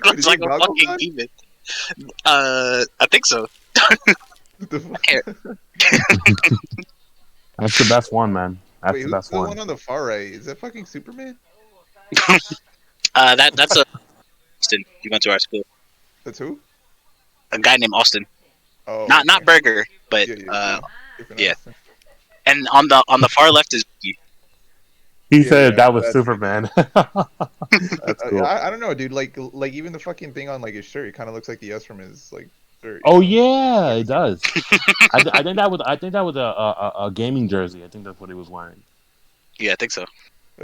Looks like a fucking demon. I think so. What the fuck? That's the best one, man. That's Wait, the who's best the one. one on the far right? Is that fucking Superman? That's a Austin. He went to our school. That's who? A guy named Austin. Oh, Not okay. Burger, but Different yeah. Austin. And on the far left is Vicky. He Yeah, said yeah, that was that's- Superman. That's cool. I don't know, dude. Like even the fucking thing on like his shirt, it kind of looks like the S from his like shirt. Oh you know? yeah, it does. I think that was a gaming jersey. I think that's what he was wearing. Yeah, I think so.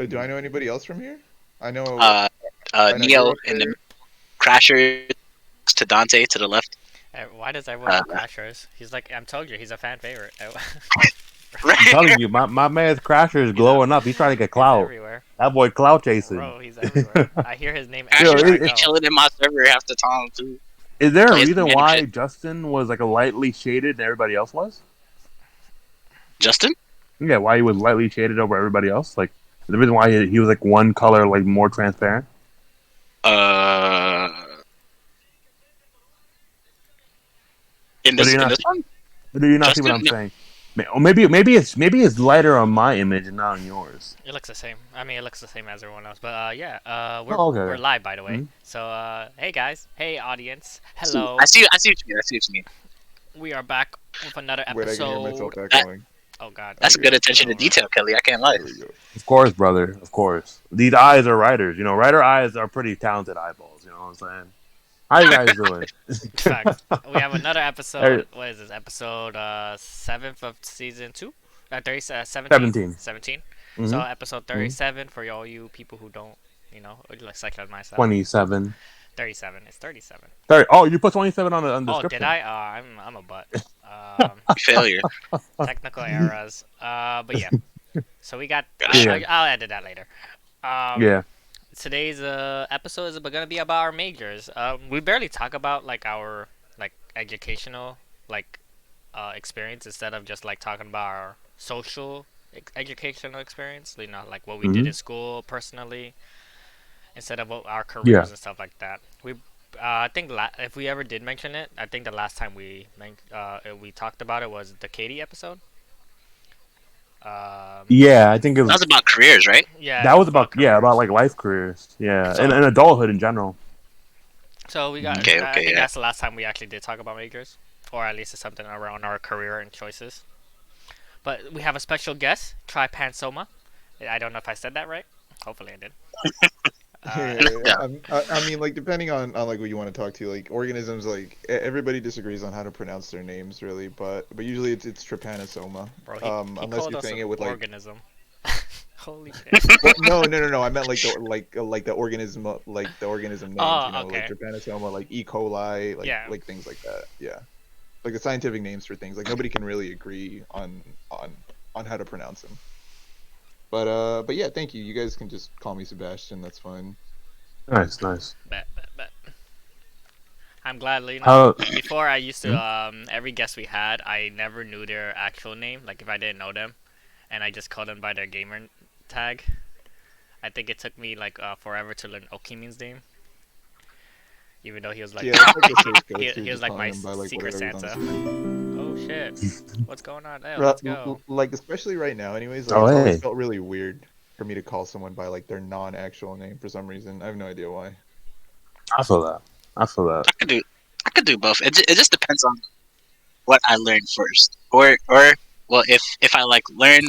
Do I know anybody else from here? I know. Neo you're up and there. the Crasher to Dante to the left. Why does everyone have Crashers? He's like, I'm told you, he's a fan favorite. I'm telling you, my man's Crasher is glowing up. He's trying to get He's clout. everywhere. That boy clout chasing. Bro, he's everywhere. I hear his name Crasher's everywhere I been go. chilling in my server half the time too. Is there a Plays reason random why shit. Justin was like a lightly shaded and everybody else was? Justin? Yeah, why he was lightly shaded over everybody else? Like the reason why he was like one color, like more transparent. In But this you're in not- this one? Do you not see what I'm Justin? saying? Or maybe it's lighter on my image and not on yours. It looks the same. I mean, it looks the same as everyone else. But we're Oh, okay. we're live, by the way. Mhm. So hey guys, hey audience, hello. I see what you mean. We are back with another Wait, I can hear myself episode. echoing. Oh god. That's Okay. good attention to detail, Kelly. I can't lie. There we go. Of course, brother. Of course. These eyes are writers. You know, writer eyes are pretty talented eyeballs. You know what I'm saying? How you guys doing? Facts. We have another Hey. episode. What is this? Episode 7th of season 2? 17. 17. Mhm. So episode 37 for all you people who don't, like myself. 27. 37. It's 37. 30. Oh, you put 27 on the Oh, description. did I? I'm a butt. Failure. Technical errors. But yeah. So we got. Yeah. I'll edit that later. Yeah. Today's episode is gonna be about our majors. We barely talk about like our educational experience instead of just like talking about our social educational experience. Like what we did in school personally, instead of our careers and stuff like that. I think if we ever did mention it, I think the last time we talked about it was the Katie episode. Yeah, I think it That was. was about careers, right? Yeah, That was about careers. about like life careers. Yeah, So- and adulthood in general. So we got. Okay, I think yeah. that's the last time we actually did talk about majors, or at least it's something around our career and choices. But we have a special guest, Trypanosoma. I don't know if I said that right. Hopefully I did. Yeah. I mean, like depending on like what you want to talk to, like organisms, like everybody disagrees on how to pronounce their names, really. But usually it's Trypanosoma. Bro, he Unless called you're us saying an it with like organism. Holy shit. well, no. I meant like the organism names. Oh, okay. Like Trypanosoma, like E. coli, Yeah. like things like that. Yeah, like the scientific names for things. Like nobody can really agree on how to pronounce them. But yeah, thank you. You guys can just call me Sebastian. That's fine. Nice. Bet. I'm glad, How- before I used to, every guest we had, I never knew their actual name, like if I didn't know them, and I just called them by their gamer tag. I think it took me like forever to learn Okimin's name. Even though he was like, Yeah, that's like the safe go-to, he just was like calling my him by, like, secret whatever he's on Santa. screen. Oh shit, what's going on there? Right, Let's go. Like especially right now, anyways. Like, Oh, it's hey. always felt really weird for me to call someone by like their non-actual name for some reason. I have no idea why. I feel that. I could do both. It just depends on what I learn first, or well, if I like learn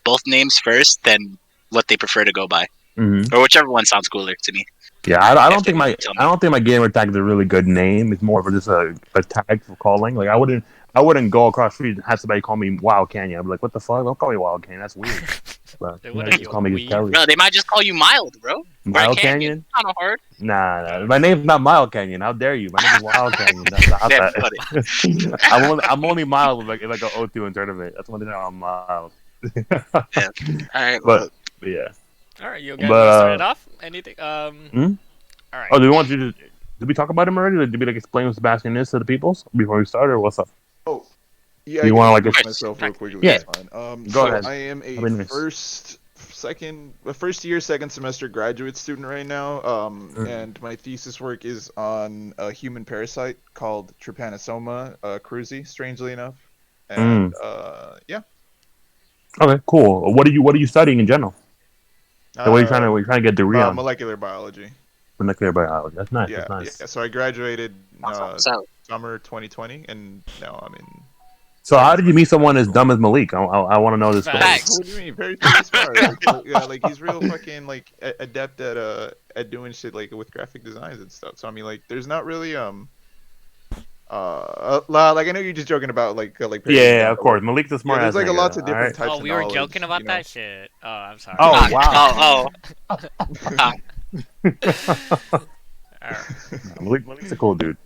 both names first, then what they prefer to go by, Mm-hmm. or whichever one sounds cooler to me. Yeah, I don't If think they my tell me. I don't think my gamer tag is a really good name. It's more of just a tag for calling. Like I wouldn't go across the street and have somebody call me Wild Canyon. I'd be like, what the fuck? Don't call me Wild Canyon. That's weird. But Dude, you what know, are just you, call me weed? Kelly. Bro, they might just call you Mild, bro. Wild Or Canyon? Kind of hard. Nah. My name's not Mild Canyon. How dare you? My name is Wild Canyon. That's not Yeah, that. buddy. I'm only mild if I go O2 in tournament. That's one thing I'm mild. All right, But yeah. All right, you guys But, want to start it off? Anything? Hmm? All right. Oh, do we want you to? Did we talk about him already? Did we like explain what Sebastian is to the peoples before we start, or what's up? Oh, yeah. You I wanna, can like, introduce just- myself real quickly. Yeah. That's fine. Go So ahead. I am a That'd be nice. first first year, second semester graduate student right now. Mm. And my thesis work is on a human parasite called Trypanosoma cruzi, strangely enough. And Mm. yeah, Okay, cool. What are you studying in general? So what are you trying to get a degree on? molecular biology. Molecular biology. That's nice. Yeah, That's nice. yeah. So I graduated So summer 2020, and now I'm in So how second did you semester meet of grad someone as school. dumb as Malik? I want to know this story. Facts. facts. What do you mean? Very smart. Like, yeah, like he's real fucking like adept at doing shit like with graphic designs and stuff. So I mean, like, there's not really like I know you're just joking about like paring Yeah, down, of but like course. Malik's a yeah, smart there's ass like a nigga. lots of All right. different types Oh, of we were knowledge, joking you about know. that shit. Oh, I'm sorry. Oh wow. Oh, uh, Alright. Malik's a cool dude.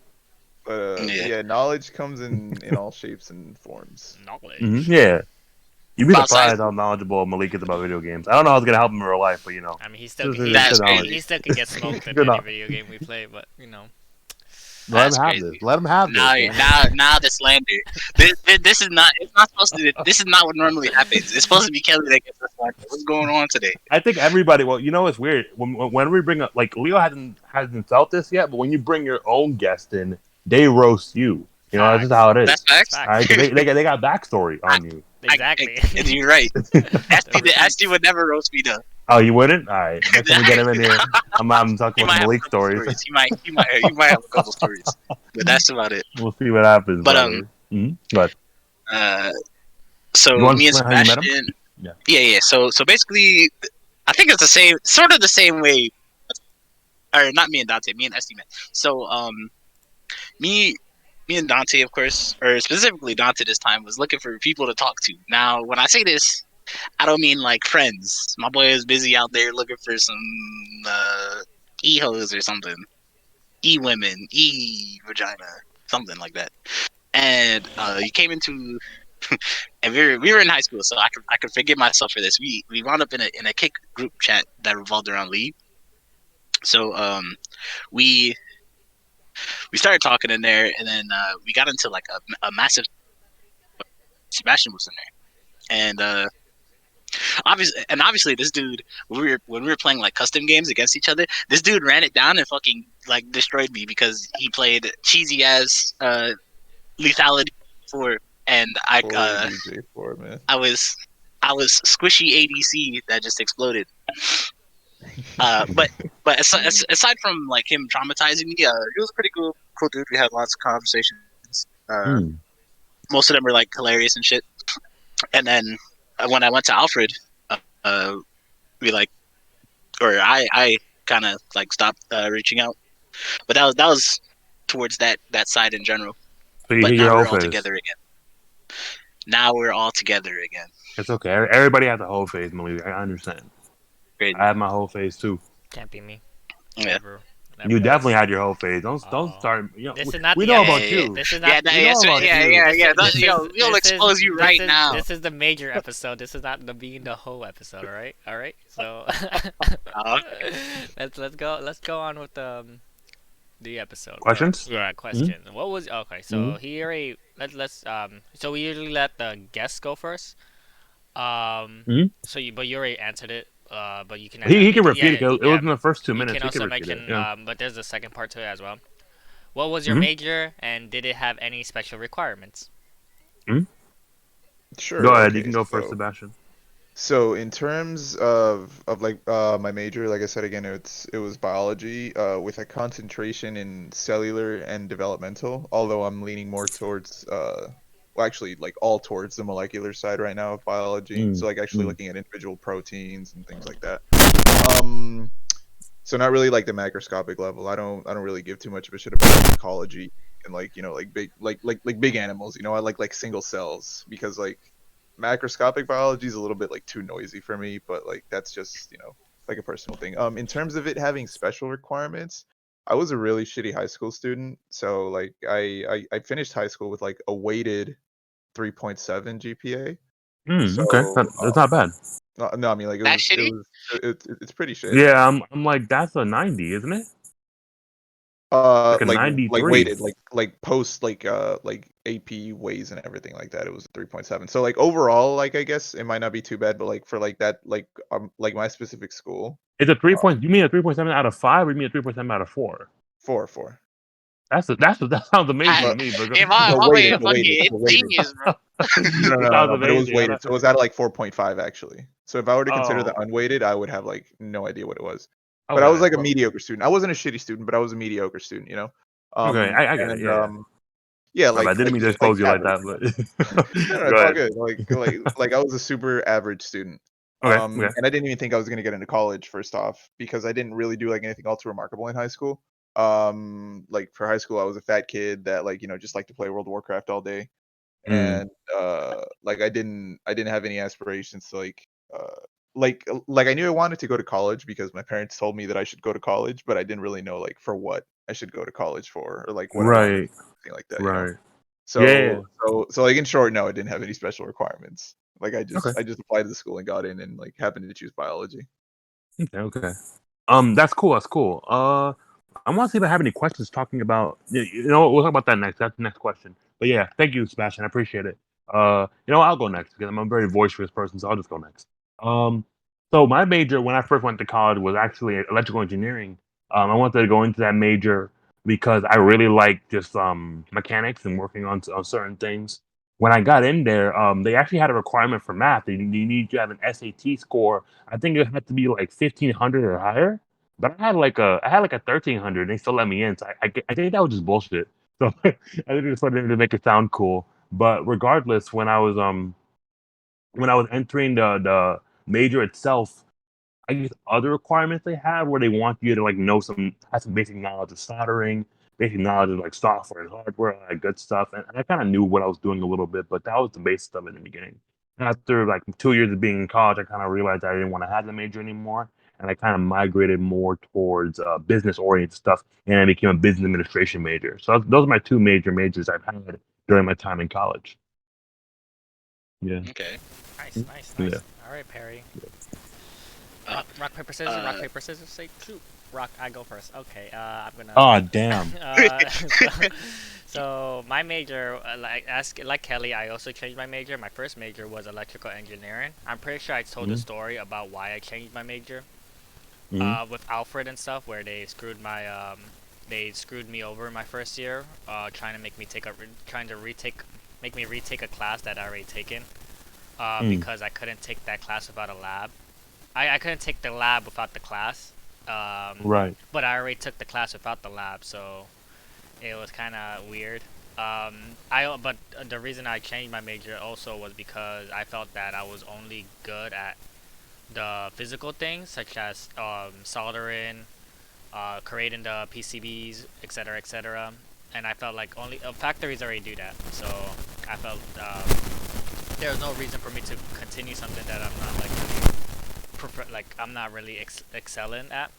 But yeah. yeah, knowledge comes in all shapes and forms. Knowledge. Yeah. You'd be About science. surprised how knowledgeable Malik is about video games. I don't know how it's gonna help him in real life, but you know, I mean, just That's good knowledge. crazy. he still can get smoked in Good any knowledge. video game we play, but you know. Let That's him have crazy. this. Let him have this. Now, Man. now the slander. This is not. It's not supposed to. This is not what normally happens. It's supposed to be Kelly that gets the slander. What's going on today? I think everybody. Well, you know, it's weird when we bring up like Leo hasn't felt this yet, but when you bring your own guest in, they roast you. You know, that's just Facts. how it is. That's That's facts. All facts. right, 'cause they got backstory on you. Exactly. You're right. The Asti receipts. would never roast me though. Oh, you wouldn't? All right. Next time we get him in here, I'm talking He about might the have a Malik couple stories. stories. He might have a couple stories. But that's about it. We'll see what happens, But brother. But uh, so you want to me and explain how you met him? Sebastian. Yeah. Yeah. So basically, I think it's the same, sort of the same way. Or not me and Dante. Me and Esti met. So me and Dante, of course, or specifically Dante this time, was looking for people to talk to. Now, when I say this, I don't mean like friends. My boy is busy out there looking for some e-hoes or something. E-women, e-vagina, something like that. And he came into, and we were in high school, so I could forgive myself for this. We wound up in a kick group chat that revolved around League. So we we started talking in there, and then we got into like a massive. Sebastian was in there, and obviously this dude, when we were playing like custom games against each other, this dude ran it down and fucking like destroyed me because he played cheesy ass lethality 4, and Poor DJ4, man. I was squishy ADC that just exploded. But aside from like him traumatizing me, he was a pretty cool dude. We had lots of conversations. Uh, Mm. Most of them were like hilarious and shit. And then when I went to Alfred, uh, we like, or I kind of like stopped reaching out. But that was towards that side in general. So you But hit your now whole we're all phase. together again. Now we're all together again. It's okay. Everybody has a whole phase, Malik. I understand. Great. I had my whole phase too. Can't be me. Yeah. Never. You was. definitely had your whole phase. Don't Oh. start. You know, This is not we the know episode. about you. This is Yeah, not. yeah, know about yeah, you. yeah, yeah. This is- We'll this is- expose you this right is- now. This is the major episode. This is not the being the whole episode. All right. So let's go on with the episode. Questions? Yeah, question. What was okay? So here so we usually let the guests go first. Mhm. So but you already answered it. But you can. He can repeat yeah, it. 'Cause it was in the first 2 You minutes. can He can also repeat mention. it. Yeah. But there's a second part to it as well. What was your Mhm. major, and did it have any special requirements? Sure. Go ahead. Okay, You can go first, so Sebastian. So in terms of like my major, like I said again, it was biology with a concentration in cellular and developmental. Although I'm leaning more towards well, actually like all towards the molecular side right now of biology. So like actually looking at individual proteins and things like that. So not really like the macroscopic level. I don't really give too much of a shit about ecology and like like big like big animals. I like single cells because like macroscopic biology is a little bit like too noisy for me, but like that's just like a personal thing. In terms of it having special requirements, I was a really shitty high school student, so like I finished high school with like a weighted 3.7 GPA. Okay, So that's not bad. no, I mean like That shitty? it's pretty shit. Yeah, I'm like that's a 90, isn't it? Like a Like 93. weighted, like post like AP weighs and everything like that. It was a 3.7. So like overall, like I guess it might not be too bad, but like for like that, like my specific school, It's a 3 uh, point. You mean a 3.7 out of 5, or you mean a 3.7 out of 4? 4. That sounds amazing I, to me, bro. am I No, am I weighted, being no, weighted, fucking no, weighted. genius, bro? No, no, It no, sounds no, but it was amazing. weighted, so it was at like 4.5 actually. So if I were to consider the Oh, unweighted, I would have like no idea what it was. But I was okay. like a mediocre student. I wasn't a shitty student, but I was a mediocre student, you know. Okay, I get it. And Yeah, yeah. yeah, My bad. Didn't like mean to just like expose you like average, that, you know. but No, no, go it's all ahead. good. Like I was a super average student. Okay, okay. And I didn't even think I was gonna get into college first off because I didn't really do like anything else remarkable in high school. Like for high school, I was a fat kid that like just liked to play World of Warcraft all day, Mm, and like I didn't have any aspirations to like I knew I wanted to go to college because my parents told me that I should go to college, but I didn't really know like for what I should go to college for or like what I wanted, right, anything like that, you know. right. Yeah. So like in short, no, I didn't have any special requirements. Like I Okay. just I just applied to the school and got in and like happened to choose biology. Okay. Okay. That's cool. That's cool. I want to see if I have any questions talking about. We'll talk about that next. That's the next question. But yeah, thank you, Sebastian. I appreciate it. I'll go next because I'm a very boisterous person, so I'll just go next. Um, so my major when I first went to college was actually electrical engineering. I wanted to go into that major because I really like just mechanics and working on certain things. When I got in there, they actually had a requirement for math. They need you to have an SAT score. I think it had to be like 1,500 or higher. But I had like a 1,300, and they still let me in. So I think that was just bullshit. So I think they just wanted to make it sound cool. But regardless, when I was entering the major itself, I guess other requirements they have where they want you to like have some basic knowledge of soldering, basic knowledge of like software and hardware, all that good stuff. And I kind of knew what I was doing a little bit, but that was the basis of it in the beginning. After like 2 years of being in college, I kind of realized I didn't want to have the major anymore, and I kind of migrated more towards business oriented stuff, and I became a business administration major. So those are my two majors I've had during my time in college. Yeah, Okay. Nice, nice, yeah. nice. All right, Perry. Uh, Rock, paper, scissors. Rock, uh, paper, scissors. Say shoot. Rock. I go first. Okay. I'm gonna. Oh damn. So my major, like Kelly, I also changed my major. My first major was electrical engineering. I'm pretty sure I told the Mm-hmm. story about why I changed my major. Mm-hmm. With Alfred and stuff, where they screwed me over in my first year, trying to make me retake a class that I already taken. Mm. Because I couldn't take that class without a lab. I couldn't take the lab without the class. Right. But I already took the class without the lab, so it was kind of weird. But the reason I changed my major also was because I felt that I was only good at the physical things, such as soldering, creating the PCBs, etc., etc. And I felt like only factories already do that, so I felt there was no reason for me to continue something that I'm not like really I'm not really excelling at.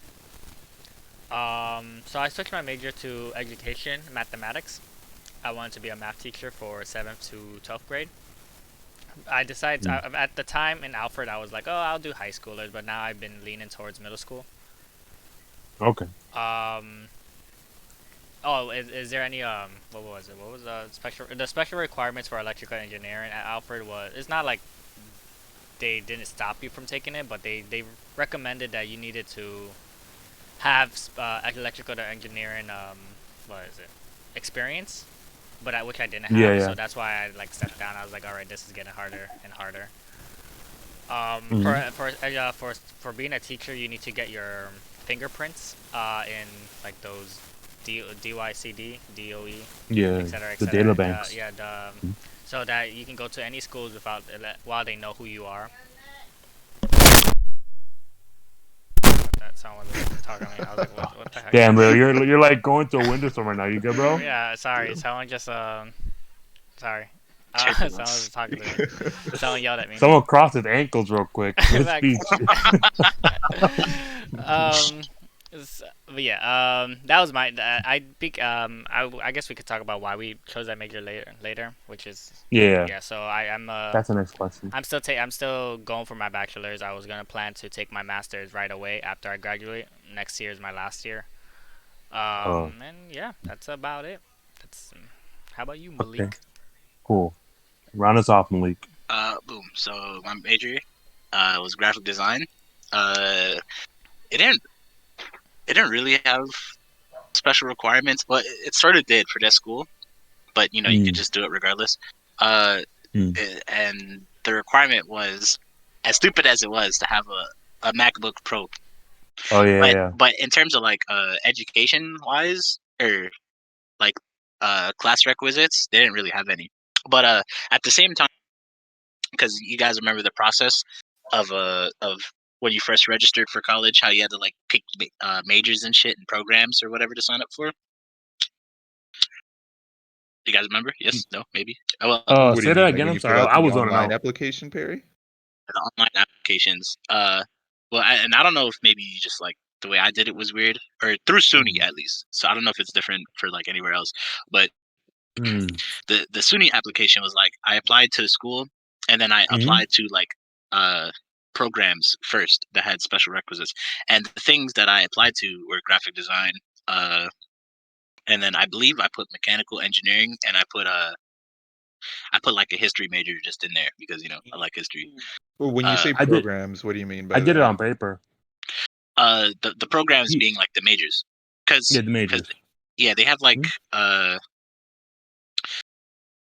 So I switched my major to education, mathematics. I wanted to be a math teacher for 7th to 12th grade. I decided Mm. at the time in Alfred, I was like, oh, I'll do high schoolers, but now I've been leaning towards middle school. Okay. Um, oh, is there any what was it? What was the special requirements for electrical engineering at Alfred was it's not like they didn't stop you from taking it, but they recommended that you needed to have electrical engineering what is it experience, but which I didn't Yeah, have, so yeah. that's why I like stepped down. I was like, all right, this is getting harder and harder. Mm-hmm. For being a teacher, you need to get your fingerprints in like those DYCD, DOE, Yeah, etc., the data etc. banks. Yeah, so that you can go to any schools without while they know who you are. That someone was talking to me. I was like, what the heck? Damn, bro, you're like going through a window storm right now. You good, bro? Yeah, sorry. Someone just sorry. Someone was turbulence. talking to me. Someone yelled at me. Someone crossed his ankles real quick. Mid Back. speech. um, but yeah, that was my. I guess we could talk about why we chose that major later, which is Yeah, yeah. So that's the next question. I'm still going for my bachelor's. I was gonna plan to take my master's right away after I graduate. Next year is my last year. And yeah, that's about it. That's how about you, Okay, Malik? cool. Round us off, Malik. Boom. So my major, was graphic design. Uh, it didn't really have special requirements, but it sort of did for that school. But you know, you could Mm, just do it regardless. Uh, mm. and the requirement was, as stupid as it was, to have a MacBook Pro. Oh yeah, But yeah. in terms of like education wise, or like class requisites, they didn't really have any. But at the same time, because you guys remember the process of when you first registered for college, how you had to like pick majors and shit and programs or whatever to sign up for. You guys remember? Yes? No? Maybe? Oh, well, What do Say you that mean? Like again. when I'm you fill sorry. out I the was zoning online out. application, Perry? the online applications. Well, and I don't know if maybe just like the way I did it was weird, or through SUNY Mm. at least. So I don't know if it's different for like anywhere else. But Mm. the SUNY application was like I applied to the school, and then I Mm-hmm. applied to like uh programs first that had special requisites, and the things that I applied to were graphic design. Uh, and then I believe I put mechanical engineering, and I put like a history major just in there because you know I like history. Well, when you Uh, say I did. programs, what do you mean I by did it that? on paper. the programs He, being like the majors, yeah, because the majors. yeah, they have like Hmm?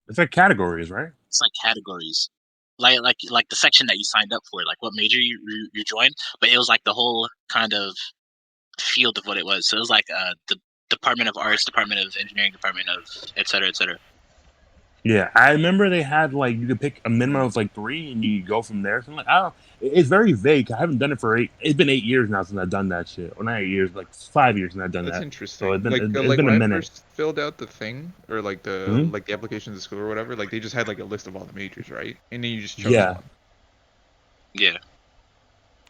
It's like categories, right? it's like categories, like the section that you signed up for, like what major you joined, but it was like the whole kind of field of what it was. So it was like the Department of Arts, Department of Engineering, Department of et cetera, et cetera. Yeah, I remember they had like you could pick a minimum of like three, and you go from there. So I'm like, I don't. It's very vague. I haven't done it for eight. It's been 8 years now since I've done that shit. Or not 8 years, like 5 years since I've done That's that. So interesting. Like it's like been a when I minute. first filled out the thing or Hmm. like the application to school or whatever, like they just had like a list of all the majors, right? And then you just chose Yeah. one. Yeah,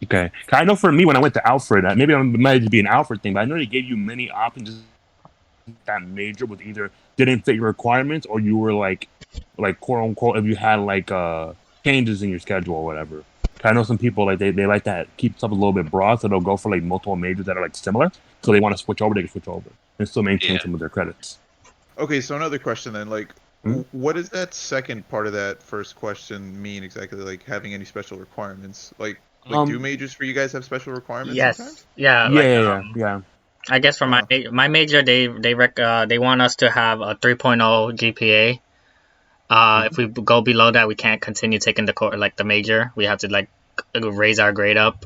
Okay. 'Cause I know for me when I went to Alfred, maybe it might just be an Alfred thing, but I know they gave you many options that major with either didn't fit your requirements or you were like quote unquote if you had like changes in your schedule or whatever. 'Cause I know some people like they like that keep stuff a little bit broad, so they'll go for like multiple majors that are like similar. So they want to switch over, they can switch over and still maintain yeah. some of their credits. Okay, so another question then, like Hmm? what does that second part of that first question mean exactly? Like having any special requirements? Like do Um. majors for you guys have special requirements Yes. sometimes? Yeah. Yeah. Like Yeah. Yeah. Yeah. I guess for Huh. my major, they want us to have a 3.0 GPA. Mhm. If we go below that, we can't continue taking the like the major. We have to like raise our grade up,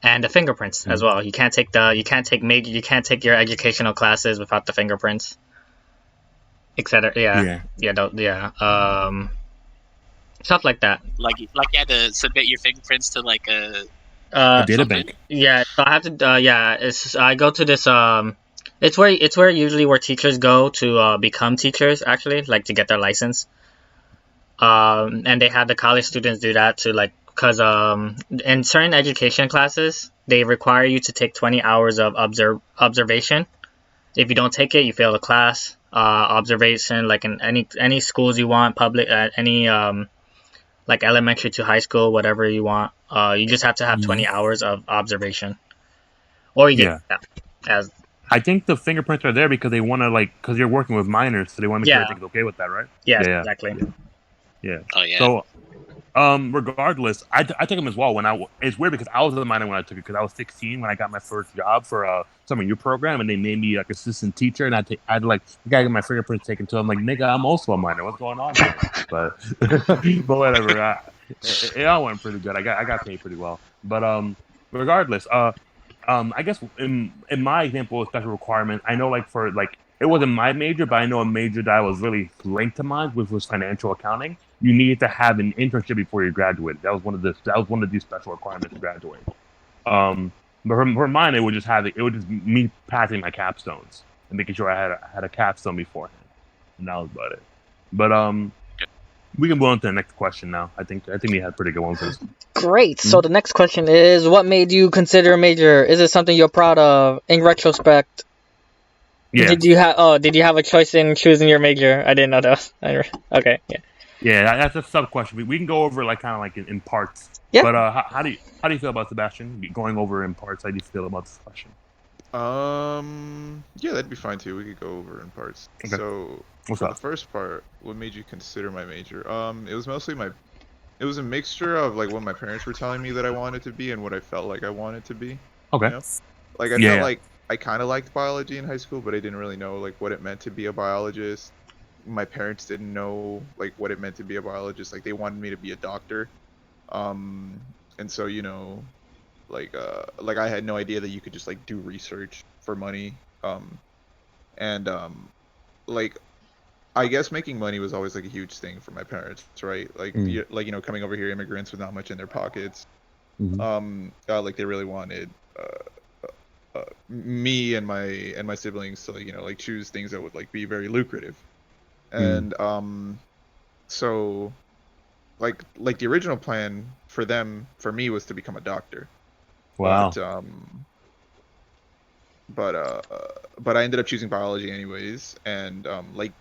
and the fingerprints as Mhm. well. You can't take major. You can't take your educational classes without the fingerprints, etc. Yeah, Yeah. yeah. Stuff like that. Like you had to submit your fingerprints to like a A Uh, data something. bank. yeah. So I have to. Yeah. I go to this. It's where usually where teachers go to become teachers actually, like to get their license. And they have the college students do that to like because in certain education classes they require you to take 20 hours of observation. If you don't take it, you fail the class. Observation like in any schools you want, public any like elementary to high school, whatever you want. You just have to have Mhm. 20 hours of observation, or you get Yeah. as I think the fingerprints are there because they want to like because you're working with minors, so they want to make sure yeah, everything's okay with that, right? yes, Yeah. exactly. Yeah. Yeah. Oh yeah, So regardless, I took them as well. It's weird because I was a minor when I took it because I was 16 when I got my first job for a summer youth program, and they made me like assistant teacher, and I had like I gotta get my fingerprints taken too. I'm like, nigga, I'm also a minor. What's going on here? But but whatever. It all went pretty good. I got paid pretty well. But regardless, I guess in my example of special requirements, I know like for like it wasn't my major, but I know a major that was really linked to mine, which was financial accounting. You needed to have an internship before you graduated. That was one of these special requirements to graduate. But for mine, it would just me passing my capstones and making sure I had a capstone beforehand, and that was about it. But we can move on to the next question now. I think we had pretty good ones. Great. Hmm? So the next question is, what made you consider a major? Is it something you're proud of? In retrospect, Yeah, did you have a choice in choosing your major? I didn't know that. Okay. Yeah. yeah, that's a sub question. We can go over like kind of like in parts. Yeah. But how do you feel about Sebastian going over in parts? How do you feel about this question? Yeah, that'd be fine too. We could go over in parts. Okay. So What's for the up? first part, what made you consider my major? It was mostly it was a mixture of like what my parents were telling me that I wanted to be and what I felt like I wanted to be. You Okay. know, like I felt Yeah. like I kind of liked biology in high school, but I didn't really know like what it meant to be a biologist. My parents didn't know like what it meant to be a biologist. Like they wanted me to be a doctor. Um, and so like I had no idea that you could just like do research for money. And like I guess making money was always like a huge thing for my parents, right? Mm. Like coming over here, immigrants with not much in their pockets. Mm-hmm. Like they really wanted me and my siblings to like like choose things that would like be very lucrative. Mm. And so like the original plan for me was to become a doctor, Wow. but but uh but I ended up choosing biology anyways. And like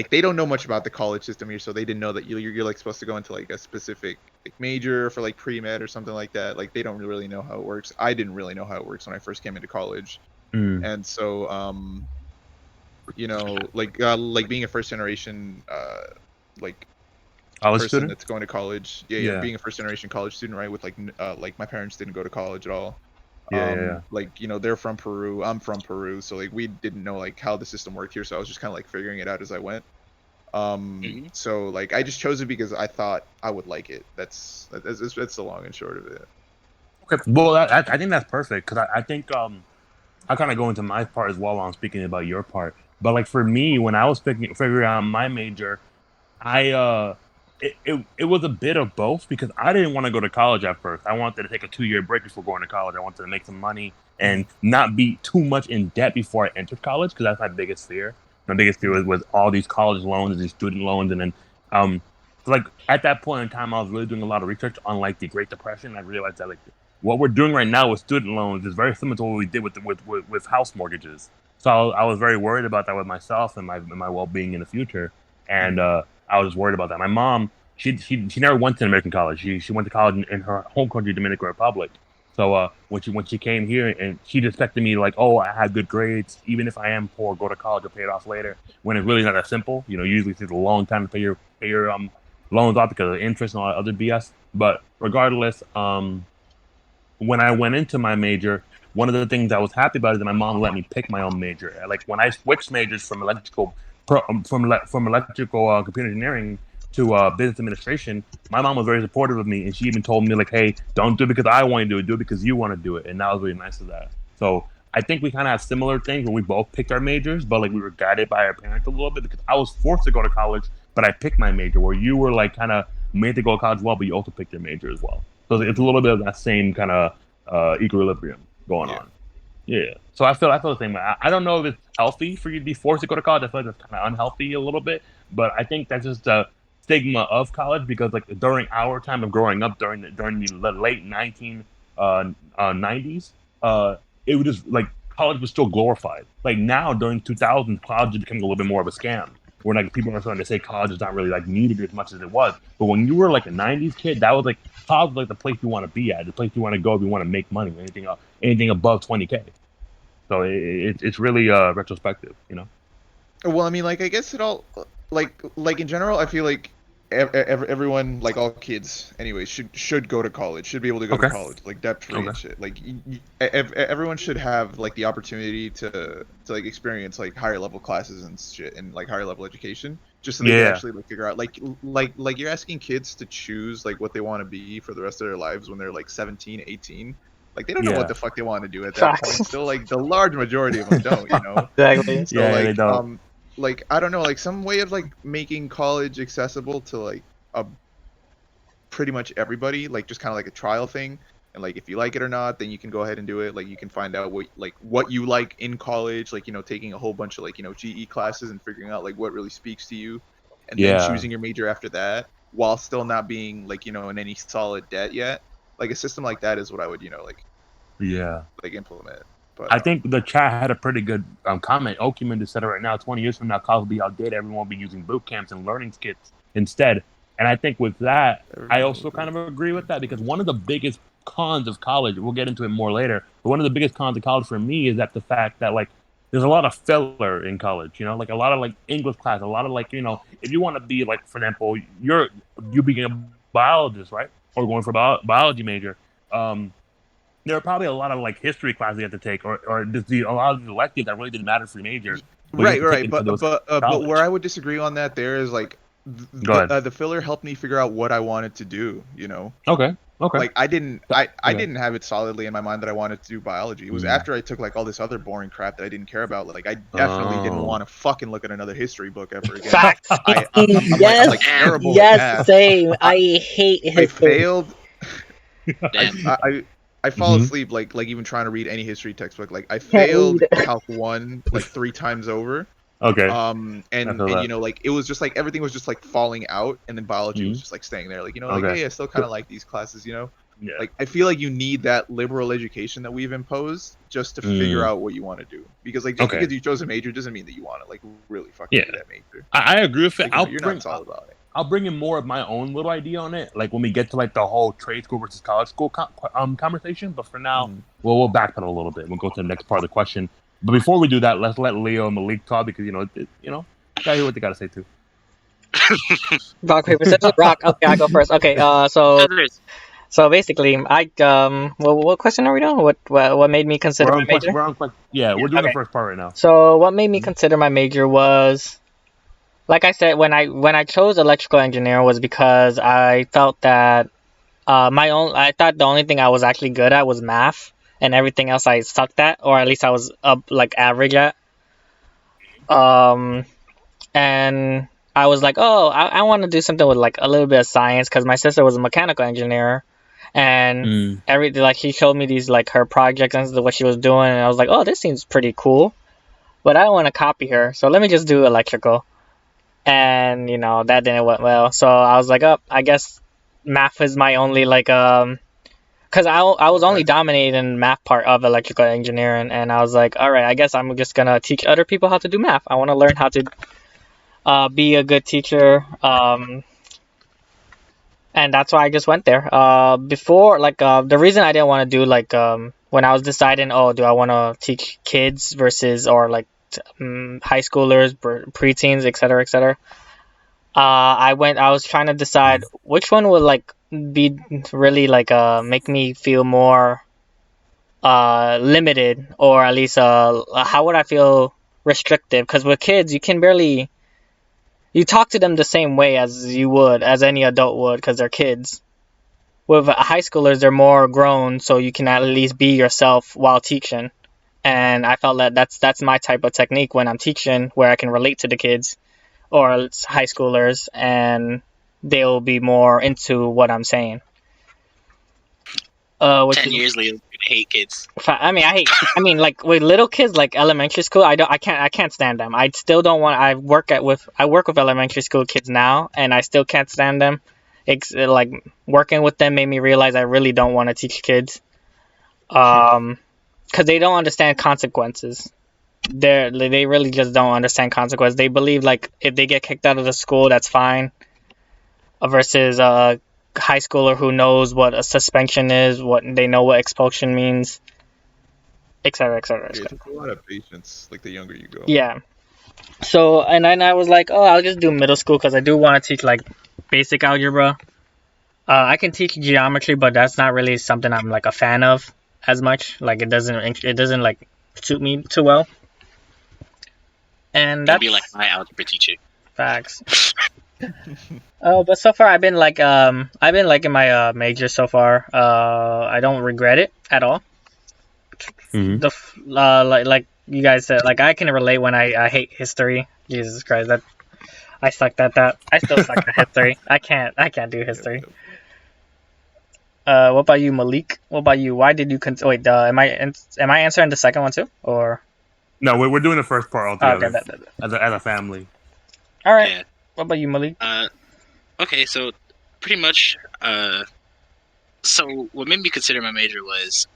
they don't know much about the college system here, so they didn't know that you're like supposed to go into like a specific like major for like pre-med or something like that. Like they don't really know how it works. I didn't really know how it works when I first came into college. Mm. And so like being a first generation like College person student? that's going to college. Yeah, Yeah. being a first generation college student, right? With like my parents didn't go to college at all. Yeah. Like they're from Peru, I'm from Peru, so like we didn't know like how the system worked here, so I was just kind of like figuring it out as I went. Mhm. So like I just chose it because I thought I would like it. That's the long and short of it. Okay. Well, I think that's perfect because I think I kind of go into my part as well while I'm speaking about your part. But like for me, when I was figuring out my major, I it was a bit of both because I didn't want to go to college at first. I wanted to take a 2 year break before going to college. I wanted to make some money Mm-hmm. and not be too much in debt before I entered college because that's my biggest fear. My biggest fear was all these college loans, these student loans, and then so like at that point in time, I was really doing a lot of research on like the Great Depression. I realized that like what we're doing right now with student loans is very similar to what we did with house mortgages. So I was very worried about that with myself and my well being in the future. And Mm-hmm. I was worried about that. My mom, she never went to an American college. She went to college in her home country, Dominican Republic. So when she came here and she expected me like, oh, I had good grades, even if I am poor, go to college or pay it off later. When it's really not that simple. You know, usually it takes a long time to pay your loans off because of interest and all that other BS. But regardless, when I went into my major, one of the things I was happy about is that my mom let me pick my own major. Like when I switched majors from from electrical computer engineering to business administration, my mom was very supportive of me, and she even told me like, "Hey, don't do it because I want to do it because you want to do it." And that was really nice of that. So I think we kind of have similar things where we both picked our majors, but like we were guided by our parents a little bit because I was forced to go to college, but I picked my major. Where you were like kind of made to go to college well, but you also picked your major as well. So it's a Mm-hmm. little bit of that same kind of equilibrium going Yeah. on. Yeah. So I feel the same way. I don't know if it's healthy for you to be forced to go to college. I feel like that's kind of unhealthy a little bit, but I think that's just a stigma of college because like during our time of growing up during the late 1990s, it was just like college was still glorified. Like now during 2000s, college is becoming a little bit more of a scam. Where like people are starting to say college is not really like needed as much as it was. But when you were like a 90s kid, that was like college was like the place you want to be at, the place you want to go if you want to make money, anything above 20K. So it's really retrospective, you know. Well, I mean, like I guess it all like in general, I feel like everyone, like all kids, anyways, should go to college, should be able to go to Okay. college, like debt free Okay. and shit. Like everyone should have like the opportunity to like experience like higher level classes and shit and like higher level education, just so they could Yeah. actually like figure out like you're asking kids to choose like what they want to be for the rest of their lives when they're like 17, 18. Like they don't know what Yeah. the fuck they want to do at that point. Facts. Still, like the large majority of them don't, you know. Exactly. So Yeah. They don't. like I don't know, like some way of like making college accessible to like a pretty much everybody, like just kind of like a trial thing. And like if you like it or not, then you can go ahead and do it. Like you can find out what you like in college, like taking a whole bunch of like GE classes and figuring out like what really speaks to you, and then Yeah. choosing your major after that, while still not being like in any solid debt yet. Like a system like that is what I would Yeah. like implement. But I think the chat had a pretty good comment. Okuman just said it right now. 20 years from now, college will be outdated. Everyone will be using boot camps and learning kits instead. And I think with that, I everyone will also go kind of to agree with that because one of the biggest cons of college. We'll get into it more later. But one of the biggest cons of college for me is that the fact that like there's a lot of filler in college. You know, like a lot of like English class, a lot of like if you want to be like, for example, you being a biologist, right, or going for a biology major. There are probably a lot of like history classes you have to take, or just a lot of the electives that really didn't matter for your major, but you have Right, to take right, into those but where college. I would disagree on that, there is like Go ahead. the filler helped me figure out what I wanted to do. You know, Okay. like I didn't Okay. didn't have it solidly in my mind that I wanted to do biology. It was after I took like all this other boring crap that I didn't care about. Like I definitely didn't Oh. want to fucking look at another history book ever again. Facts. I'm like Damn. terrible at Yes, math. same. I hate I history. failed. Damn. I fall Mhm. asleep like even trying to read any history textbook. Like I Can't failed read. Calc 1 like 3 times over. Okay. And I feel that. like it was just like everything was just like falling out, and then biology was Mhm. just like staying there. Like like Okay. hey, I still kind of like these classes. Yeah. Like I feel like you need that liberal education that we've imposed just to figure out what you want to do. Because like just Okay. because you chose a major doesn't mean that you want to like really fucking Yeah. do that major. I agree with it. Like, you're not solid about it. I'll bring in more of my own little idea on it, like when we get to like the whole trade school versus college school conversation. But for now, we'll backpedal a little bit. We'll go to the next part of the question. But before we do that, let's let Leo and Malik talk because gotta hear what they gotta say too. Rock, paper, scissors, rock. Okay, I go first. Okay, so basically, what question are we doing? What made me consider my major? We're doing the Okay. first part right now. So what made me consider my major was, like I said, when I chose electrical engineering was because I felt that I thought the only thing I was actually good at was math, and everything else I sucked at, or at least I was up like average at. Um, and I was like, oh, I want to do something with like a little bit of science because my sister was a mechanical engineer, and everything like she showed me these like her projects and what she was doing, and I was like, oh, this seems pretty cool, but I don't want to copy her, so let me just do electrical. And that didn't went well, so I was like, oh, I guess math is my only like because I was only dominated in the math part of electrical engineering, and I was like, all right, I guess I'm just gonna teach other people how to do math. I want to learn how to be a good teacher, and that's why I just went there. Before, like, the reason I didn't want to do like when I was deciding, oh, do I want to teach kids versus or like high schoolers, preteens, etc., etc. I was trying to decide which one would like be really like make me feel more limited, or at least how would I feel restrictive, because with kids you talk to them the same way as you would as any adult would because they're kids. With high schoolers, they're more grown, so you can at least be yourself while teaching. And I felt that that's my type of technique when I'm teaching, where I can relate to the kids or high schoolers, and they'll be more into what I'm saying. Which 10 years later, you hate kids. I mean, like with little kids, like elementary school, I can't stand them. I still don't want. I work with elementary school kids now, and I still can't stand them. It's like working with them made me realize I really don't want to teach kids, because they don't understand consequences. They really just don't understand consequences. They believe like if they get kicked out of the school, that's fine, versus a high schooler who knows what a suspension is, what they know what expulsion means, etc., etc., Yeah, it etc. takes a lot of patience, like the younger you go. Yeah. So, and then I was like, oh, I'll just do middle school because I do want to teach like basic algebra. I can teach geometry, but that's not really something I'm like a fan of as much. Like it doesn't like suit me too well. And You'll that's be like my algebra teacher. facts. Oh, but so far I've been liking my major so far. I don't regret it at all. The like you guys said, like I can relate when I hate history. Jesus Christ, that I sucked at that. I still suck at history. I can't do history. Yep. What about you, Malik? What about you? Why did you wait? Am I answering the second one too, or? No, we're doing the first part all Okay, together as a family. All right. Yeah. What about you, Malik? Okay, so pretty much, so what made me consider my major was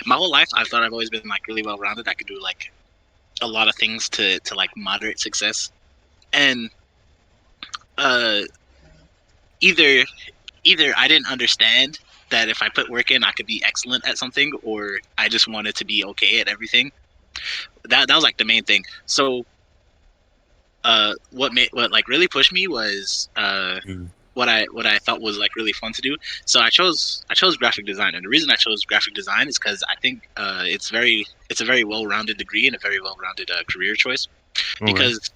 my whole life I thought I've always been like really well rounded. I could do like a lot of things to like moderate success, and either either I didn't understand that if I put work in, I could be excellent at something, or I just wanted to be okay at everything. That was like the main thing. So, what like really pushed me was what I thought was like really fun to do. So I chose graphic design, and the reason I chose graphic design is because I think it's a very well-rounded degree and a very well-rounded career choice. Okay. Because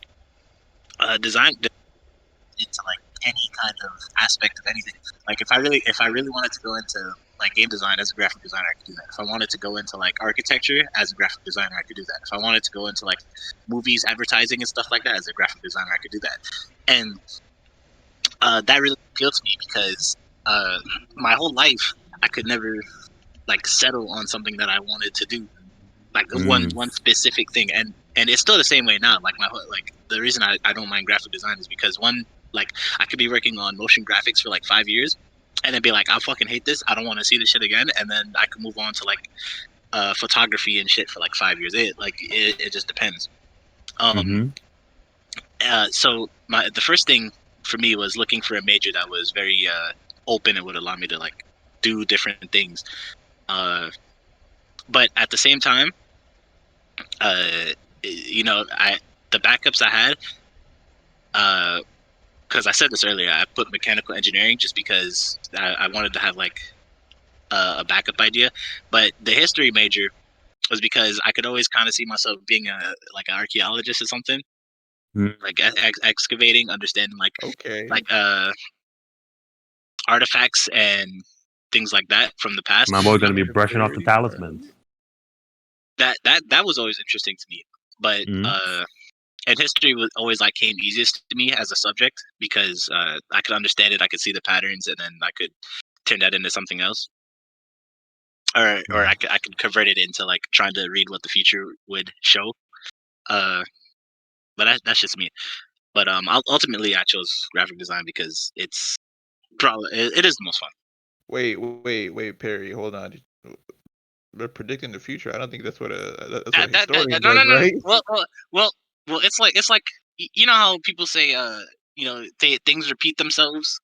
design into like any kind of aspect of anything. Like if I really wanted to go into like game design as a graphic designer, I could do that. If I wanted to go into like architecture as a graphic designer, I could do that. If I wanted to go into like movies, advertising, and stuff like that as a graphic designer, I could do that. And that really appealed to me because my whole life I could never like settle on something that I wanted to do, like one specific thing. And it's still the same way now. Like like the reason I don't mind graphic design is because like I could be working on motion graphics for like 5 years and then be like, I fucking hate this, I don't want to see this shit again, and then I could move on to like photography and shit for like 5 years. It just depends. So the first thing for me was looking for a major that was very open and would allow me to like do different things, but at the same time, the backups I had, because I said this earlier, I put mechanical engineering just because I wanted to have like a backup idea. But the history major was because I could always kind of see myself being an archaeologist or something, like excavating, understanding like artifacts and things like that from the past. My boy's gonna be brushing off the talismans. That was always interesting to me, but and history was always like came easiest to me as a subject because I could understand it, I could see the patterns, and then I could turn that into something else, or I could convert it into like trying to read what the future would show. But that's just me. But ultimately, I chose graphic design because it's probably it is the most fun. Wait, Perry, hold on. They're predicting the future. I don't think that's what a historian does, no. right? Well, it's like you know how people say things repeat themselves,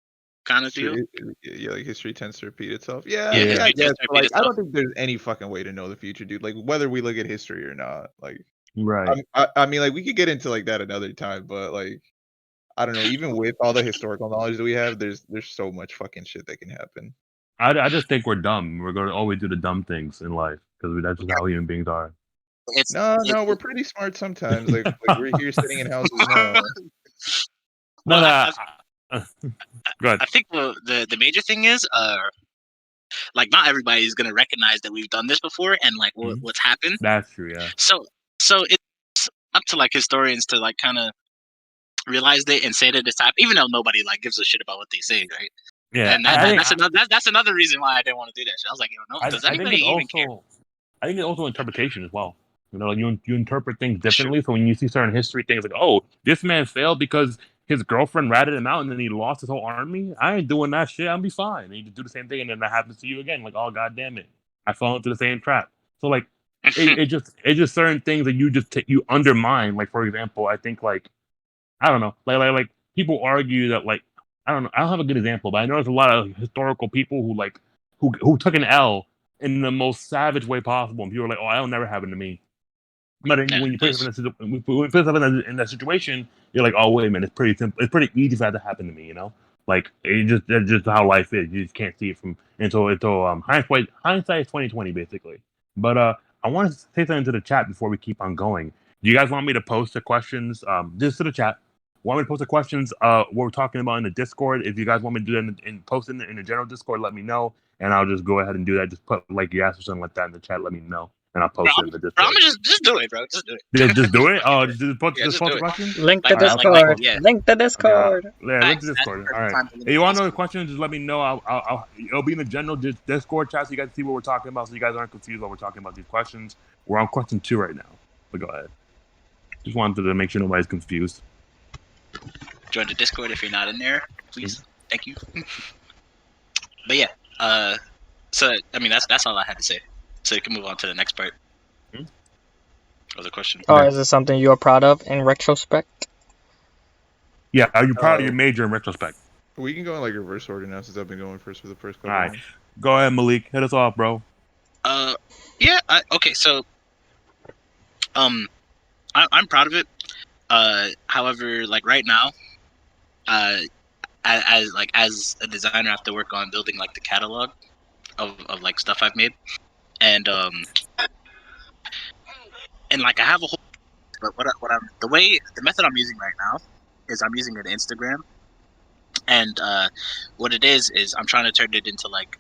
kind of deal. Yeah, like history tends to repeat itself. History tends to repeat like I itself. don't think there's any fucking way to know the future, dude. Like whether we look at history or not. Like right. I mean, like we could get into like that another time, but like I don't know. Even with all the historical knowledge that we have, there's so much fucking shit that can happen. I just think we're dumb. We're going to always do the dumb things in life because that's just how human beings are. No, we're pretty smart sometimes. Like we're here sitting in houses now. Go ahead. I think the major thing is like not everybody is gonna recognize that we've done this before and like what's happened. That's true, yeah. So it's up to like historians to like kind of realize it and say that it's happened, even though nobody like gives a shit about what they say, right? Yeah, and that's another reason why I didn't want to do that shit. I was like, does anybody even care? I think it's also interpretation as well. You know, like you interpret things differently. So when you see certain history things like, oh, this man failed because his girlfriend ratted him out and then he lost his whole army. I ain't doing that shit. I'll be fine. And you just do the same thing and then that happens to you again. Like, oh god damn it, I fell into the same trap. So like, it just certain things that you undermine. Like for example, I think like I don't know, like people argue that like I don't know. I don't have a good example, but I know there's a lot of historical people who took an L in the most savage way possible, and people are like, "Oh, that'll never happen to me." But when you put yourself in that situation, you're like, "Oh, wait a minute, it's pretty simple. It's pretty easy for that to happen to me." You know, like that's just how life is. You just can't see it from until hindsight is 20/20 basically. But I want to say something to the chat before we keep on going. Do you guys want me to post the questions just to the chat? Want me to post the questions what we're talking about in the Discord? If you guys want me to do that and post in the general Discord, let me know, and I'll just go ahead and do that. Just put like yes or something like that in the chat. Let me know, and I'll post it in the Discord. I'm just do it, bro. Just do it. Just do it. Oh, just post the questions. Link the Discord. Link the Discord. Yeah, link the Discord. All right. If you want to know the questions, just let me know. It'll be in the general Discord chat so you guys see what we're talking about, so you guys aren't confused while we're talking about these questions. We're on question 2 right now. But go ahead. Just wanted to make sure nobody's confused. Join the Discord if you're not in there, please. Thank you. But yeah, so I mean that's all I had to say. So you can move on to the next part of the question. Oh, is this something you are proud of in retrospect? Yeah, are you proud of your major in retrospect? We can go in like reverse order now since I've been going first for the first All couple right, rounds. go ahead, Malik. Hit us off, bro. Yeah. Okay. So, I'm proud of it. However, like right now, as a designer, I have to work on building like the catalog of like stuff I've made, and like I have a whole. But the method I'm using right now is I'm using an Instagram, and what it is I'm trying to turn it into like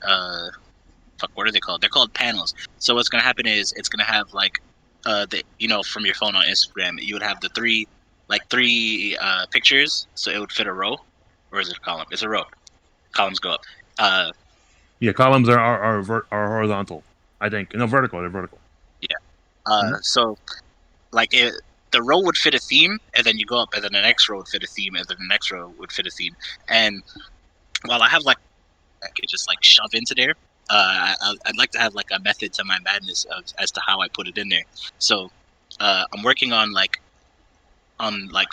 fuck, what are they called? They're called panels. So what's gonna happen is it's gonna have like from your phone on Instagram, you would have the three pictures, so it would fit a row, or is it a column? It's a row. Columns go up. Uh, Yeah, columns are horizontal. I think no vertical. They're vertical. yeah. Mhm. So like the row would fit a theme, and then you go up, and then the next row would fit a theme, and then the next row would fit a theme. And while I have like I could just like shove into there, I'd like to have like a method to my madness as to how I put it in there. So I'm working on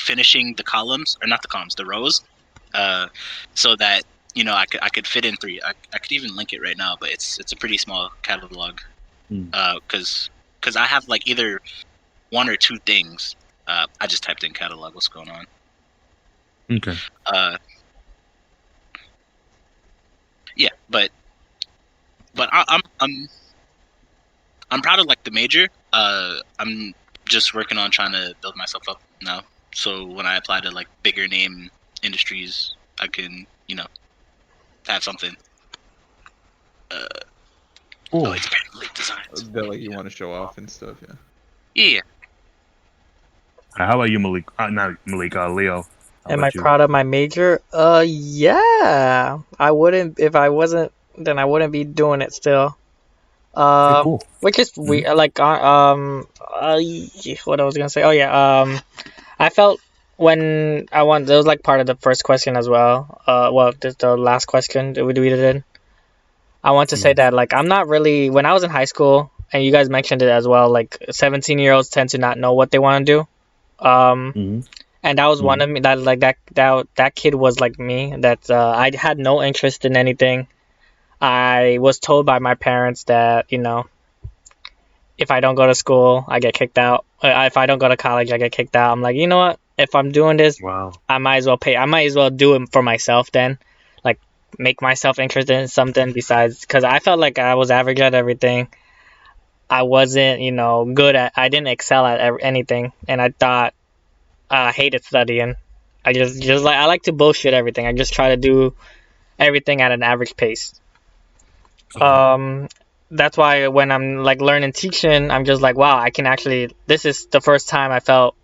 finishing the columns, or not the columns, the rows, so that I could fit in three. I could even link it right now, but it's a pretty small catalog. Mm. Because I have like either one or two things. I just typed in catalog. What's going on? Okay. Yeah, but I'm proud of like the major. I'm just working on trying to build myself up now. So when I apply to like bigger name industries, I can have something. Cool. Oh, it's apparently designs. That like you want to show off and stuff. Yeah. Yeah. How about you, Malik? Not Malik. Leo. How Am I about you? proud of my major? Yeah. I wouldn't if I wasn't. Then I wouldn't be doing it still. Okay, cool. Which is we Mhm. like what I was gonna say. Oh yeah. I felt when I won. That was like part of the first question as well. Well, the last question that we did. I want to say Mhm. that like I'm not really when I was in high school, and you guys mentioned it as well. Like 17-year-olds tend to not know what they want to do. Mhm. And that was one Mhm. of me that like that kid was like me. That I had no interest in anything. I was told by my parents that if I don't go to school, I get kicked out. If I don't go to college, I get kicked out. I'm like, you know what? If I'm doing this, Wow. I might as well pay. I might as well do it for myself then. Like, make myself interested in something besides. Because I felt like I was average at everything. I wasn't, good at. I didn't excel at anything, and I thought I hated studying. I just like I like to bullshit everything. I just try to do everything at an average pace. Okay. Um, that's why when I'm like learning teaching, I'm just like, wow, I can actually. This is the first time I felt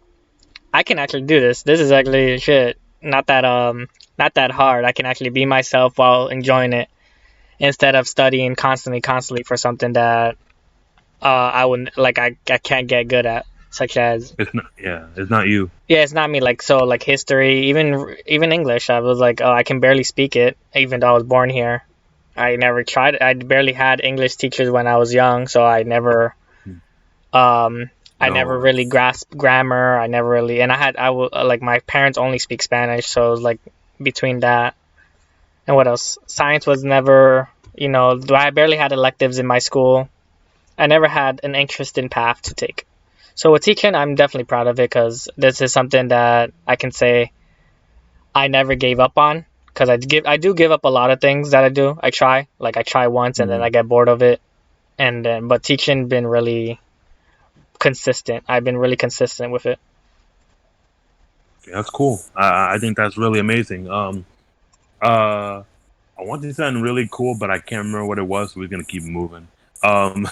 I can actually do this. This is actually shit. Not that hard. I can actually be myself while enjoying it instead of studying constantly for something that I wouldn't like. I can't get good at, such as It's not. Yeah, it's not you. yeah, it's not me. Like so, like history, even English. I was like, oh, I can barely speak it, even though I was born here. I never tried it. I barely had English teachers when I was young, so Mm. um I never No. really grasped grammar. I never really and I will like my parents only speak Spanish, so it was like between that and what else? Science was never, I barely had electives in my school. I never had an interesting path to take. So with teaching, I'm definitely proud of it because this is something that I can say I never gave up on because I do give up a lot of things that I do. I try once and then I Mm. get bored of it, and then but teaching been really consistent. I've been really consistent with it. Okay, that's cool. I think that's really amazing. Uh, I want to say something really cool, but I can't remember what it was. So we're gonna keep moving. Um,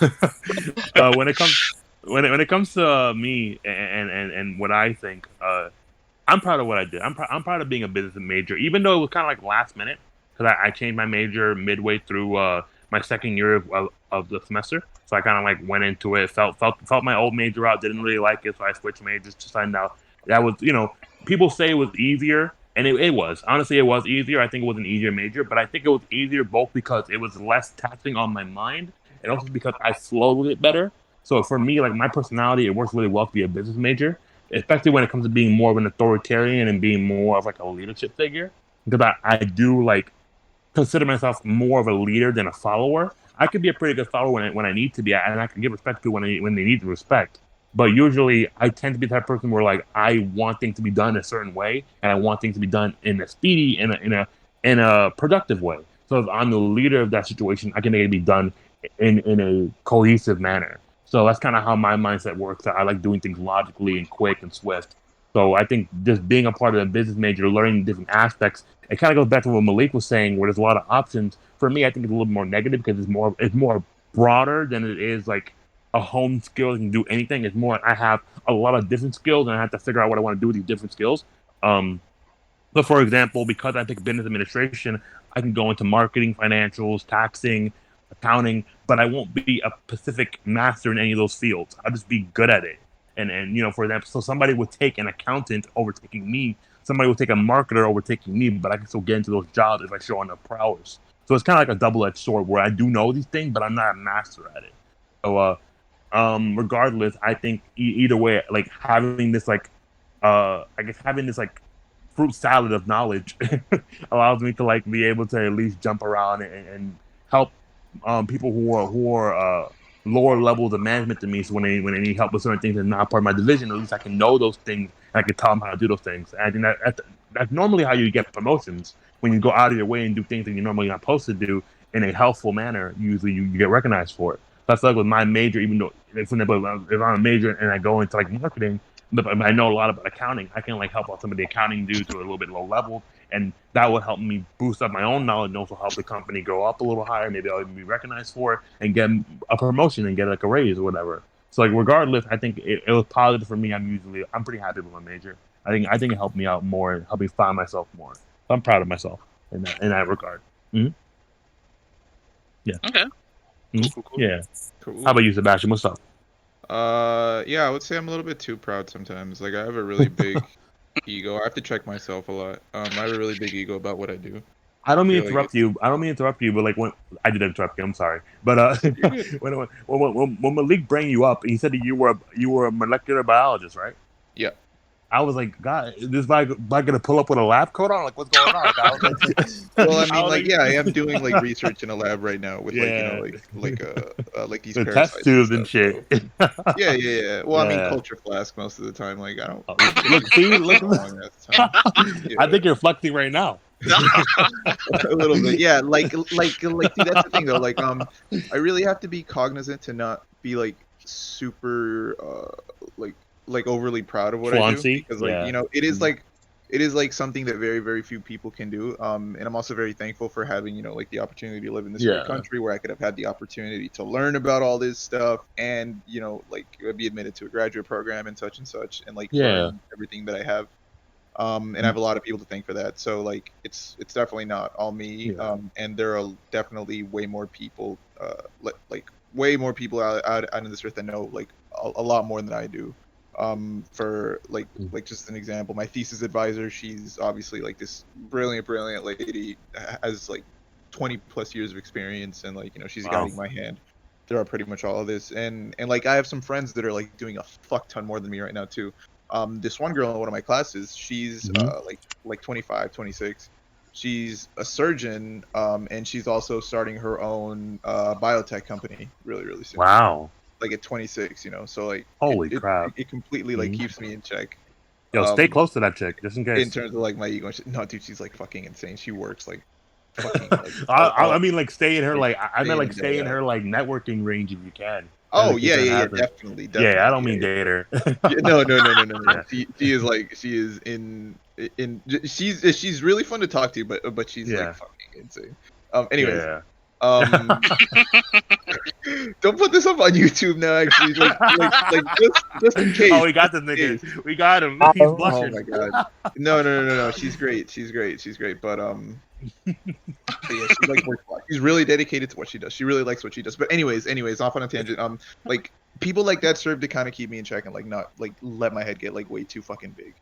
when it comes when it comes to me and what I think, I'm proud of what I did. I'm proud of being a business major, even though it was kind of like last minute because I changed my major midway through my second year of the semester. So I kind of like went into it, felt my old major out, didn't really like it, so I switched majors to find out that was people say it was easier, and it was honestly it was easier. I think it was an easier major, but I think it was easier both because it was less taxing on my mind, and also because I flowed with it better. So for me, like my personality, it works really well to be a business major, especially when it comes to being more of an authoritarian and being more of like a leadership figure. because I do like consider myself more of a leader than a follower. I could be a pretty good follower when I need to be, and I can give respect to when they need the respect. But usually, I tend to be the type of person where like I want things to be done a certain way, and I want things to be done in a speedy, in a productive way. So if I'm the leader of that situation, I can make it be done in a cohesive manner. So that's kind of how my mindset works. I like doing things logically and quick and swift. So I think just being a part of a business major, learning different aspects, it kind of goes back to what Malik was saying, where there's a lot of options. For me, I think it's a little more negative because it's more broader than it is like a home skill that can do anything. It's more I have a lot of different skills and I have to figure out what I want to do with these different skills. Um, so, for example, because I pick business administration, I can go into marketing, financials, taxing, accounting, but I won't be a specific master in any of those fields. I'll just be good at it. And for example, so somebody would take an accountant overtaking me. Somebody would take a marketer overtaking me, but I can still get into those jobs if I show enough prowess. So it's kind of like a double-edged sword where I do know these things, but I'm not a master at it. So, regardless, I think either way, like having this like, I guess having this like fruit salad of knowledge allows me to like be able to at least jump around and help people who are lower levels of management than me. So when they need help with certain things and not part of my division, at least I can know those things and I can tell them how to do those things. And I think that's normally how you get promotions when you go out of your way and do things that you're normally not supposed to do in a helpful manner. Usually you get recognized for it. That's like with my major, even though for example, if I'm a major and I go into like marketing, but I know a lot about accounting. I can like help out some of the accounting dudes who are a little bit low level, and that would help me boost up my own knowledge and also help the company go up a little higher. Maybe I'll even be recognized for it and get a promotion and get like a raise or whatever. So like regardless, I think it was positive for me. I'm pretty happy with my major. I think it helped me out more and helped me find myself more. So I'm proud of myself in that regard. Mm-hmm. Yeah. Okay. Mm-hmm. Cool. Yeah. Cool. How about you, Sebastian? What's up? Yeah, I would say I'm a little bit too proud sometimes. Like I have a really big ego. I have to check myself a lot. I have a really big ego about what I do. I don't I mean feel to like interrupt it's you. I don't mean to interrupt you, but like when I did interrupt you, I'm sorry. But you're good. when Malik bring you up, he said that you were a molecular biologist, right? Yeah. I was like, God, is this guy gonna pull up with a lab coat on? Like, what's going on? Like, I was like, Well, I I mean, was like, yeah, I am doing like like, research in a lab right now with like, yeah, like these the test parasites and tubes and stuff. shit. So yeah, yeah, yeah. Well, I mean, Yeah. culture flask most of the time. Like, I don't Oh, give a look, shit see, for look. a long ass time. I Yeah, think you're flexing right now. a little bit. Yeah, dude, that's the thing though. Like, I really have to be cognizant to not be like super, like overly proud of what I do Flauncy, because like yeah. it is like something that very very few people can do. And I'm also very thankful for having like the opportunity to live in this great Yeah. country where I could have had the opportunity to learn about all this stuff and like be admitted to a graduate program and such and like Yeah. learn everything that I have. And I have a lot of people to thank for that. So like it's definitely not all me. Yeah. And there are definitely way more people, like way more people out in this earth that know like a lot more than I do. For like just an example, my thesis advisor, she's obviously like this brilliant lady, has like 20 plus years of experience, and like she's Wow. guiding my hand throughout pretty much all of this. And like I have some friends that are like doing a fuck ton more than me right now too. This one girl in one of my classes, she's Mhm. like 25, 26. She's a surgeon, and she's also starting her own biotech company really soon. Wow. Like at 26, so like Holy crap. it completely like Mhm. keeps me in check. Yo, stay Um, close to that chick, just in in case. terms of like my ego and shit. No, dude, she's like fucking insane. She works like fucking like I mean, like, stay in her, like like, I day meant, in like, and day stay in out. her, like, networking range if you can. Just Oh in case yeah, something yeah, yeah, happens. definitely, Yeah, I definitely. don't mean Yeah, date her. yeah, no. Yeah. She is like she's really fun to talk to, but she's like Yeah. fucking insane. Anyways, Yeah. um, don't put this up on YouTube now. Actually, like just in case, Oh, we got just this in nigga. case. We got him. He's Oh blushing. my god, no. She's great. She's great. But yeah, she like works a lot. She's really dedicated to what she does. She really likes what she does. But anyways, off on a tangent. Like people like that serve to kind of keep me in check and like not like let my head get like way too fucking big.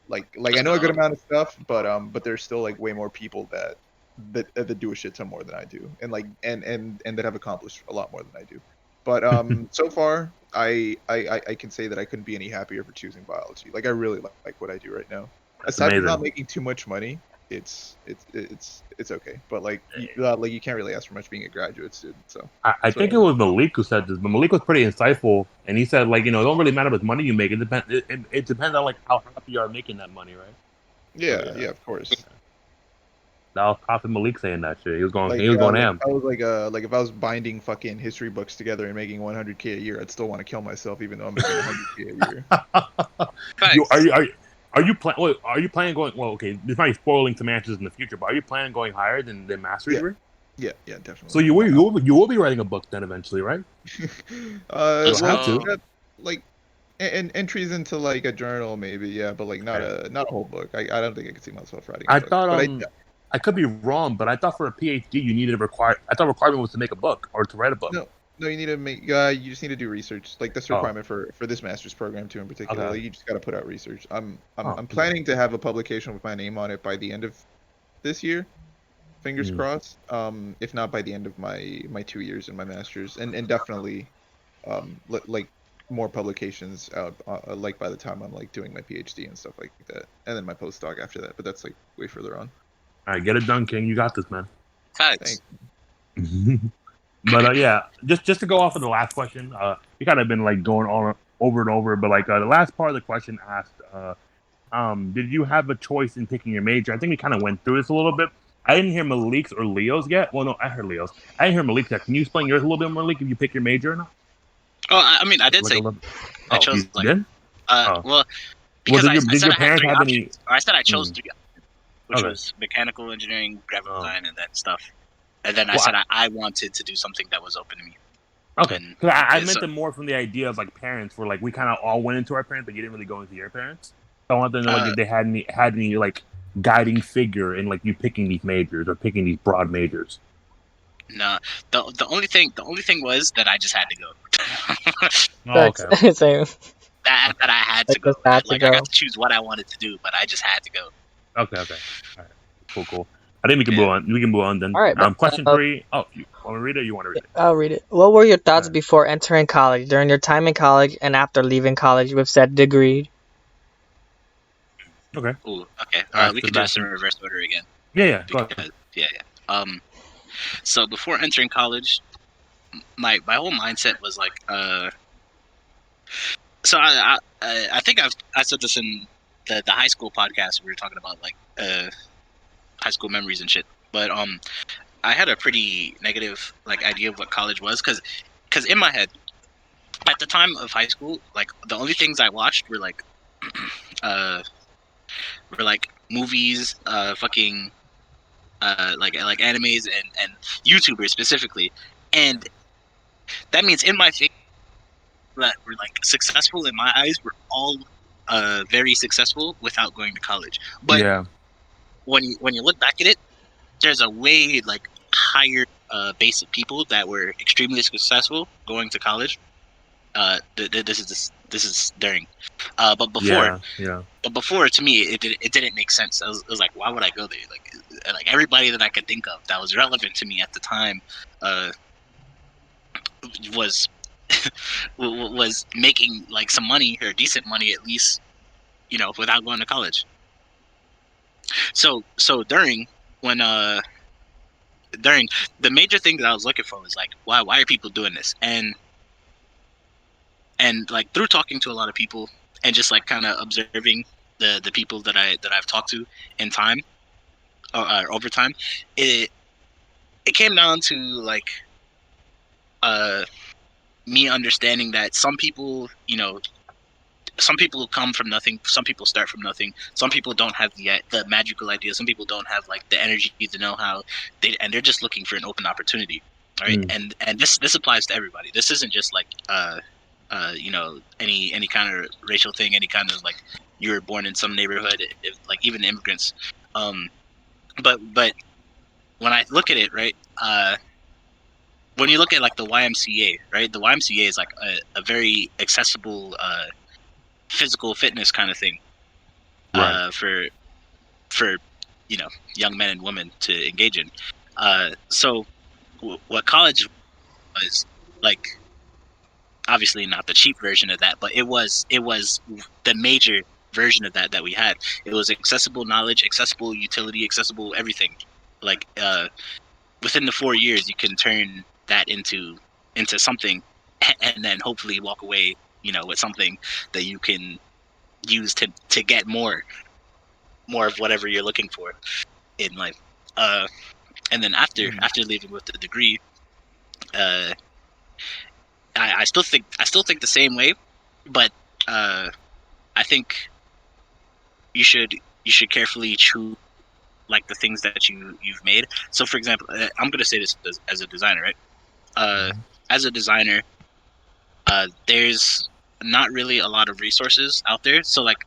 Like I know a good amount of stuff, but there's still like way more people that do a shit ton more than I do, and like and that have accomplished a lot more than I do. But so far, I can say that I couldn't be any happier for choosing biology. Like I really like what I do right now. That's Aside from not amazing. making too much money, it's okay. But like you can't really ask for much being a graduate student. So I think it was Malik who said this, but Malik was pretty insightful, and he said like, it don't really matter how much money you make. It depends. It depends on like how happy you are making that money, right? yeah, So, yeah. of course. That was Prophet Malik saying that shit. He was going Like ham. I was like if I was binding fucking history books together and making 100K a year, I'd still want to kill myself even though I'm making 100K a year. Are you planning going? Well, okay, this might be spoiling some answers in the future, but are you planning on going higher than master's Yeah. degree? Yeah, definitely. So you will be writing a book then eventually, right? Let's have go. to. like and entries into like a journal maybe, yeah, but like not a whole book. I don't think I could see myself writing a I book. thought But I could be wrong, but I thought for a PhD you needed I thought requirement was to make a book or to write a book. no, you need to make you just need to do research. Like that's a requirement for this master's program too in particular. Okay. Like you just got to put out research. I'm Okay. planning to have a publication with my name on it by the end of this year. Fingers crossed. If not by the end of my 2 years in my master's, and definitely like more publications out like by the time I'm like doing my PhD and stuff like that, and then my postdoc after that. But that's like way further on. All right, get it done, King. You got this, man. Facts. But yeah, just to go off of the last question, we kind of been like going on over and over, but like the last part of the question asked, did you have a choice in picking your major? I think we kind of went through this a little bit. I didn't hear Malik's or Leo's yet. Well, no, I heard Leo's. I didn't hear Malik's yet. Can you explain yours a little bit, Malik, if you pick your major or not? Oh, I mean, I did say I chose you like did? well because I did said your I had parents 3 have any? options, or I said I chose 3 options, which Okay. was mechanical engineering, graphic design, and that stuff. And then I said I wanted to do something that was open to me. Okay, And I meant it more from the idea of like parents, where like we kind of all went into our parents, but you didn't really go into your parents. So I want to know like if they had any like guiding figure in like you picking these majors or picking these broad majors. no, the only thing was that I just had to go. Oh, okay. Same. that I had to go. Had to Like go. I got to choose what I wanted to do, but I just had to go. Okay. All right. Cool. I think we can move on. We can move on then. All right. Question 3. Oh, you want to read it? Or you want to read it? I'll read it. What were your thoughts before entering college, during your time in college, and after leaving college with said degree? Okay. Ooh, okay. We could do this in reverse order again. Yeah. Go ahead. Yeah. So before entering college, my whole mindset was like, so I think I said this in the high school podcast. We were talking about like high school memories and shit. But I had a pretty negative like idea of what college was, because in my head, at the time of high school, like the only things I watched were like movies, fucking like animes and YouTubers specifically, and that means in my face that were like successful in my eyes were all very successful without going to college. But when you look back at it, there's a way like higher base of people that were extremely successful going to college. This is during, but before. Yeah. But before, to me, it didn't make sense. It was like, why would I go there? Like everybody that I could think of that was relevant to me at the time, was was making like some money or decent money at least, without going to college. So during the major thing that I was looking for was like, why are people doing this? And like through talking to a lot of people and just like kind of observing the people that I've talked to in time, over time, it came down to like me understanding that some people, some people come from nothing, some people start from nothing, some people don't have the magical idea, some people don't have like the energy, the know-how, and they're just looking for an open opportunity, right? And this applies to everybody. This isn't just like any kind of racial thing, any kind of like you were born in some neighborhood, like even immigrants. But when I look at it, right, when you look at like the YMCA, right, the YMCA is like a very accessible physical fitness kind of thing, for young men and women to engage in. So what college was like, obviously not the cheap version of that, but it was the major version of that we had. It was accessible knowledge, accessible utility, accessible everything. Like within the 4 years, you can turn that into something, and then hopefully walk away, with something that you can use to get more of whatever you're looking for in life. And then after leaving with the degree, I still think the same way, but I think you should carefully choose like the things that you've made. So for example, I'm gonna say this as a designer, right? As a designer, there's not really a lot of resources out there. So like,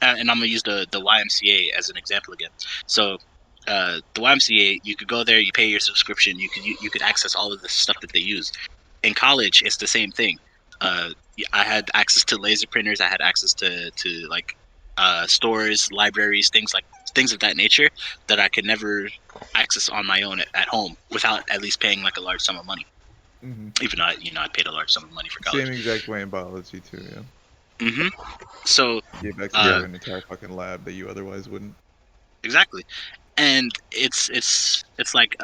and I'm gonna use the YMCA as an example again. So the YMCA, you could go there, you pay your subscription, you could access all of the stuff that they use. In college, it's the same thing. I had access to laser printers. I had access to like stores, libraries, things of that nature that I could never access on my own at home without at least paying like a large sum of money. Even though I paid a large sum of money for college. Same exact way in biology too. Yeah. So you have access to an entire fucking lab that you otherwise wouldn't. Exactly, and it's like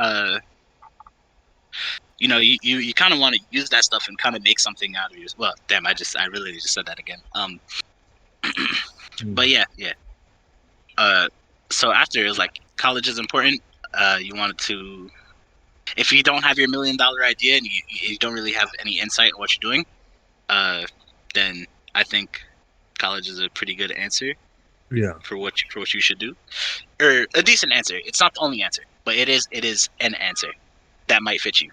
you kind of want to use that stuff and kind of make something out of yours. Well, damn, I really just said that again. But yeah. So after, it was like, college is important. You wanted to, if you don't have your $1 million idea and you don't really have any insight on what you're doing, then I think college is a pretty good answer. Yeah. For what you should do, or a decent answer. It's not the only answer, but it is an answer that might fit you.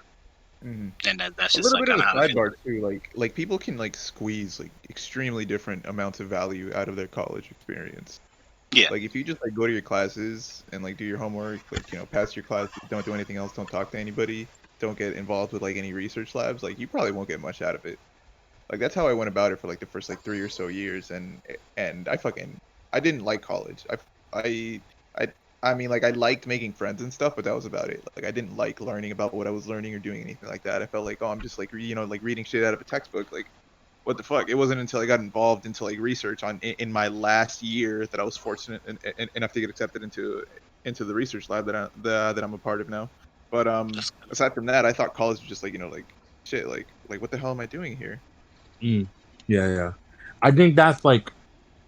And that's a just little like bit of kind a of how I feel. sidebar too. Like people can like squeeze like extremely different amounts of value out of their college experience. Yeah. Like if you just like go to your classes and like do your homework, like pass your classes, don't do anything else, don't talk to anybody, don't get involved with like any research labs, like you probably won't get much out of it. Like that's how I went about it for like the first like 3 or so years, and I didn't like college. I mean, like I liked making friends and stuff, but that was about it. Like I didn't like learning about what I was learning or doing anything like that. I felt like, oh, I'm just like like reading shit out of a textbook. Like what the fuck? It wasn't until I got involved into like research in my last year that I was fortunate enough to get accepted into the research lab that I'm a part of now. But aside from that, I thought college was just like like shit. Like what the hell am I doing here? Yeah. I think that's like,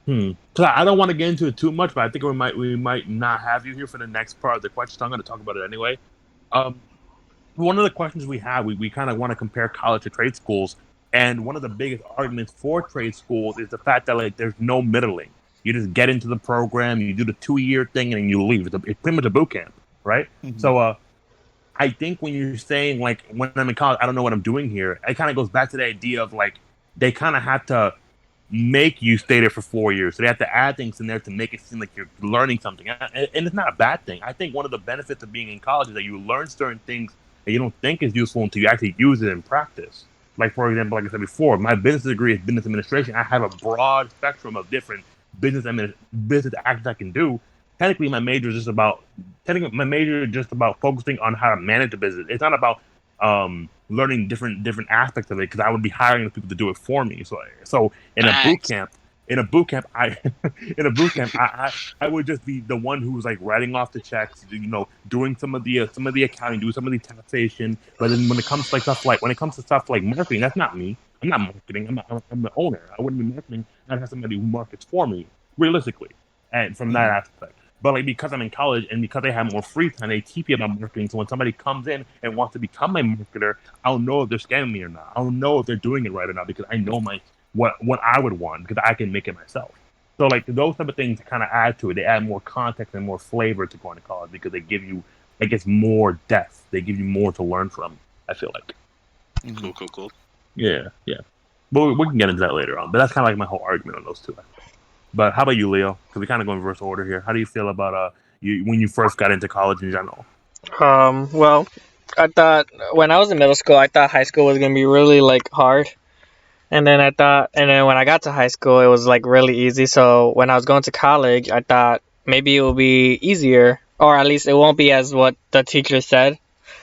because I don't want to get into it too much, but I think we might not have you here for the next part of the question. So I'm going to talk about it anyway. One of the questions we have, we kind of want to compare college to trade schools, and one of the biggest arguments for trade schools is the fact that like there's no middling. You just get into the program, you do the 2-year thing, and then you leave. It's pretty much a boot camp, right? So I think when you're saying like when I'm in college, I don't know what I'm doing here. It kind of goes back to the idea of like they kind of have to make you stay there for 4 years. So they have to add things in there to make it seem like you're learning something. And it's not a bad thing. I think one of the benefits of being in college is that you learn certain things that you don't think is useful until you actually use it in practice. Like, for example, like I said before, my business degree is business administration. I have a broad spectrum of different business actions I can do. Technically, my major is just about focusing on how to manage the business. It's not about learning different aspects of it, because I would be hiring the people to do it for me. So in a boot camp, I I would just be the one who's like writing off the checks, doing some of the accounting, doing some of the taxation. But then when it comes to stuff like marketing, that's not me. I'm not marketing. I'm the owner. I wouldn't be marketing. I'd have somebody who markets for me, realistically, and from that aspect. But like because I'm in college and because I have more free time, they teach me about marketing. So when somebody comes in and wants to become a marketer, I'll know if they're scamming me or not. I'll know if they're doing it right or not, because I know what I would want, because I can make it myself. So like those type of things kind of add to it. They add more context and more flavor to going to college, because they give you, I guess, more depth. They give you more to learn from, I feel like. Cool. Yeah. But we can get into that later on. But that's kind of like my whole argument on those two. But how about you, Leo? Because we kind of go in reverse order here. How do you feel about when you first got into college in general? Well, I thought when I was in middle school, I thought high school was gonna be really like hard, and then when I got to high school, it was like really easy. So when I was going to college, I thought maybe it would be easier, or at least it won't be as what the teacher said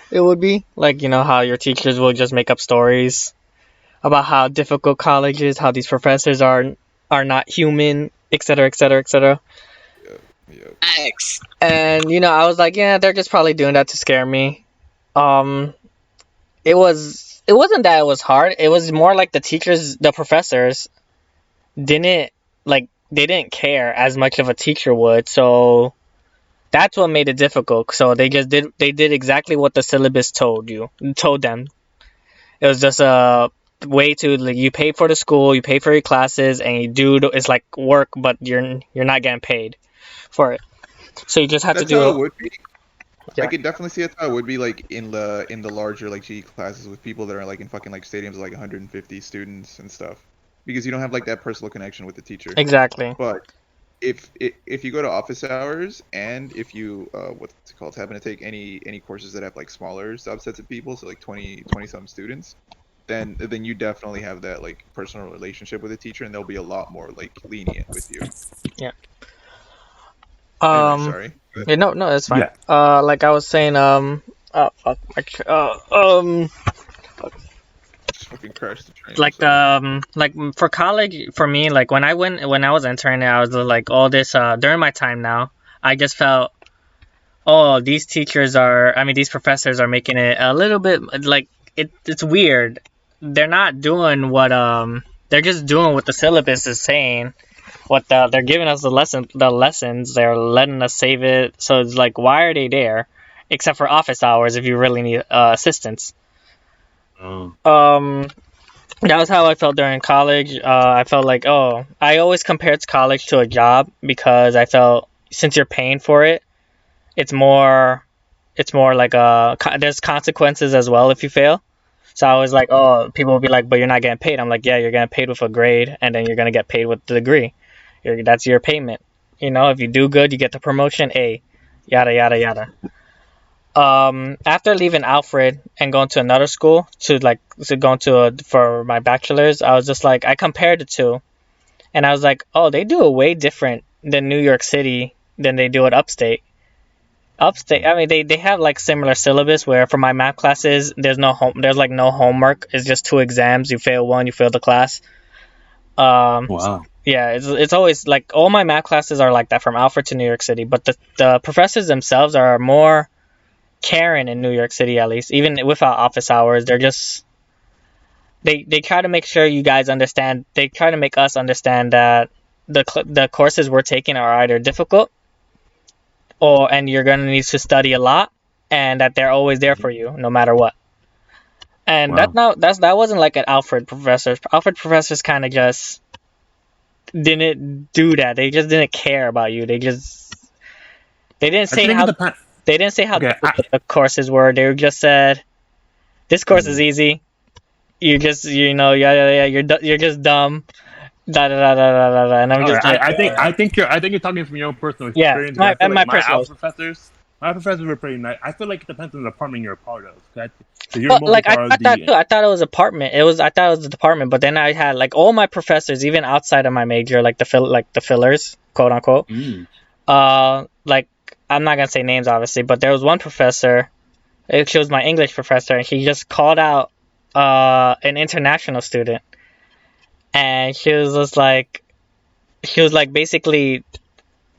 it would be. Like how your teachers will just make up stories about how difficult college is, how these professors are not human etc., etc., etc. Yeah. X. And I was like, yeah, they're just probably doing that to scare me. Um, it wasn't that it was hard. It was more like the professors didn't they didn't care as much of a teacher would. So that's what made it difficult. So they did exactly what the syllabus told them. It was just a way to like, you pay for the school, you pay for your classes, and you do it's like work, but you're not getting paid for it. So you just have to That's do how it. it would be. I Yeah, could definitely see that's how it would be like in the larger like GE classes with people that are like in fucking like stadiums of like 150 students and stuff, because you don't have like that personal connection with the teacher. exactly. But if you go to office hours and if you what's it called happen to take any courses that have like smaller subsets of people, so like 20 some students, then you definitely have that like personal relationship with the teacher, and they'll be a lot more like lenient with you. Yeah. Anyway, Um. sorry. Yeah, no, it's fine. Yeah. Like I was saying, fuck, Just fucking crashed the train. I'm like sorry. for college, for me, like when I was interning, I was like all this during my time now, I just felt, oh, these teachers are, I mean, these professors are making it a little bit like it's weird. They're not doing what they're just doing what the syllabus is saying. They're giving us the lessons, they're letting us save it. So it's like, why are they there? Except for office hours if you really need assistance. Oh. That was how I felt during college. I felt like, oh, I always compared college to a job because I felt since you're paying for it, it's more like there's consequences as well if you fail. So I was like, oh, people will be like, but you're not getting paid. I'm like, yeah, you're getting paid with a grade, and then you're gonna get paid with the degree. That's your payment. If you do good, you get the promotion. Yada yada yada. After leaving Alfred and going to another school to go for my bachelor's, I was just like, I compared the two, and I was like, oh, they do it way different than New York City than they do at Upstate. Upstate, I mean, they have like similar syllabus where for my math classes, there's like no homework. It's just two exams. You fail one, you fail the class. Um, Wow. yeah, it's always like all my math classes are like that from Alfred to New York City, but the professors themselves are more caring in New York City, at least even without office hours. They're just they try to make sure you guys understand. They try to make us understand that the courses we're taking are either difficult and you're gonna need to study a lot, and that they're always there for you no matter what. And Wow. that wasn't like an Alfred professor. Alfred professors kind of just didn't do that. They just didn't care about you. They didn't I say think how it depends. they didn't say how Okay. difficult the courses were. They just said this course is Mm. easy. You just yeah, you're just dumb. Da da da da da da. And I'm All just right. like, I think you're talking from your own personal yeah, experience. 'Cause I feel my like personal. my professors were pretty nice. I feel like it depends on the department you're a part of. So you're But mostly like I part of thought that the. too. I thought it was apartment. I thought it was a department. But then I had like all my professors, even outside of my major, like the fillers, quote unquote. Mm. Like I'm not gonna say names, obviously, but there was one professor. She was my English professor, and she just called out an international student, and she was like basically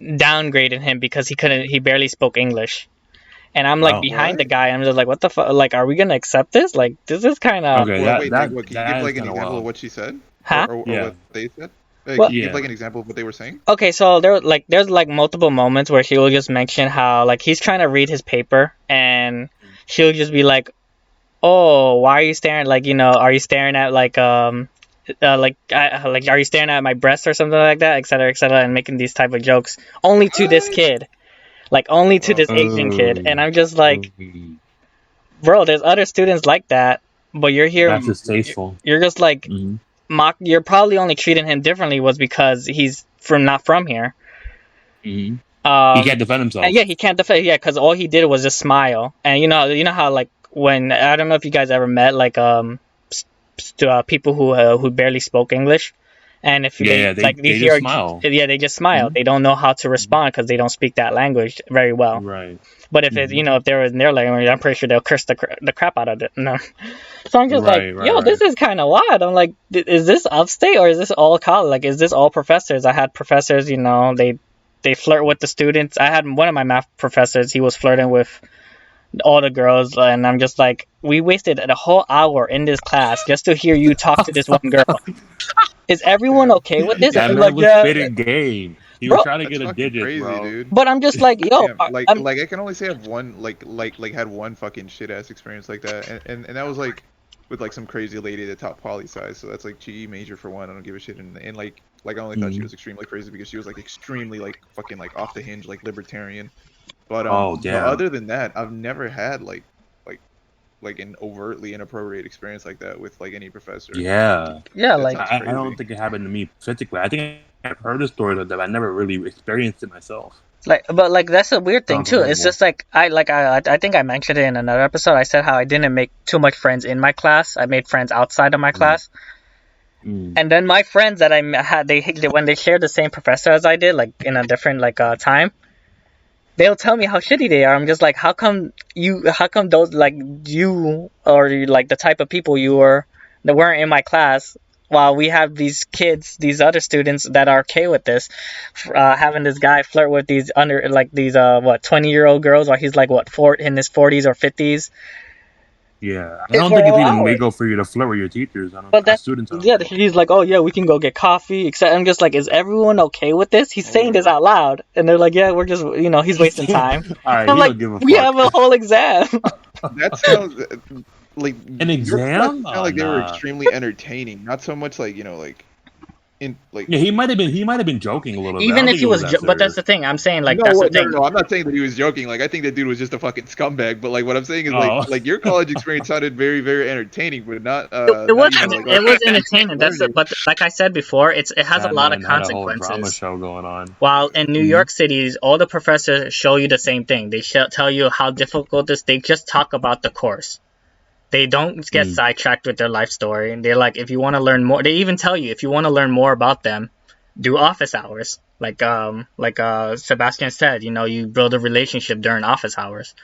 downgrading him because he barely spoke English. And I'm like Wow. behind the What? guy. I'm just like, what the fuck? Like, are we gonna accept this? Like, this is kind of, Okay. Well, wait, like, what? Can you give That is like an kind of example of wild. what she said, huh? or Yeah. what they said? Well, Can you give Yeah. like an example of what they were saying? okay, so there's like multiple moments where he will just mention how like he's trying to read his paper, and she'll just be like, oh, why are you staring? Like, are you staring at like are you staring at my breast or something like that, etc., and making these type of jokes only to this What? kid, like only to Oh, this Asian kid, and I'm just like, Oh. bro, there's other students like that, but you're here, That's distasteful. you're just like Mm-hmm. you're probably only treating him differently was because he's not from here. Mm-hmm. He Um, can't defend himself. and yeah, he can't defend. Yeah, because all he did was just smile. And you know how like when I don't know if you guys ever met like people who barely spoke English, And if Yeah, they like they just smile. yeah, they just smile. Mhm. They don't know how to respond because they don't speak that language very well. Right. But if it's, Mhm. if they're in their language, I'm pretty sure they'll curse the crap out of it. No. So I'm just like, Right, right, yo, this right. is kind of wild. I'm like, is this upstate or is this all college? Like, is this all professors? I had professors, they flirt with the students. I had one of my math professors. He was flirting with all the girls, and I'm just like, we wasted a whole hour in this class just to hear you talk to this one girl. Is everyone Damn. okay with this? And That they're man like, was yeah, spitting game. He was bro. trying to That's get a fucking digit, crazy, bro. dude. But I'm just like, yo, Damn, I'm like I can only say I've one had one fucking shit ass experience like that, and that was like with like some crazy lady that taught poli sci, so that's like GE major for one. I don't give a shit, and like I only thought she Mhm. was extremely crazy because she was like extremely like fucking like off the hinge like libertarian. But Oh, but damn. other than that, I've never had like like an overtly inappropriate experience like that with like any professor. Yeah. yeah, That like sounds I crazy. don't think it happened to me physically. I think I've heard the story of that. I never really experienced it myself. but like that's a weird thing Sounds too. It's horrible. just like I think I mentioned it in another episode. I said how I didn't make too much friends in my class. I made friends outside of my Mm. class. Mm. And then my friends that had, when they shared the same professor as I did, like in a different time, they'll tell me how shitty they are. I'm just like, how come those like you or like the type of people you were that weren't in my class, while we have these kids, these other students that are okay with this, having this guy flirt with these under like these 20-year-old girls, while he's like in his 40s or 50s Yeah. I don't for think it's all even hours. legal for you to flirt with your teachers. But As that's students, I don't yeah. think. He's like, oh yeah, we can go get coffee. Except I'm just like, is everyone okay with this? He's saying this Oh, out loud, and they're like, yeah, we're just he's wasting time. All right, I'm he like, don't give a we fuck. have a whole exam. that sounds like An your classes exam? sound Oh, like they were nah. extremely entertaining. Not so much like like in like Yeah, he might have been joking a little bit. I Even don't if think he it was was, that but that's serious. the thing. I'm saying like no that's the what no thing. no no, I'm not saying that he was joking. Like I think that dude was just a fucking scumbag. But like what I'm saying is Oh. like your college experience sounded very very entertaining, but not It was not like it oh was entertaining. learning. But like I said before, it has a That lot of man had a whole drama consequences. show going on. While in New Mhm. York City, all the professors show you the same thing. They tell you how difficult this. They just talk about the course. They don't get Mm. sidetracked with their life story. And they're like, if you want to learn more, they even tell you if you want to learn more about them, do office hours. Like Sebastian said, you build a relationship during office hours.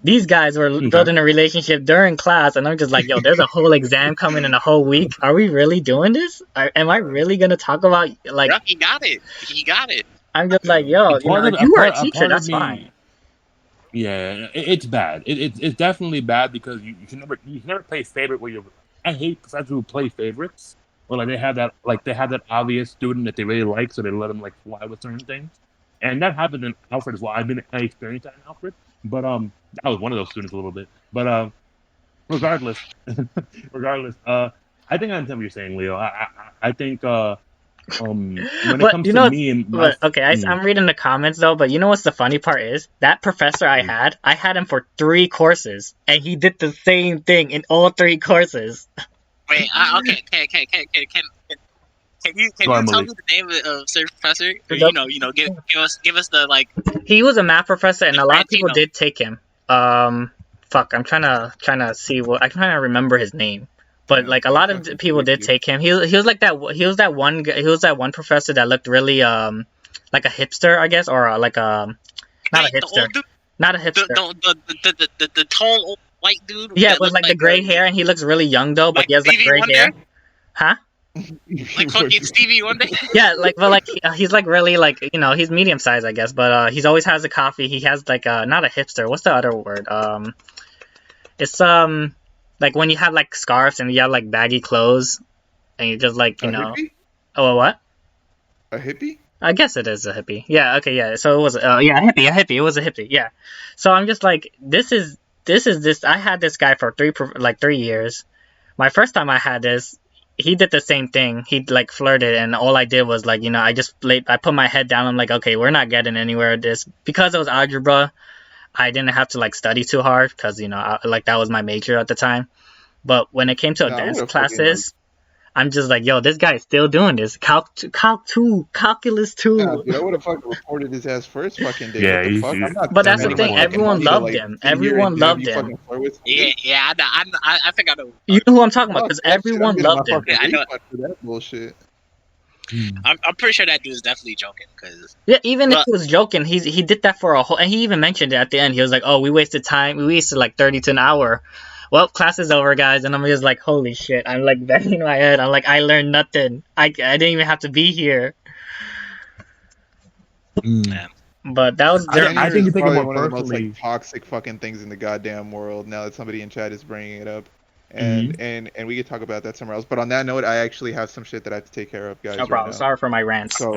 These guys were Okay. building a relationship during class, and I'm just like, yo, there's a whole exam coming in a whole week. Are we really doing this? Am I really gonna talk about like? Yeah, he got it. He got it. I'm just like, Yeah. yo, if you were a A teacher, part of that's fine. me. Yeah, it's bad. It's definitely bad because you can never play favorite where you. I hate professors who play favorites. Or like they have that obvious student that they really like, so they let them like fly with certain things. And that happened in Alfred as well. I experienced that in Alfred, but I was one of those students a little bit. But regardless, regardless, I think I understand what you're saying, Leo. I think when it But comes to me and my but okay, I'm reading the comments though. But you know what's the funny part is that professor I had him for 3 courses, and he did the same thing in all 3 courses. Wait, okay, can Go you ahead, tell Malik. me the name of Sir Professor? Or, The- give us the like He was a math professor, and the a lot of people Tarantino. did take him. Fuck, I'm trying to see I'm trying to remember his name. But Yeah, like a I lot of fucking people believe did you. take him. He was like that. He was that one professor that looked really like a hipster, I guess, or like not a Wait, the hipster, old dude, not a hipster. the tall old white dude Yeah, that with looked like the gray hair, and he looks really young though, but like he has like Stevie gray Wonder, hair. Huh? like fucking Stevie Wonder. Yeah, but like he's like really like he's medium sized, I guess, but he's always has a coffee. He has like not a hipster. What's the other word? It's like when you have like scarves and you have like baggy clothes and you just like A hippie? oh what? A hippie? I guess it is a hippie. Yeah, okay, yeah. So it was yeah, a hippie. It was a hippie. Yeah. So I'm just like this. I had this guy for 3 years. My first time I had this, he did the same thing. He like flirted, and all I did was like I put my head down. I'm like, okay, we're not getting anywhere with this because it was algebra. I didn't have to like study too hard because like that was my major at the time. But when it came to Nah, I would advanced have fucking like. classes, I'm just like, yo, this guy is still doing this. Calc 2, calculus Nah, 2. dude, I would have fucking reported his ass first fucking day. What Yeah, the you fuck? should I'm not But that's the spending my thing. report fucking Everyone money to loved like him. sit here Everyone and have loved you him. fucking flirt with Yeah, me. I think I know. You know who I'm talking I'm about not because that shit. I'm everyone getting my loved him. fucking Yeah, I know. refund for that bullshit. I'm pretty sure that dude is definitely joking because Yeah, even if well, he was joking, he did that for a whole, and he even mentioned it at the end. He was like, "Oh, we wasted time. We wasted like 30 to an hour." Well, class is over, guys, and I'm just like, "Holy shit!" I'm like banging my head. I'm like, "I learned nothing. I didn't even have to be here." yeah. But that was their. I Tenure think is you take it probably more one of the most like personally. toxic fucking things in the goddamn world. Now that somebody in chat is bringing it up, Mhm. and we could talk about that somewhere else. But on that note, I actually have some shit that I have to take care of, No guys, right problem. now. Sorry for my rants. So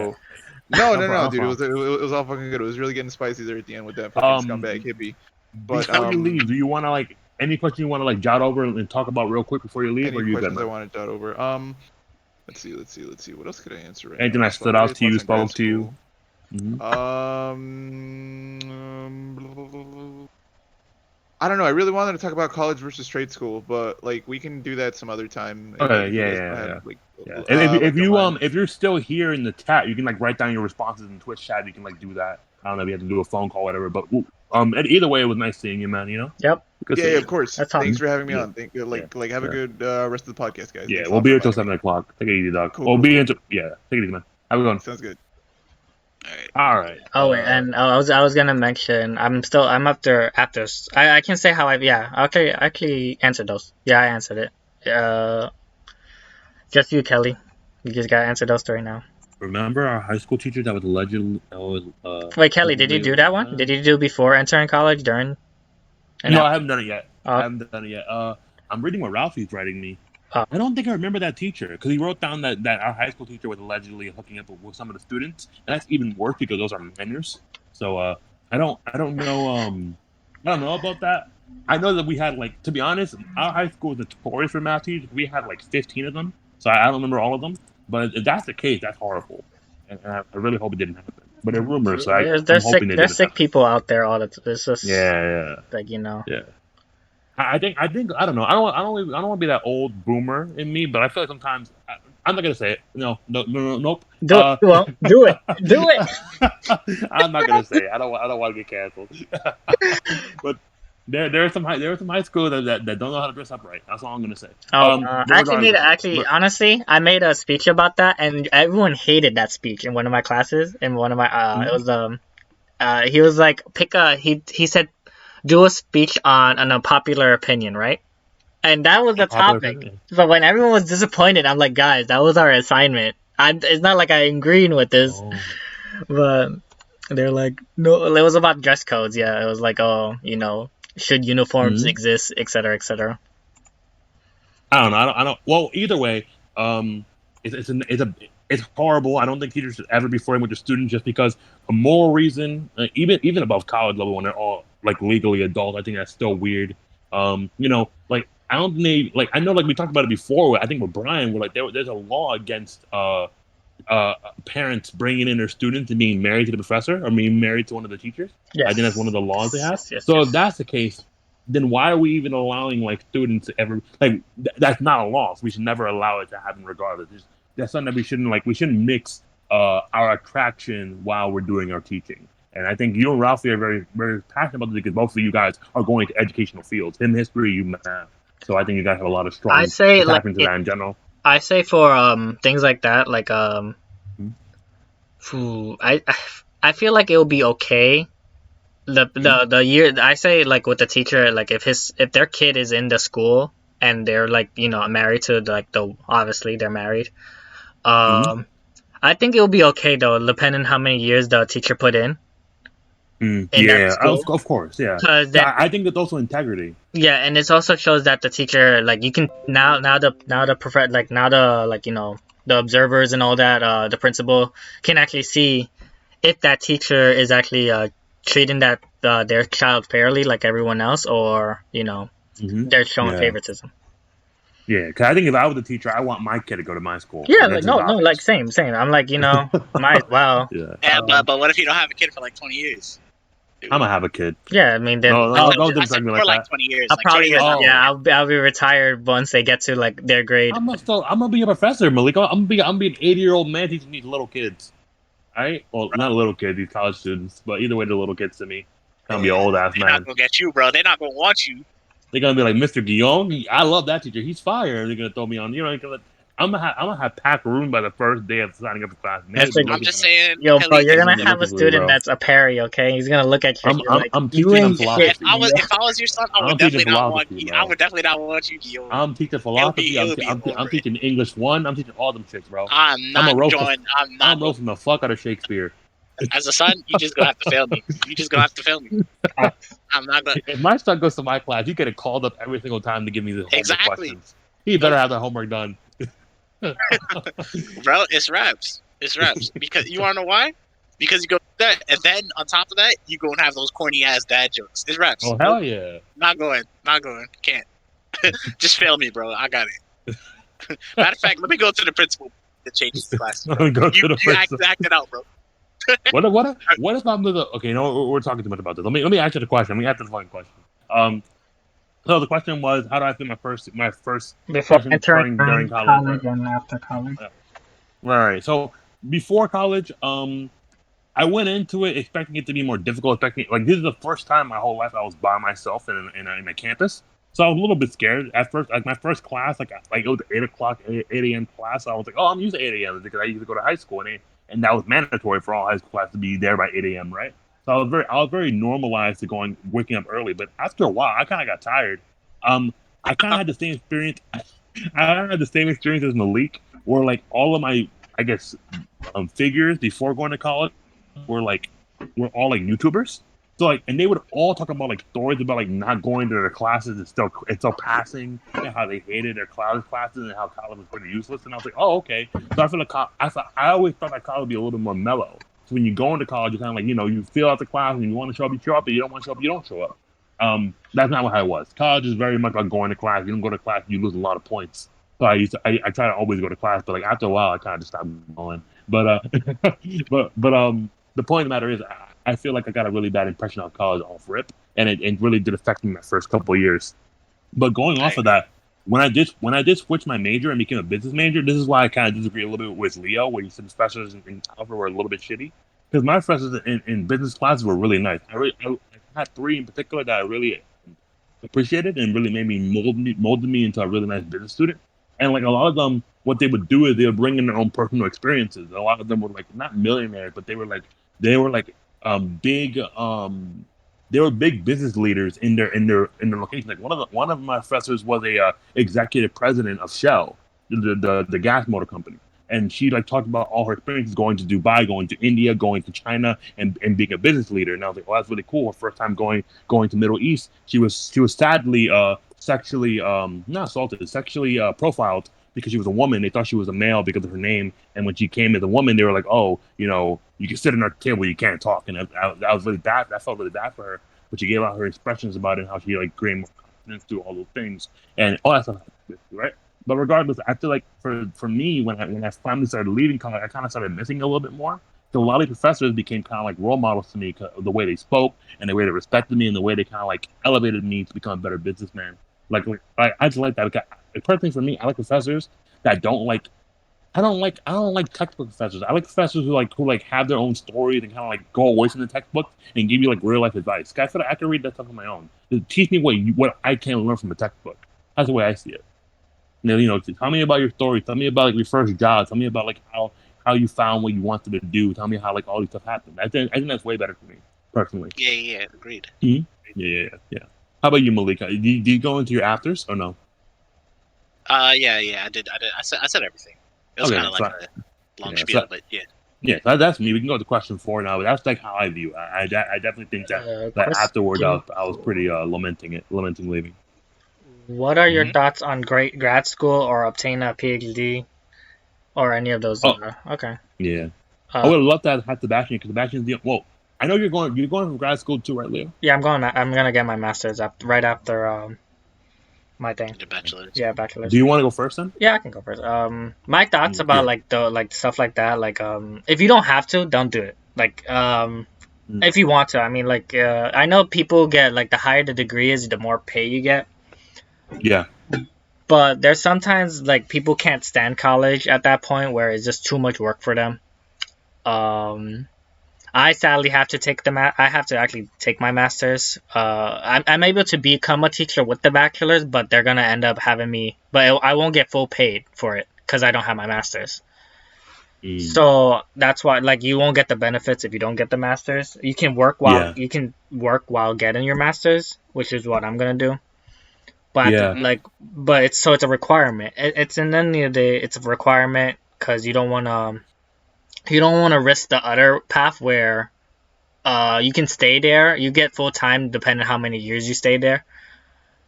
no, No no, no, problem. dude, No it was all fucking good. It was really getting spicy there at the end with that fucking problem. scumbag hippie. But Before you leave, do you want to like any question you want to like jot over and talk about real quick before you leave, or any are you good, questions I man? want to jot over? Let's see. What else could I answer right Anything now? that So I stood already out to you, touched on grad spoke to you? school. Mm-hmm. I don't know. I really wanted to talk about college versus trade school, but like we can do that some other time Okay, if you yeah, guys yeah, don't have yeah. Yeah. If don't you mind. if you're still here in the chat, you can like write down your responses in Twitch chat. You can like do that. I don't know if you have to do a phone call, or whatever. But and either way, it was nice seeing you, man. You know, Yep. good Yeah, seeing yeah, you. of course. That's all. Thanks for having me Yeah, on. yeah, Like have a yeah. good rest of the podcast, guys. Yeah, Thanks a we'll lot be for here till inviting me. 7 o'clock. Take it easy, dog. Cool, We'll cool, be cool. into yeah. Take it easy, man. Have a good one. Sounds good. All right. All right. Oh wait, and I was gonna mention I'm after I can say how I actually answered those. Yeah, I answered it. Just you, Kelly. You just gotta answer those three now. Remember our high school teacher that was allegedly Wait, Kelly, did you do that one? Did you do before entering college, during, and No, after? I haven't done it yet. I Oh, haven't done it yet. I'm reading what Ralphie's writing me. oh. I don't think I remember that teacher because he wrote down that our high school teacher was allegedly hooking up with some of the students, and that's even worse because those are minors. So I don't know I don't know about that. I know that we had like to be honest, our high school is notorious for math teachers. We had like 15 of them, so I don't remember all of them. But if that's the case, that's horrible, and I really hope it didn't happen. But they're rumors, so I'm hoping they There's didn't sick happen. people out there. All the it's just Yeah, like yeah. I think I don't know. I don't want to be that old boomer in me, but I feel like sometimes I'm not gonna say it. Nope. do it. Well, do it. Do it. I'm not gonna say it. I don't want to get canceled. But there are some high school that don't know how to dress up right. That's all I'm gonna say. Oh, But I actually regardless, honestly, I made a speech about that, and everyone hated that speech in one of my classes. In one of my, it was he was like, he said, do a speech on an unpopular opinion, right? And that was the unpopular topic. opinion. So when everyone was disappointed, I'm like, guys, that was our assignment. It's not like I'm agreeing with this, Oh. but they're like, no, it was about dress codes. Yeah, it was like, oh, should uniforms Mhm. exist, etc., etc. I don't know. I don't. Well, either way, it's horrible. I don't think teachers should ever be flirting with their students just because a moral reason, even above college level when they're all like legally adults. I think that's still weird. Like I don't think like I know like we talked about it before. I think with Brian, where like there's a law against parents bringing in their students and being married to the professor or being married to one of the teachers. I think that's one of the laws they have. Yes, So yes. if that's the case, then why are we even allowing like students to ever like that's not a law. So we should never allow it to happen regardless. That's something that we shouldn't mix our attraction while we're doing our teaching. And I think you and Ralphie are very very passionate about this because both of you guys are going to educational fields. Him history, you math. So I think you guys have a lot of I strong say like attachment to that in general. I say for things like that, like Mhm. I feel like it'll be okay. The year I say like with the teacher, like if their kid is in the school and they're like married to like the obviously they're married. Mhm. I think it'll be okay though, depending how many years the teacher put in that Yeah, school. of course, yeah. Cause So then I think that's also integrity. yeah, and it also shows that the teacher like you can now the like the observers and all that the principal can actually see if that teacher is actually treating their child fairly like everyone else, or they're showing Yeah, favoritism. yeah. Because I think if I was a teacher, I want my kid to go to my school. Yeah, Like like that's just no, like obvious. same. I'm like might well. Yeah, Yeah, but what if you don't have a kid for like 20 years? Dude. I'm gonna have a kid. Yeah, I mean then No, I no, said, don't I disrespect said me more like like that. 20 years. I'll Like 20 probably years. Oh, I'll be retired once they get to like their grade. I'm gonna be a professor, Malik. I'm gonna be an 80-year-old man teaching these little kids. All right, well, not little kids, these college students, but either way, they're little kids to me. I'm gonna be an old ass They're not man. gonna get you, bro. They're not gonna want you. They're gonna be like, Mr. Guillaume, I love that teacher. He's fire. They're gonna throw me on. I'm gonna have packed room by the first day of signing up for class. Man, That's be like, I'm looking just at me. saying, yo, bro, Kelly, you're if gonna Be have a looking for me, student bro. that's a Perry, okay? He's gonna look at your shit like, I'm you teaching them ain't shit. philosophy. if I was your son, I would I'm teaching definitely not want philosophy, you. I bro. would definitely not want you, Guillaume. I'm teaching philosophy. It'll be over I'm it. teaching English 1. I'm teaching all them shits, bro. I'm I'm not a roast. joining. I'm roasting the fuck out of Shakespeare. As a son, you just gonna have to fail me. You just gonna have to fail me. I'm not gonna. If my son goes to my class, he getting called up every single time to give me the homework Exactly. questions. He better have that homework done. Bro, it's raps. It's raps. Because you wanna know why? Because you go that, and then on top of that, you go and have those corny ass dad jokes. It's raps. Oh hell yeah! Not going. Can't. Just fail me, bro. I got it. Matter of fact, let me go to the principal to change his classes, bro. Go to the You principal. act it out, bro. What if I'm the okay? We're talking too much about this. Let me answer the question. Let me answer the fucking question. So the question was, how do I feel my first Before session entering during college college? and after college. Right. So before college, I went into it expecting it to be more difficult. Expecting like this is the first time in my whole life I was by myself in a campus. So I was a little bit scared at first. Like my first class, like it was 8 o'clock, 8 a.m. class. So I was like, oh, I'm used to 8 a.m. because I used to go to high school, and that was mandatory for all high school class to be there by 8 a.m. Right. So I was very normalized to waking up early. But after a while, I kind of got tired. I kind of had the same experience. I had the same experience as Malik, where like all of my, I guess, figures before going to college were all like YouTubers. So like, and they would all talk about like stories about like not going to their classes and still passing, and how they hated their classes and how college was pretty useless. And I was like, oh okay. So I feel like I always thought that college would be a little bit more mellow. So when you go into college, you kind of like you fill out the class and you want to show up, you show up. But you don't want to show up, you don't show up. That's not how it was. College is very much like going to class. You don't go to class, you lose a lot of points. So I try to always go to class, but like after a while, I kind of just stopped going. But the point of the matter is, I feel like I got a really bad impression of college off rip, and it really did affect me my first couple of years. But going off of that, when I did switch my major and became a business major, this is why I kind of disagree a little bit with Leo, where he said the professors in Alpha were a little bit shitty. Because my professors in business classes were really nice. I had 3 in particular that I really appreciated and really made me molded me into a really nice business student. And like a lot of them, what they would do is they would bring in their own personal experiences. A lot of them were like not millionaires, but they were like big they were big business leaders in their location. Like one of my professors was a executive president of Shell, the gas motor company, and she like talked about all her experiences going to Dubai, going to India, going to China, and being a business leader. And I was like, oh, that's really cool. Her first time going to Middle East, she was sadly sexually not assaulted, sexually profiled because she was a woman. They thought she was a male because of her name, and when she came as a woman, they were like, "Oh, you can sit at our table, you can't talk." And that was really bad. That felt really bad for her. But she gave out her expressions about it and how she like gained more confidence through all those things and all that stuff, right? But regardless, I feel like for me, when I finally started leaving college, I kind of started missing a little bit more. So a lot of professors became kind of like role models to me because of the way they spoke and the way they respected me and the way they kind of like elevated me to become a better businessman. Like I just like that. Because, personally, for me, I like professors that don't like. I don't like textbook professors. I like professors who have their own stories and kind of like go away from the textbook and give you like real life advice. I feel like I can read that stuff on my own. Teach me what I can learn from a textbook. That's the way I see it. Tell me about your story. Tell me about like your first job. Tell me about like how you found what you wanted to do. Tell me how like all these stuff happened. I think that's way better for me personally. Yeah, agreed. Mm-hmm. Yeah. How about you, Malika? Do you go into your afters or no? Yeah, I did. I said everything. It was kind of like a long spiel, but yeah. Yeah, that's me. We can go to question 4 now, but that's like how I view it. I definitely think that afterward I was pretty lamenting leaving. What are your thoughts on grad school or obtain a PhD or any of those? Okay. Yeah. I would love to have Sebastian because Sebastian's I know you're going from grad school too, right, Leo? Yeah, I'm gonna get my master's right after my thing. The bachelor's. Yeah, bachelor's. Do you want to go first then? Yeah, I can go first. My thoughts about like stuff like that, like if you don't have to, don't do it. Like if you want to, I mean, like I know people get like the higher the degree is, the more pay you get. Yeah. But there's sometimes like people can't stand college at that point where it's just too much work for them. I sadly have to take I have to actually take my master's. I'm able to become a teacher with the bachelor's, but they're gonna end up having me. But I won't get full paid for it because I don't have my master's. Mm. So that's why, like, you won't get the benefits if you don't get the master's. You can work while getting your master's, which is what I'm gonna do. But it's a requirement. It's in the end of the day, it's a requirement because you don't want to risk the other path where you can stay there. You get full time depending on how many years you stay there.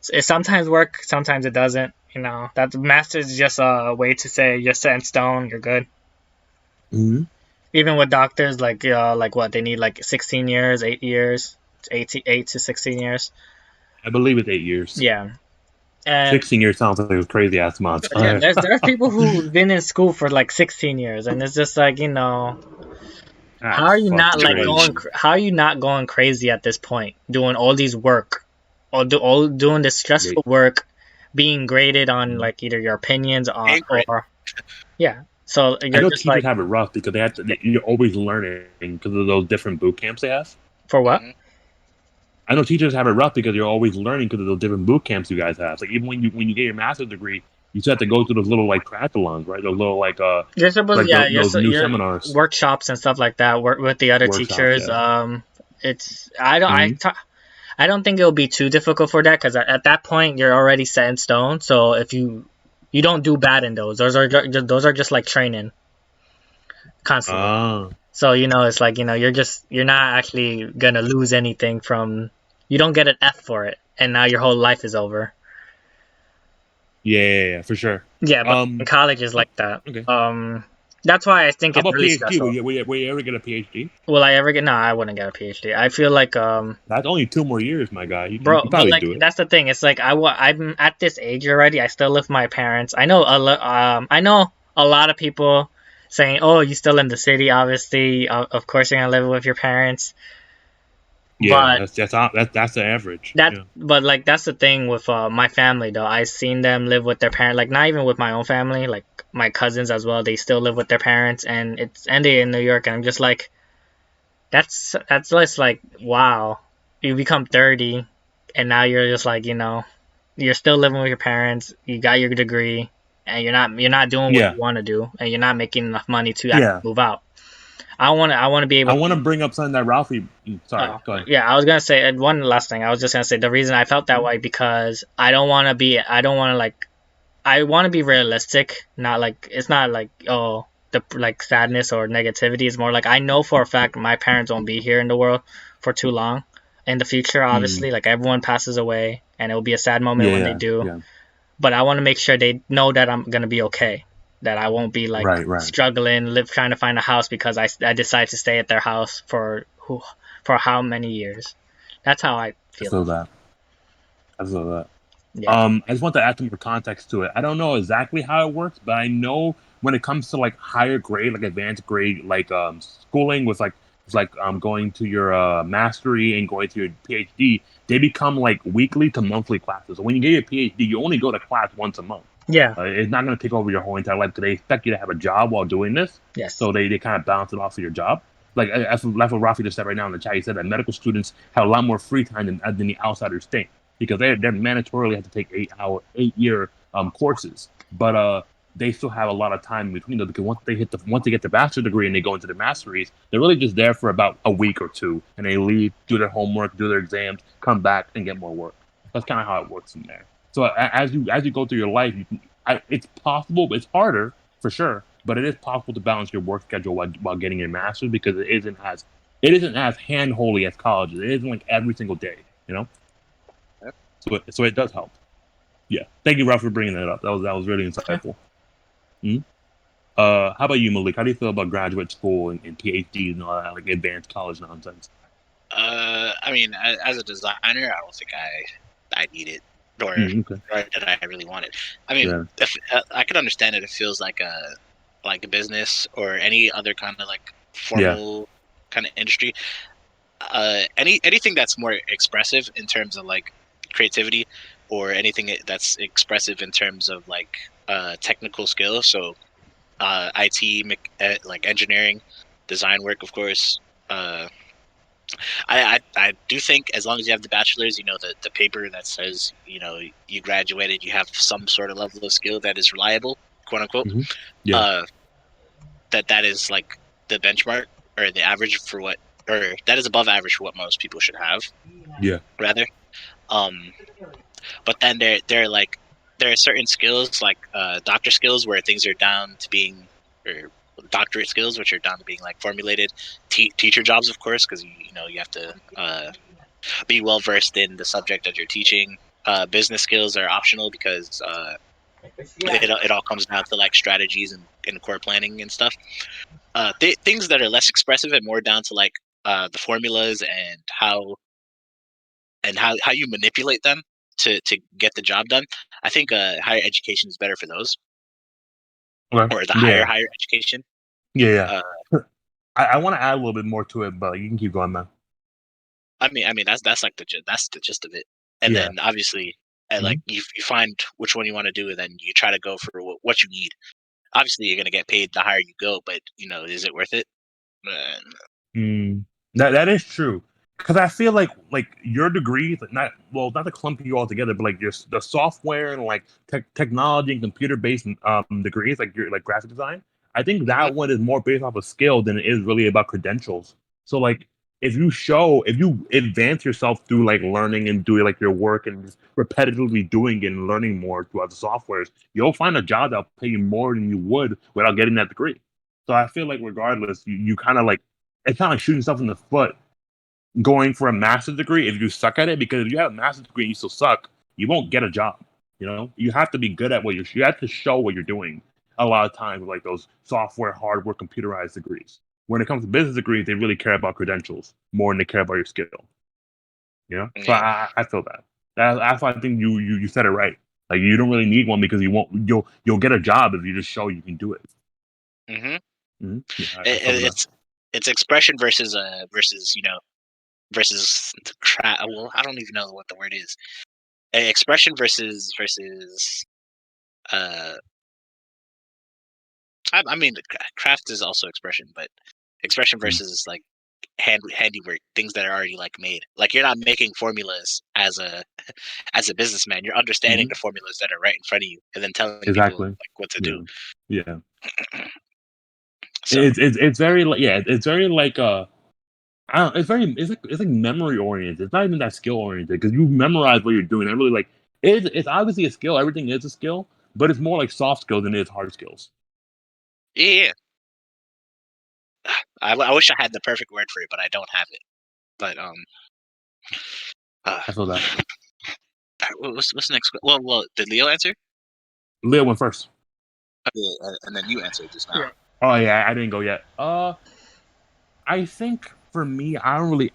So it sometimes works, sometimes it doesn't. That master's is just a way to say you're set in stone, you're good. Mm-hmm. Even with doctors, like what they need, like 16 years, 8 years, 8 to 16 years. I believe it's 8 years. Yeah, and 16 years sounds like a crazy ass amount of time. there's people who've been in school for like 16 years, and it's just like how are you not like going? How are you not going crazy at this point, doing all these work, or doing this stressful work, being graded on like either your opinions or yeah. So I you're know just teachers like, have it rough because you're always learning because of those different boot camps they have. For what? I know teachers have it rough because you're always learning because of those different boot camps you guys have. Like even when you get your master's degree, you still have to go through those little like triathlons, right? Those little like you're supposed those new seminars, workshops and stuff like that. Work with the other teachers. Yeah. It's I don't think it'll be too difficult for that because at that point you're already set in stone. So if you don't do bad in those are just like training constantly. So it's like you're not actually gonna lose anything from, you don't get an F for it, and now your whole life is over. Yeah, for sure. Yeah, but college is like that. Okay. That's why I think How it's about really PhD? stressful. Will you ever get a PhD? Will I ever get? No, I wouldn't get a PhD. I feel like that's only 2 more years, my guy. You bro, can but probably like do it. that's the thing. It's like I'm at this age already. I still live with my parents. I know I know a lot of people saying, "Oh, you still in the city? Obviously, of course you're gonna live with your parents." Yeah, but that's the average. But like that's the thing with my family though. I've seen them live with their parents. Like not even with my own family. Like my cousins as well. They still live with their parents, and it's ended in New York. And I'm just like, that's just like, wow. You become 30, and now you're just like, you're still living with your parents. You got your degree, and you're not doing what you want to do, and you're not making enough money to actually move out. I want to be able. I want to bring up something that Ralphie. Sorry, go ahead. Yeah, I was gonna say, and one last thing. I was just gonna say the reason I felt that way because I don't want to be. I don't want to like. I want to be realistic. Not like it's not like the like sadness or negativity. It's more like I know for a fact my parents won't be here in the world for too long. In the future, obviously, like everyone passes away, and it will be a sad moment when they do. Yeah. But I want to make sure they know that I'm gonna be okay. That I won't be like struggling, trying to find a house because I decided to stay at their house for how many years. That's how I feel. I feel that. Yeah. I just want to add some more context to it. I don't know exactly how it works, but I know when it comes to like higher grade, like advanced grade, like schooling with like going to your mastery and going to your PhD, they become like weekly to monthly classes. So when you get your PhD, you only go to class once a month. Yeah. It's not going to take over your whole entire life because they expect you to have a job while doing this. Yes. So they kind of balance it off of your job. Like that's what Rafi just said right now in the chat. He said that medical students have a lot more free time than the outsiders think because they're mandatorily have to take 8-year courses. But they still have a lot of time in between those because once they get the bachelor degree and they go into the masteries, they're really just there for about a week or two and they leave, do their homework, do their exams, come back and get more work. That's kind of how it works from there. So as you go through your life, it's possible, but it's harder for sure. But it is possible to balance your work schedule while getting your master's because it isn't as hand-holy as college. It isn't like every single day, Yep. So it does help. Yeah. Thank you, Ralph, for bringing that up. That was really insightful. How about you, Malik? How do you feel about graduate school and PhD and all that, like advanced college nonsense? I mean, as a designer, I don't think I need it. Or that I really wanted. I mean, if, I could understand it. It feels like a business or any other kind of like formal kind of industry. Anything that's more expressive in terms of like creativity, or anything that's expressive in terms of like technical skill. So IT, like engineering, design work, of course. I do think as long as you have the bachelor's, the paper that says you graduated, you have some sort of level of skill that is reliable, quote unquote. Yeah. That is like the benchmark or the average for what, or that is above average for what most people should have. Yeah. Rather, but then there are certain skills like doctor skills where things are down to being, or doctorate skills which are down to being like formulated. Teacher jobs, of course, because you have to be well versed in the subject that you're teaching. Business skills are optional because it all comes down to like strategies and core planning and stuff. Things that are less expressive and more down to like the formulas and how you manipulate them to get the job done. I think higher education is better for those, Okay. or the Yeah. higher education. Yeah. Uh, I want to add a little bit more to it, but you can keep going, man. I mean that's like that's the gist of it. And Yeah. then obviously, like you find which one you want to do, and then you try to go for what you need. Obviously, you're gonna get paid the higher you go, but is it worth it? Mm, that is true. Because I feel like your degree, not to clump you all together, but like the software and like technology and computer based degrees, like your like graphic design. I think Mhm. that one is more based off of skill than it is really about credentials. So like if you advance yourself through like learning and doing like your work and just repetitively doing it and learning more throughout the softwares, you'll find a job that'll pay you more than you would without getting that degree. So I feel like regardless, you kind of like it's kind of like shooting yourself in the foot going for a master's degree if you suck at it, because if you have a master's degree and you still suck, you won't get a job. You have to be good at you have to show what you're doing a lot of times with like those software, hardware, computerized degrees. When it comes to business degrees, they really care about credentials more than they care about your skill. So Yeah. I feel that's why I think you said it right. Like you don't really need one because you'll get a job if you just show you can do it. Hmm. Yeah, I feel that. It's expression versus versus well, I don't even know what the word is. Expression versus uh I mean craft is also expression, but expression versus like handiwork, things that are already like made. Like you're not making formulas as a businessman. You're understanding Mhm. the formulas that are right in front of you and then telling people Exactly. like what to Yeah. do. Yeah. So It's very it's very like I don't it's like memory oriented. It's not even that skill oriented because you memorize what you're doing. I really like it's obviously a skill. Everything is a skill, but it's more like soft skills than it is hard skills. yeah, I wish I had the perfect word for it, but I don't have it. But uh, I feel that. what's the next? Well, did Leo answer? Leo went first. And then you answered just now. Yeah. Oh yeah, I didn't go yet. I think for me, I don't really.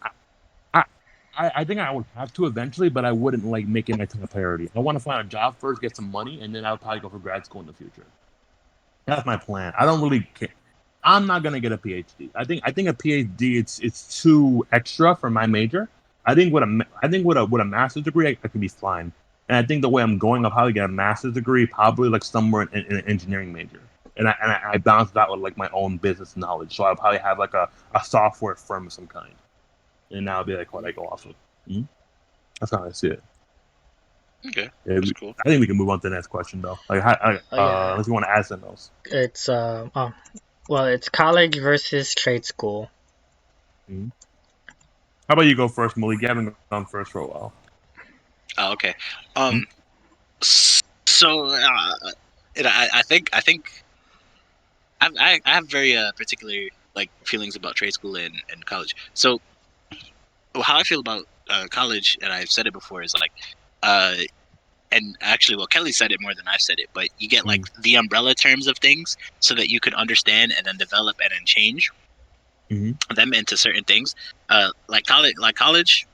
I, I think I would have to eventually, but I wouldn't like make it my top priority. I want to find a job first, get some money, and then I'll probably go for grad school in the future. That's my plan. I don't really care. I'm not gonna get a PhD. I think a PhD it's too extra for my major. I think with a master's degree I could be fine. And I think the way I'm going, I'll probably get a master's degree, probably like somewhere in an engineering major. And I balance that with like my own business knowledge. So I'll probably have like a software firm of some kind, and that'll be like what I go off of. Mm-hmm. That's how I see it. Okay, Yeah, that's cool. I think we can move on to the next question though. Like, Yeah. unless you want to add something else. It's well, it's college versus trade school. Mm-hmm. How about you go first, Malik? You haven't gone first for a while. Oh, okay. Um. So, I think I have very particular like feelings about trade school and college. So, how I feel about college, and I've said it before, is like, uh, and actually, well, Kelly said it more than I've said it, but you get like the umbrella terms of things so that you can understand and then develop and then change them into certain things. Like college,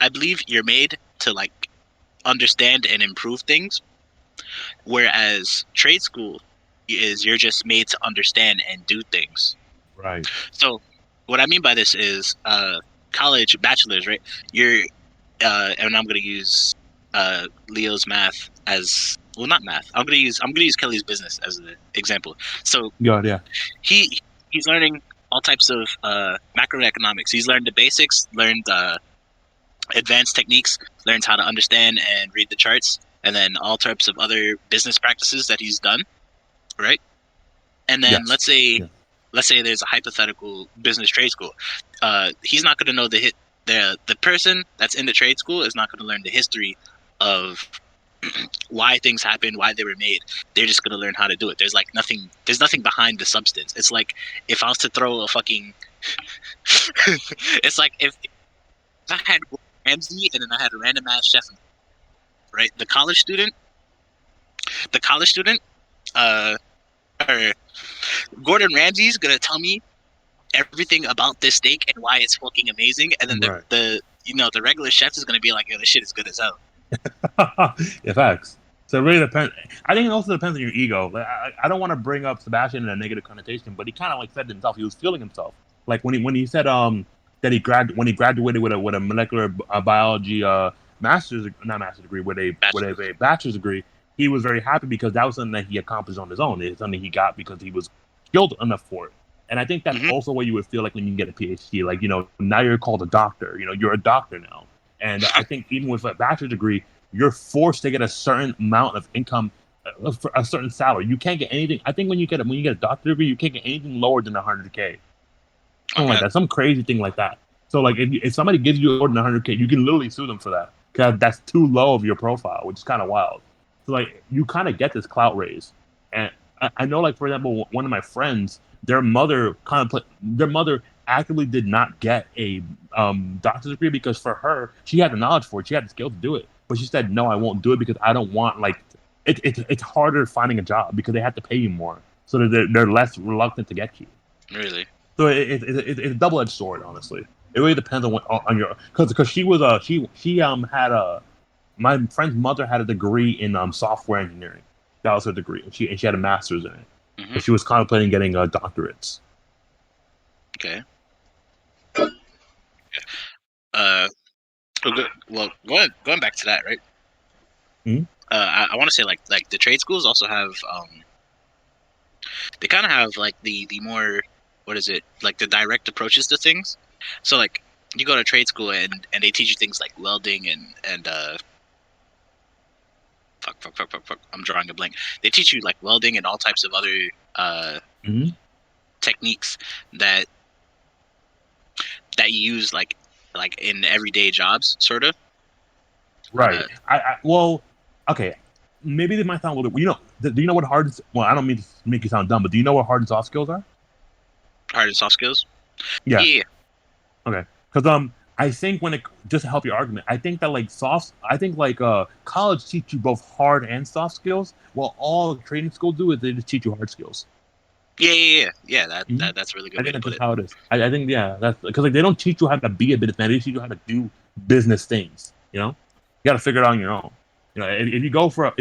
I believe you're made to like understand and improve things, whereas trade school is you're just made to understand and do things. Right. So, what I mean by this is, college bachelor's, right? You're and I'm gonna use Leo's math as well, not math. I'm gonna use Kelly's business as an example. So Yeah. he he's learning all types of macroeconomics. He's learned the basics, learned advanced techniques, learns how to understand and read the charts, and then all types of other business practices that he's done. right? And then Yes. let's say Yeah. there's a hypothetical business trade school. He's not going to know the person that's in the trade school is not going to learn the history of why things happened, why they were made. They're just going to learn how to do it. There's nothing behind the substance. It's like if I was to throw a fucking it's like if I had Ramsey and then I had a random ass chef, right? The college student, uh, or Gordon Ramsay's gonna tell me everything about this steak and why it's fucking amazing, and then Right. the regular chef is gonna be like, yo, this shit is good as hell. Yeah, facts. So it really depends. I think it also depends on your ego. Like, I don't want to bring up Sebastian in a negative connotation, but he kind of like said himself. He was feeling himself. Like when he said that when he graduated with a molecular biology master's, not master's degree, with a bachelor's degree, he was very happy because that was something that he accomplished on his own. It's something he got because he was skilled enough for it. And I think that's also what you would feel like when you get a PhD. Like, now you're called a doctor. You're a doctor now. And I think even with a bachelor's degree, you're forced to get a certain amount of income, a certain salary. You can't get anything. I think when you get a doctorate degree, you can't get anything lower than 100K. Something like that, some crazy thing like that. So like if somebody gives you more than 100K, you can literally sue them for that because that's too low of your profile, which is kind of wild. So like you kind of get this clout raise, and I know like for example, one of my friends, their mother actively did not get a doctor's degree because for her, she had the knowledge for it, she had the skill to do it, but she said no, I won't do it because I don't want like it's harder finding a job because they have to pay you more, so they're less reluctant to get you. Really? So it's a double-edged sword, honestly. It really depends on your because she was she had a my friend's mother had a degree in software engineering. That was her degree, and she had a master's in it. But she was contemplating getting doctorates. Okay. Well, going back to that, right? Mm-hmm. I want to say like the trade schools also have they kind of have like the more, what is it, like the direct approaches to things. So like you go to trade school and they teach you things like welding and fuck, I'm drawing a blank. They teach you like welding and all types of other techniques that you use like in everyday jobs, sort of. Right. Well, okay. Maybe they might sound a little. Do you know what hard? Well, I don't mean to make you sound dumb, but do you know what hard and soft skills are? Hard and soft skills. Yeah. Yeah. Okay. Because I think just to help your argument, I think that college teach you both hard and soft skills, while all training school do is they just teach you hard skills. Yeah. That's a really good I way think to that's put just it. how it is. I think that's because like they don't teach you how to be a businessman. They teach you how to do business things. You got to figure it out on your own. If you go for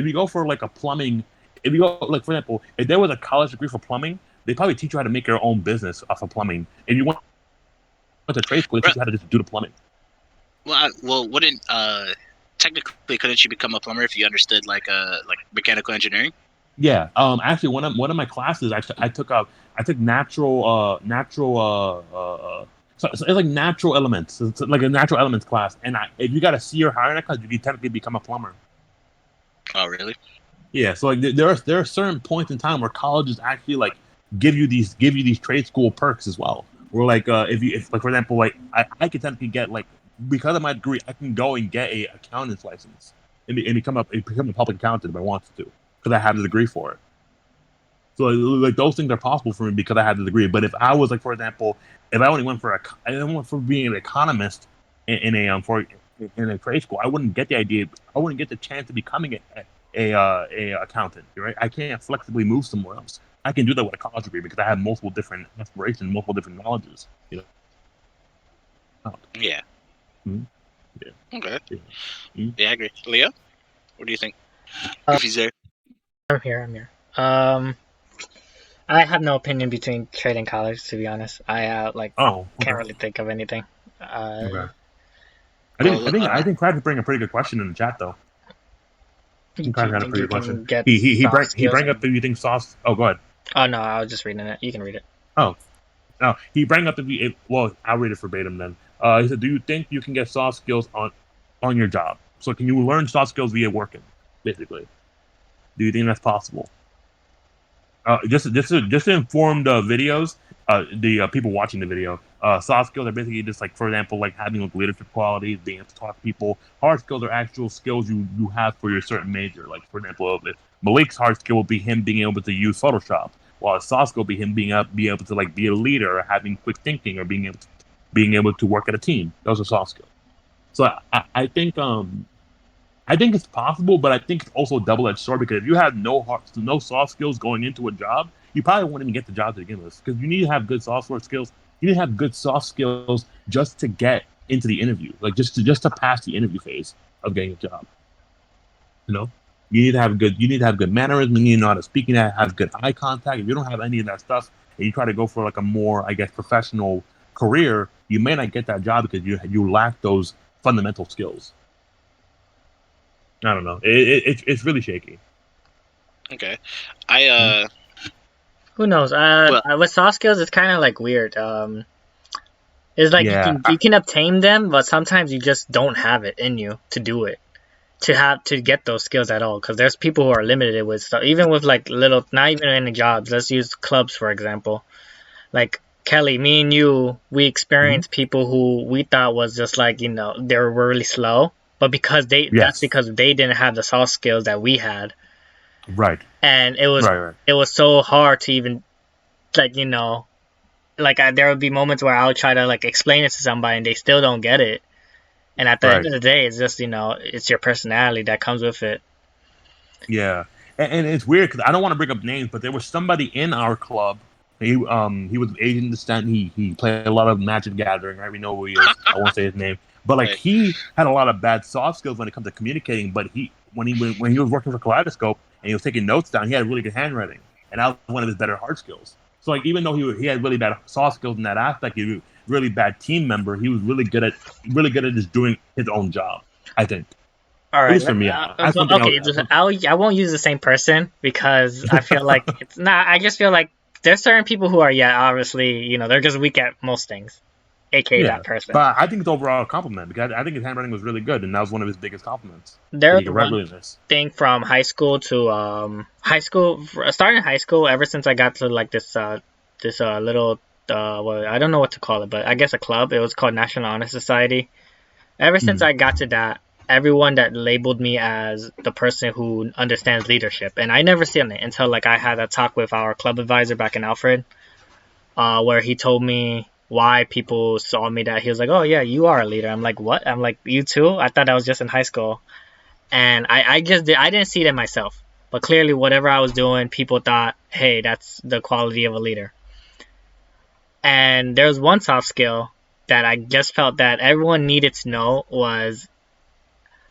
like a plumbing, if you go like for example, if there was a college degree for plumbing, they probably teach you how to make your own business off of plumbing. If you went to trade school, they teach you how to just do the plumbing. Well, wouldn't technically couldn't you become a plumber if you understood like mechanical engineering? Yeah. Actually, one of my classes, I took so it's like natural elements. It's like a natural elements class, and if you got a C or higher in that class, you can technically become a plumber. Oh, really? Yeah. So like there are certain points in time where colleges actually like give you these trade school perks as well. Where like if like for example like I could technically get like because of my degree I can go and get a accountant's license and become a public accountant if I wanted to because I have the degree for it. So like those things are possible for me because I have the degree. But if I was like, for example, if I only went for being an economist in a trade school, I wouldn't get the idea. I wouldn't get the chance of becoming a accountant. Right? I can't flexibly move somewhere else. I can do that with a college degree because I have multiple different aspirations, multiple different knowledges. Yeah. Mm-hmm. Yeah. Okay. Yeah. Mm-hmm. Yeah, I agree. Leo, what do you think? If he's there. I'm here. I have no opinion between trade and college, to be honest. I Oh, okay. can't really think of anything. Okay. I think Craig bring a pretty good question in the chat though. Do you Craig had a think pretty you good question. can get He soft skills? bring up if you think soft. Oh, go ahead. Oh no, I was just reading it. You can read it. Oh, no. He bring up well, I'll read it verbatim then. He said, "Do you think you can get soft skills on your job? So can you learn soft skills via working? Basically, do you think that's possible?" Just to inform the videos, the people watching the video. Soft skills are basically just like, for example, like having like leadership qualities, being able to talk to people. Hard skills are actual skills you have for your certain major. Like, for example, if Malik's hard skill will be him being able to use Photoshop, while a soft skill will be him be able to like be a leader, or having quick thinking, or being able to work at a team. Those are soft skills. So I think it's possible, but I think it's also a double-edged sword, because if you have no soft skills going into a job, you probably won't even get the job to begin with. Because you need to have good software skills. You need to have good soft skills just to get into the interview, like just to pass the interview phase of getting a job. You know, you need to have good mannerism. You need to know how to speak. You need to have good eye contact. If you don't have any of that stuff, and you try to go for like a more, I guess, professional career, you may not get that job because you lack those fundamental skills. I don't know. It's really shaky. Okay. I Who knows? well, With soft skills, it's kind of like weird. It's like Yeah, you can obtain them, but sometimes you just don't have it in you to do it, to get those skills at all. Because there's people who are limited with stuff, even with like little, not even any jobs. Let's use clubs for example. Like Kelly, me and you, we experienced people who we thought was just like, they were really slow, but that's yes, because they didn't have the soft skills that we had, right, and right. it was so hard to even like there would be moments where I would try to like explain it to somebody and they still don't get it. And at the end Right. of the day, it's just it's your personality that comes with it. Yeah, and it's weird because I don't want to bring up names, but there was somebody in our club. He was of Asian descent. He played a lot of Magic Gathering. Right, we know who he is. I won't say his name, but like right. he had a lot of bad soft skills when it comes to communicating. But when he was working for Kaleidoscope and he was taking notes down, he had really good handwriting, and that was one of his better hard skills. So like even though he had really bad soft skills in that aspect, he was a really bad team member. He was really good at just doing his own job. I think. All At right. least for me, that's one thing. Okay. I won't use the same person because I feel like it's not. I just feel like there's certain people who are, yeah, obviously, they're just weak at most things, aka Yeah, that person. but I think it's overall a compliment, because I think his handwriting was really good, and that was one of his biggest compliments, that he There's could write one really nice. thing from high school to starting high school. Ever since I got to like this little well, I don't know what to call it, but I guess a club. It was called National Honor Society. Ever since I got to that, everyone that labeled me as the person who understands leadership, and I never seen it until like I had a talk with our club advisor back in Alfred, where he told me why people saw me that he was like, "Oh yeah, you are a leader." I'm like, "What?" I'm like, "You too?" I thought I was just in high school, and I didn't see it in myself, but clearly whatever I was doing, people thought, "Hey, that's the quality of a leader." And there's one soft skill that I just felt that everyone needed to know was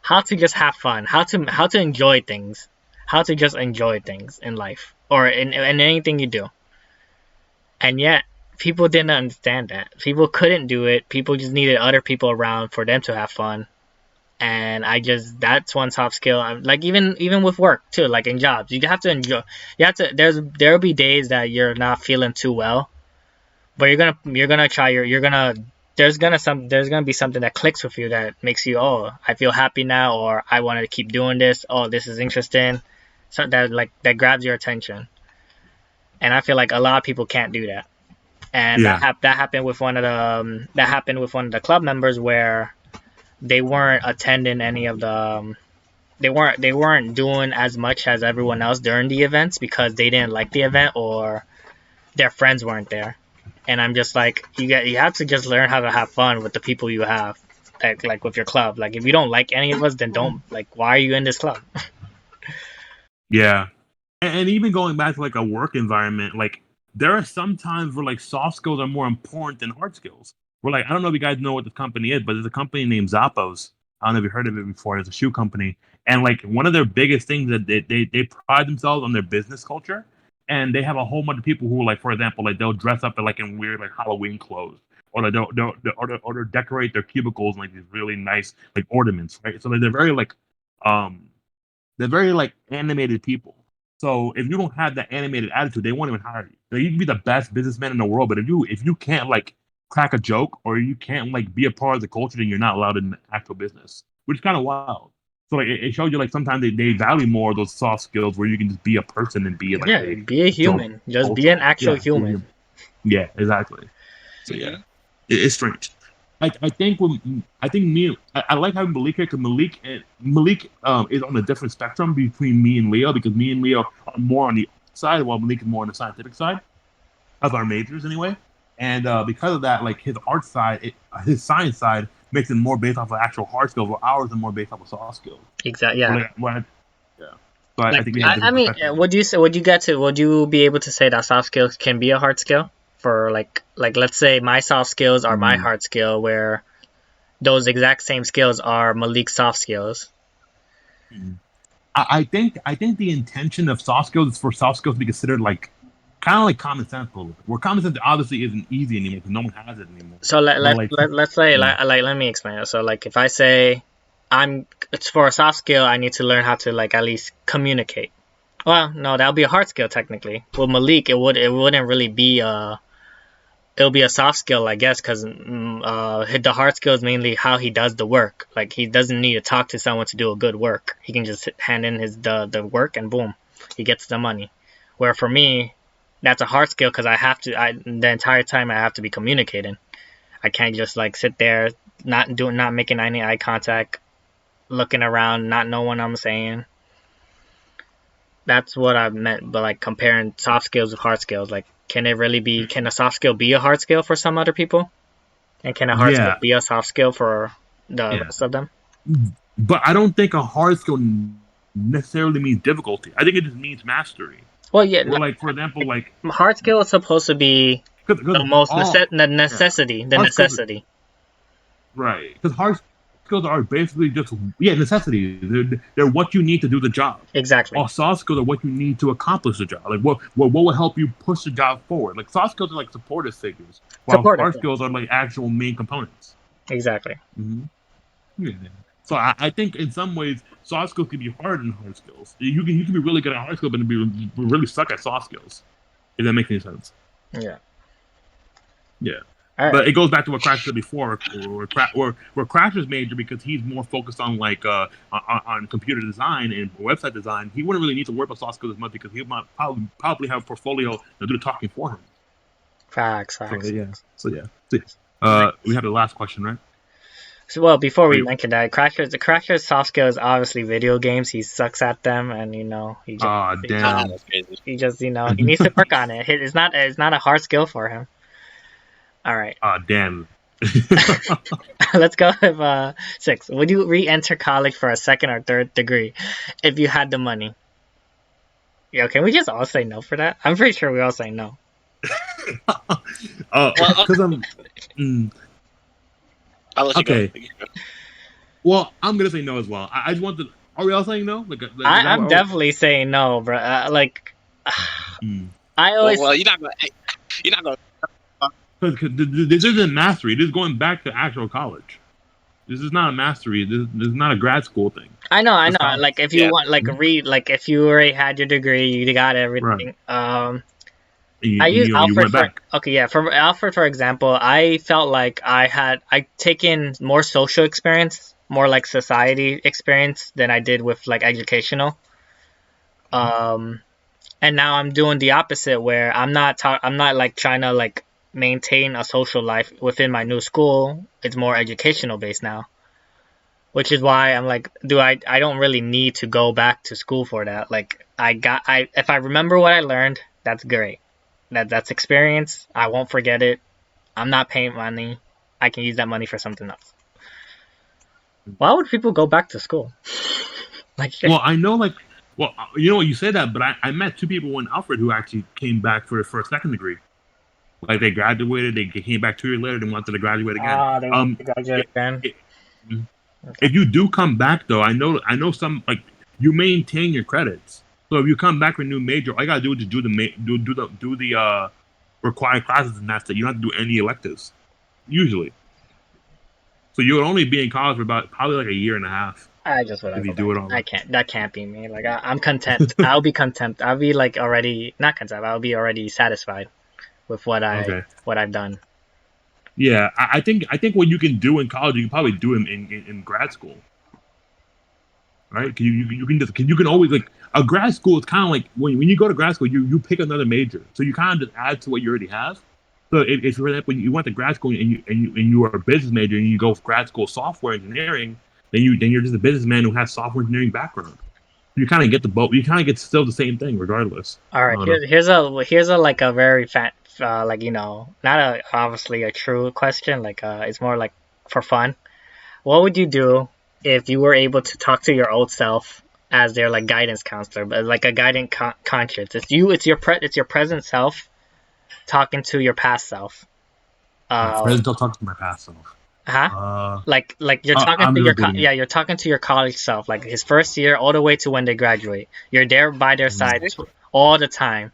how to just have fun, how to enjoy things, how to just enjoy things in life or in anything you do. And yet, people didn't understand that. People couldn't do it. People just needed other people around for them to have fun. And that's one soft skill. Like even with work too, like in jobs, you have to enjoy. You have to. There'll be days that you're not feeling too well, but you're gonna try you're gonna there's gonna be something that clicks with you that makes you, oh, I feel happy now, or I want to keep doing this, oh, this is interesting, so that grabs your attention. And I feel like a lot of people can't do that. And Yeah, that happened with one of the club members where they weren't attending any of the they weren't doing as much as everyone else during the events because they didn't like the event or their friends weren't there. And I'm just like, you have to just learn how to have fun with the people you have, like with your club. Like if you don't like any of us, then don't, like, why are you in this club? yeah, and even going back to like a work environment, like there are some times where like soft skills are more important than hard skills. Where like I don't know if you guys know what the company is, but there's a company named Zappos. I don't know if you heard of it before. It's a shoe company, and like one of their biggest things that they pride themselves on their business culture, and they have a whole bunch of people who, like, for example, like they'll dress up in like in weird like Halloween clothes, or like they'll decorate their cubicles in like these really nice like ornaments, right? So like, um they're very like animated people. So if you don't have that animated attitude, they won't even hire you. So you can be the best businessman in the world, but if you can't like crack a joke, or you can't like be a part of the culture, then you're not allowed in the actual business, which is kind of wild. So like it shows you like sometimes they value more those soft skills where you can just be a person and be like Yeah, be a human. Just be an actual human. Yeah, exactly. So yeah, it's strange. I think I like having Malik here because Malik is on a different spectrum between me and Leo because me and Leo are more on the side while Malik is more on the scientific side of our majors anyway. And because of that, like his art side, his science side makes it more based off of actual hard skills, while ours are more based off of soft skills. Exactly. Yeah. Yeah. So I think we have I different mean, perspectives. would you be able to say that soft skills can be a hard skill for like let's say my soft skills are my hard skill, where those exact same skills are Malik's soft skills. I think the intention of soft skills is for soft skills to be considered like kind of like common sense, where common sense obviously isn't easy anymore because no one has it anymore. So let's say let me explain it. So like if I say it's for a soft skill, I need to learn how to like at least communicate. Well, no, that'll be a hard skill technically. With Malik, it wouldn't really be it'll be a soft skill, I guess, because the hard skill is mainly how he does the work. Like he doesn't need to talk to someone to do a good work. He can just hand in the work and boom, he gets the money. Where for me, that's a hard skill because the entire time I have to be communicating. I can't just like sit there not making any eye contact, looking around, not know what I'm saying. That's what I meant, but like comparing soft skills with hard skills, like can a soft skill be a hard skill for some other people? And can a hard skill be a soft skill for the rest of them? But I don't think a hard skill necessarily means difficulty. I think it just means mastery. Well, yeah. Or like for example, like hard skill is supposed to be the most necessity. Right, because hard skills are basically just necessities. They're what you need to do the job. Exactly. All soft skills are what you need to accomplish the job. Like what will help you push the job forward. Like soft skills are like supportive figures, while hard skills are like actual main components. Exactly. Yeah. So I think in some ways soft skills can be harder than hard skills. You can be really good at hard skills, but be really suck at soft skills. If that makes any sense. Yeah. Yeah. All but right. it goes back to what Crash said before, where Crash is major because he's more focused on like on computer design and website design. He wouldn't really need to worry about soft skills as much because he might probably have a portfolio to do the talking for him. Facts. So yeah. We have the last question, right? So, well, before we mention that, Crasher's soft skill is obviously video games. He sucks at them, and he just he needs to work on it. It's not a hard skill for him. All right. Damn. Let's go with 6. Would you re-enter college for a second or third degree if you had the money? Yeah, can we just all say no for that? I'm pretty sure we all say no. Because I'll let you go. Well, I'm gonna say no as well. I just want to. Are we all saying no? I'm definitely saying no, bro. I always. Well, you're not gonna. Because this isn't mastery. This is going back to actual college. This is not a mastery. This is not a grad school thing. I know. Like if you want, if you already had your degree, you got everything. Right. I use Alfred for Alfred, for example. I felt like I'd taken more social experience, more like society experience than I did with like educational. And now I'm doing the opposite, where I'm not like trying to like maintain a social life within my new school. It's more educational based now, which is why I'm like, I don't really need to go back to school for that. Like if I remember what I learned, that's great. That's experience. I won't forget it. I'm not paying money. I can use that money for something else. Why would people go back to school? Well, I know, you say that, but I met 2 people in Alfred who actually came back for a second degree. Like they graduated, they came back 2 years later, and wanted to graduate again. They want to graduate again. If you do come back, though, I know some like you maintain your credits. So if you come back with a new major, all you gotta do is do the required classes, and that's it. You don't have to do any electives, usually. So you would only be in college for probably like a year and a half. I just would. If you do it all. That can't be me. Like I'm content. I'll be content. I'll be like already not content. I'll be already satisfied with what I've done. Yeah, I think what you can do in college, you can probably do in grad school. right? You can just you can always like a grad school. It's kind of like when you go to grad school, you pick another major, so you kind of just add to what you already have. So if for example you went to grad school and you are a business major and you go grad school software engineering, then you're just a businessman who has software engineering background. You kind of get the boat. You kind of get still the same thing regardless. All right, here's a like a very fat like not a obviously a true question, like it's more like for fun. What would you do if you were able to talk to your old self as their like guidance counselor, but like a guidance conscience? It's your present self talking to your past self. Friends don't talk to my past self. Huh? Like you're talking I'm to just kidding. you're talking to your college self, like his first year all the way to when they graduate. You're there by their side all the time.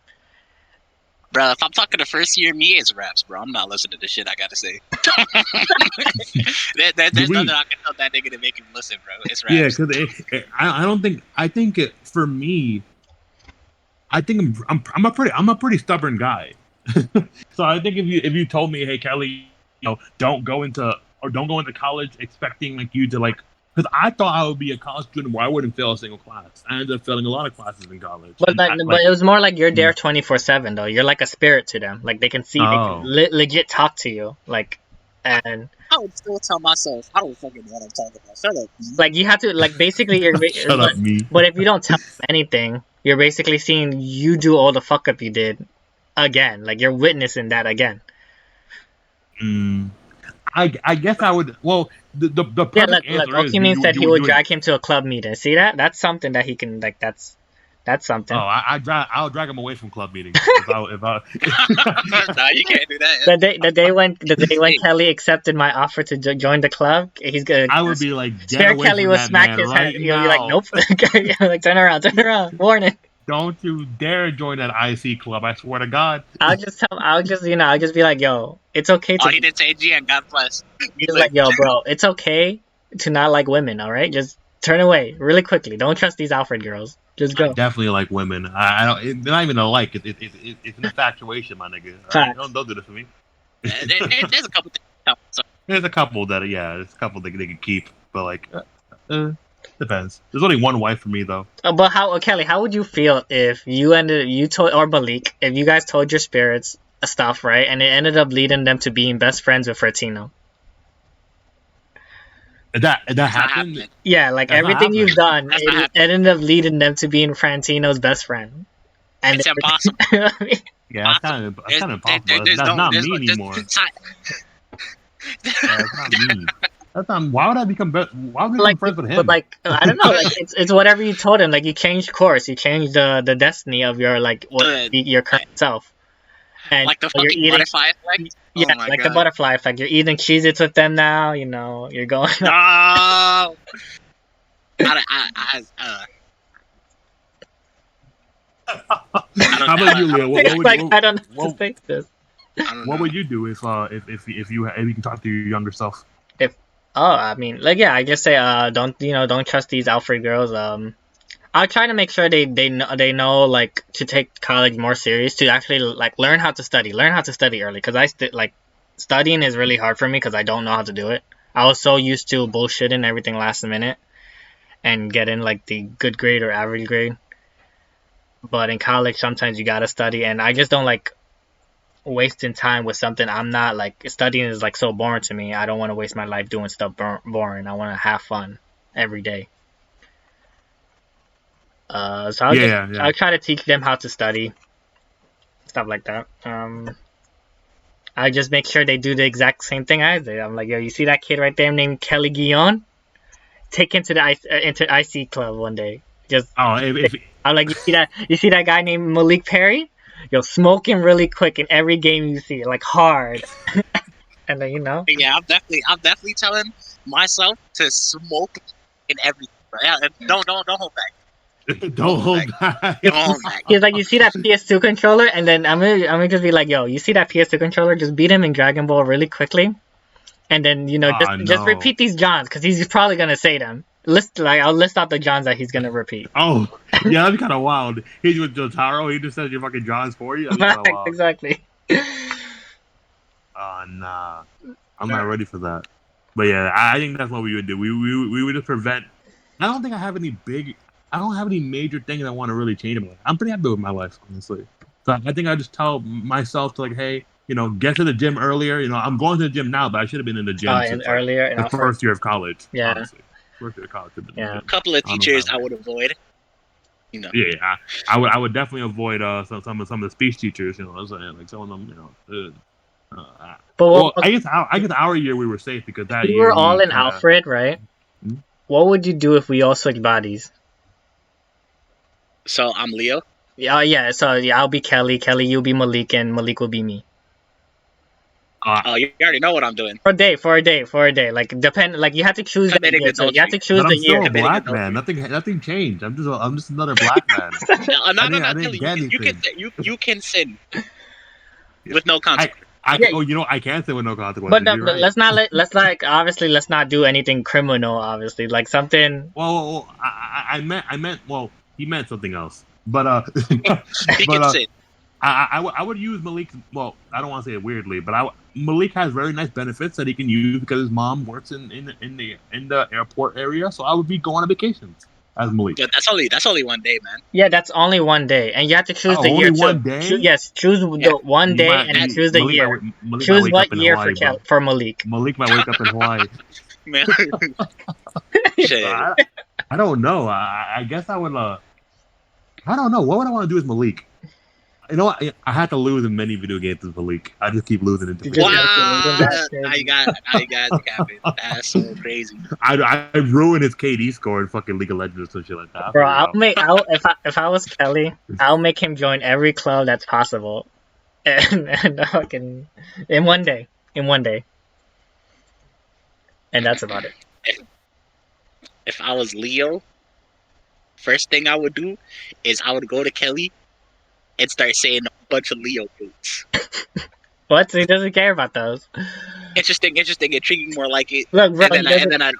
Bro, if I'm talking to first year me, it's raps, bro. I'm not listening to shit I gotta say. There's nothing I can tell that nigga to make him listen, bro. It's raps. Yeah, because I don't think for me, I think I'm a pretty stubborn guy. So I think if you told me, hey Kelly, don't go into college expecting like you to like, because I thought I would be a college student where I wouldn't fail a single class. I ended up failing a lot of classes in college. But but it was more like you're there 24/7 though. You're like a spirit to them. Like they can see, they can legit talk to you. Like, and I would still tell myself I don't fucking know what I'm talking about. Shut up. Like you have to like basically you're Shut up, me. But if you don't tell them anything, you're basically seeing you do all the fuck up you did again. Like you're witnessing that again. I guess I would. Well, the perfect answer is Okimin said he would drag him to a club meeting. See that? That's something that he can like. That's something. Oh, I'll drag him away from club meetings. No, you can't do that. The day when Kelly accepted my offer to join the club, he's gonna. I would be like, Spare Kelly will smack his head. You'll be like, nope. Like turn around, warning. Don't you dare join that IC club! I swear to God. I'll just be like, yo, it's okay to. Oh, he didn't say G and God bless. He's like, yo, bro, it's okay to not like women. All right, just turn away really quickly. Don't trust these Alfred girls. Just go. I definitely like women. I don't. It's not even a like. It's an infatuation, my nigga. Right? Don't do this to me. There's a couple things. There's a couple that there's a couple that they can keep, but like, depends. There's only one wife for me though. But Kelly, how would you feel if you told, or Malik, if you guys told your spirits stuff, right, and it ended up leading them to being best friends with Fertino? That happened? Yeah, like everything you've done, it ended up leading them to being Frantino's best friend. And it's impossible. Yeah, it's kind of impossible. That's not me anymore. That's not me. That's not. Why would I become friends with him? But like, I don't know. Like, it's whatever you told him. Like, you changed course. You changed the destiny of your your current self. And like the fucking butterfly effect. Yeah, like the butterfly effect. You're eating Cheez-Its with them now. You're going. No. How about you, Leo? I don't know to say this. What would you do if you can talk to your younger self? I mean, like, yeah, I just say, don't trust these Alfred girls. I'll try to make sure they know like to take college more serious, to actually like learn how to study early, because studying is really hard for me because I don't know how to do it. I was so used to bullshitting everything last minute and getting like the good grade or average grade. But in college, sometimes you gotta study, and I just don't like wasting time with something I'm not like. Studying is like so boring to me. I don't want to waste my life doing stuff boring. I want to have fun every day. So I'll try to teach them how to study, stuff like that. I just make sure they do the exact same thing I did. I'm like, yo, you see that kid right there named Kelly Guion? Take him to the IC club one day. I'm like, you see that guy named Malik Perry? Yo, smoke him really quick in every game you see, like hard. And then Yeah, I'm definitely telling myself to smoke in everything. Right? Don't hold back. Don't hold back. He's like, you see that PS2 controller, and then I'm gonna just be like, yo, you see that PS2 controller? Just beat him in Dragon Ball really quickly, and then just repeat these Johns, because he's probably gonna say them. I'll list out the Johns that he's gonna repeat. Oh, yeah, that'd be kind of wild. He's with Jotaro. He just says your fucking Johns for you. Exactly. Nah, I'm not ready for that. But yeah, I think that's what we would do. We would just prevent I don't think I have any big. I don't have any major things I want to really change about it. I'm pretty happy with my life, honestly. So I think I just tell myself to like, hey, get to the gym earlier. I'm going to the gym now, but I should have been in the gym since like earlier in the our first year of college. Yeah. Honestly, first year of college, should have been in the Yeah. gym. Couple of I don't know teachers why. I would avoid. Yeah, I would definitely avoid some of the speech teachers. I was saying like some of them. But Well, I guess our year we were safe because that we year were all we in kind of. Alfred, right? Hmm? What would you do if we all switched bodies? So I'm Leo. Yeah. So I'll be Kelly. Kelly, you'll be Malik, and Malik will be me. Oh, you already know what I'm doing. For a day. Like like you have to choose the Committing year. So you have to adultery. choose But the I'm still year. a Committing black man. adultery. Nothing changed. I'm just another black man. No, I'm not I didn't telling get you can anything. you can sin with no consequence. I can't say with no consequences. But You're right. let's not do anything criminal. Obviously, like something. Well, I meant. Well, he meant something else. But He can sin. I would use Malik. Well, I don't want to say it weirdly, but Malik has very nice benefits that he can use because his mom works in the airport area. So I would be going on vacations as Malik. But that's only one day, man. Yeah, that's only one day, and you have to choose the only year one too. day? Yes, choose the one day and choose the year. Malik Choose might wake what up in year Hawaii, bro. for Malik. Malik might wake up in Hawaii. Man. Shit. I don't know. I guess I would. I don't know. What would I want to do with Malik? You know what? I had to lose in many video games with Malik. I just keep losing into Just- Wow. That's Now you got it, Captain. That's so crazy. I ruined his KD score in fucking League of Legends or some shit like that. Bro, if I was Kelly, I'll make him join every club that's possible, and fucking in one day, and that's about it. If I was Leo, first thing I would do is I would go to Kelly and start saying a bunch of Leo quotes. What? He doesn't care about those. Interesting, intriguing, more like it. Look, bro, And then I